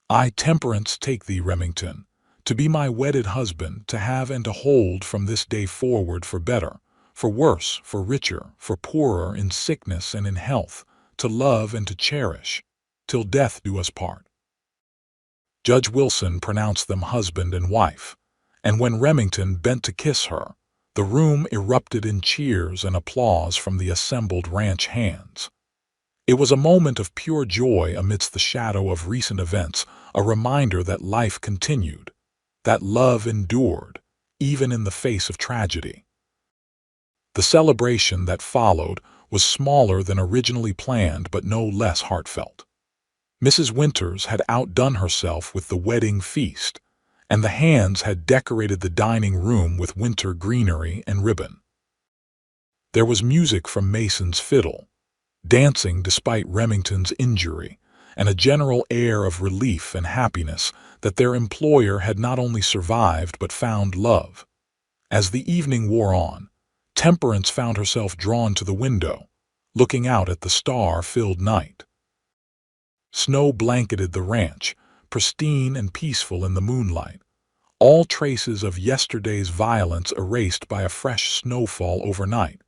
I, Temperance, take thee, Remington, to be my wedded husband, to have and to hold from this day forward, for better, for worse, for richer, for poorer, in sickness and in health, to love and to cherish, till death do us part. Judge Wilson pronounced them husband and wife, and when Remington bent to kiss her, the room erupted in cheers and applause from the assembled ranch hands. It was a moment of pure joy amidst the shadow of recent events, a reminder that life continued, that love endured, even in the face of tragedy. The celebration that followed was smaller than originally planned, but no less heartfelt. Mrs. Winters had outdone herself with the wedding feast, and the hands had decorated the dining room with winter greenery and ribbon. There was music from Mason's fiddle, dancing despite Remington's injury, and a general air of relief and happiness that their employer had not only survived but found love. As the evening wore on, Temperance found herself drawn to the window, looking out at the star-filled night. Snow blanketed the ranch, pristine and peaceful in the moonlight, all traces of yesterday's violence erased by a fresh snowfall overnight.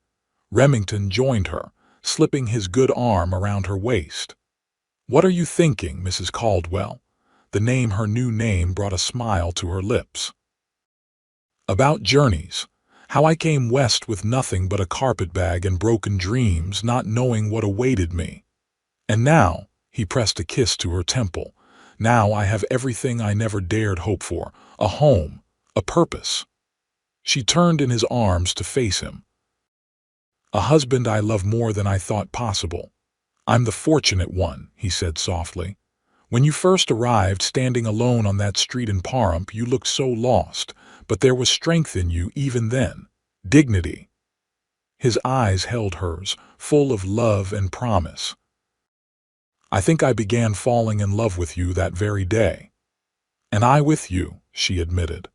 Remington joined her, slipping his good arm around her waist. What are you thinking, Mrs. Caldwell? The name, her new name, brought a smile to her lips. About journeys, how I came west with nothing but a carpetbag and broken dreams, not knowing what awaited me. And now, he pressed a kiss to her temple, now I have everything I never dared hope for, a home, a purpose. She turned in his arms to face him. A husband I love more than I thought possible. I'm the fortunate one, he said softly. When you first arrived standing alone on that street in Pahrump, you looked so lost, but there was strength in you even then. Dignity. His eyes held hers, full of love and promise. I think I began falling in love with you that very day. And I with you, she admitted.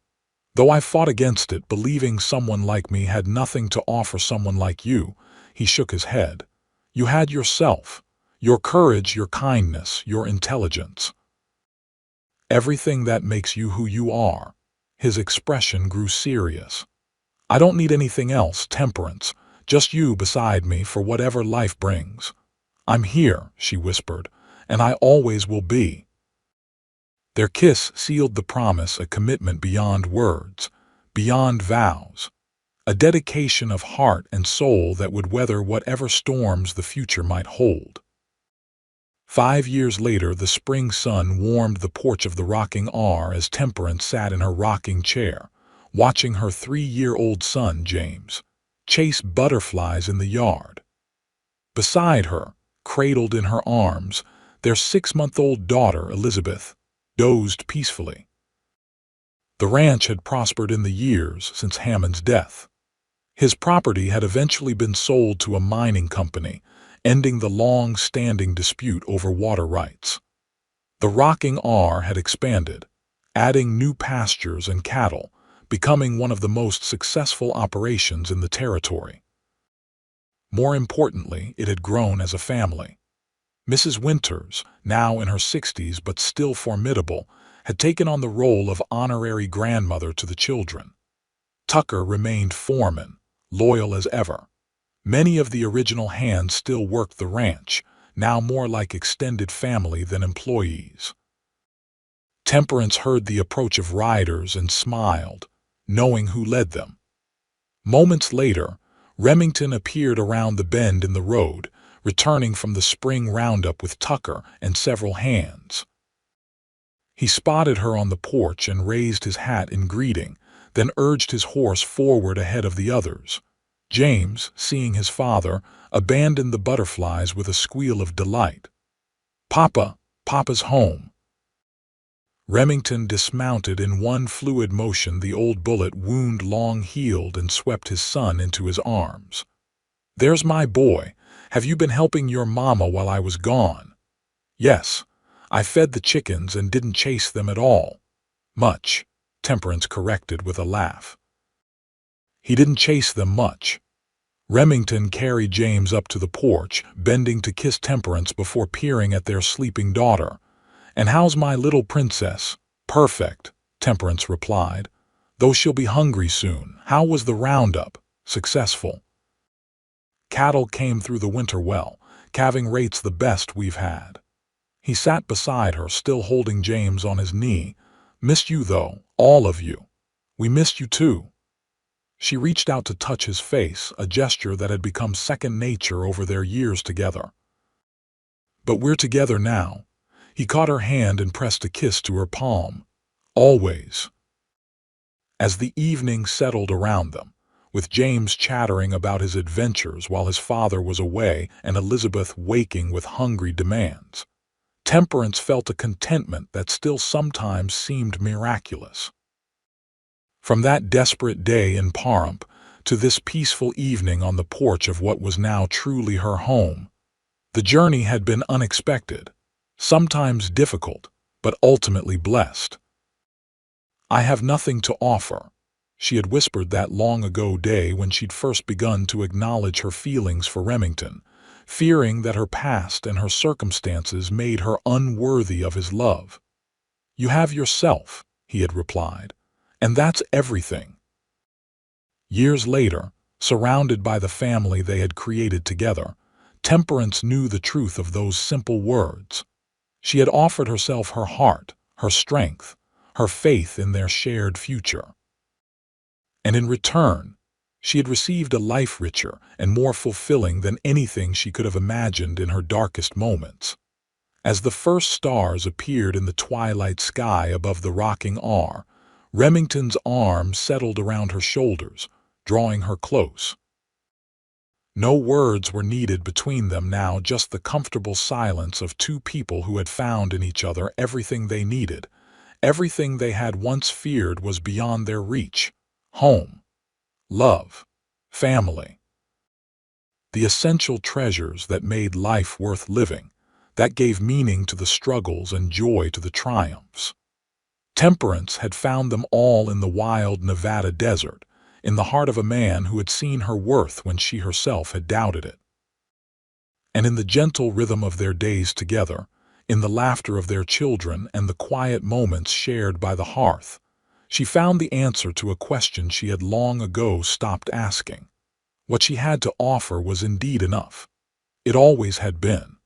Though I fought against it, believing someone like me had nothing to offer someone like you, he shook his head. You had yourself, your courage, your kindness, your intelligence. Everything that makes you who you are. His expression grew serious. I don't need anything else, Temperance, just you beside me for whatever life brings. I'm here, she whispered, and I always will be. Their kiss sealed the promise, a commitment beyond words, beyond vows, a dedication of heart and soul that would weather whatever storms the future might hold. 5 years later, the spring sun warmed the porch of the rocking R as Temperance sat in her rocking chair, watching her 3-year-old son, James, chase butterflies in the yard. Beside her, cradled in her arms, their 6-month-old daughter, Elizabeth, dozed peacefully. The ranch had prospered in the years since Hammond's death. His property had eventually been sold to a mining company, ending the long-standing dispute over water rights. The rocking R had expanded, adding new pastures and cattle, becoming one of the most successful operations in the territory. More importantly, it had grown as a family. Mrs. Winters, now in her 60s but still formidable, had taken on the role of honorary grandmother to the children. Tucker remained foreman, loyal as ever. Many of the original hands still worked the ranch, now more like extended family than employees. Temperance heard the approach of riders and smiled, knowing who led them. Moments later, Remington appeared around the bend in the road, returning from the spring roundup with Tucker and several hands. He spotted her on the porch and raised his hat in greeting, then urged his horse forward ahead of the others. James, seeing his father, abandoned the butterflies with a squeal of delight. Papa's home. Remington dismounted in one fluid motion, the old bullet wound long healed, and swept his son into his arms. There's my boy. Have you been helping your mama while I was gone? Yes. I fed the chickens and didn't chase them at all. Much, Temperance corrected with a laugh. He didn't chase them much. Remington carried James up to the porch, bending to kiss Temperance before peering at their sleeping daughter. And how's my little princess? Perfect, Temperance replied, though she'll be hungry soon. How was the roundup? Successful. Cattle came through the winter well, calving rates the best we've had. He sat beside her, still holding James on his knee. Missed you though, all of you. We missed you too. She reached out to touch his face, a gesture that had become second nature over their years together. But we're together now. He caught her hand and pressed a kiss to her palm. Always. As the evening settled around them, with James chattering about his adventures while his father was away and Elizabeth waking with hungry demands, Temperance felt a contentment that still sometimes seemed miraculous. From that desperate day in Pahrump to this peaceful evening on the porch of what was now truly her home, the journey had been unexpected, sometimes difficult, but ultimately blessed. I have nothing to offer, she had whispered that long ago day when she'd first begun to acknowledge her feelings for Remington, fearing that her past and her circumstances made her unworthy of his love. You have yourself, he had replied, and that's everything. Years later, surrounded by the family they had created together, Temperance knew the truth of those simple words. She had offered herself her heart, her strength, her faith in their shared future. And in return, she had received a life richer and more fulfilling than anything she could have imagined in her darkest moments. As the first stars appeared in the twilight sky above the rocking R, Remington's arm settled around her shoulders, drawing her close. No words were needed between them now, just the comfortable silence of two people who had found in each other everything they needed. Everything they had once feared was beyond their reach. Home, love, family. The essential treasures that made life worth living, that gave meaning to the struggles and joy to the triumphs. Temperance had found them all in the wild Nevada desert, in the heart of a man who had seen her worth when she herself had doubted it. And in the gentle rhythm of their days together, in the laughter of their children and the quiet moments shared by the hearth, she found the answer to a question she had long ago stopped asking. What she had to offer was indeed enough. It always had been.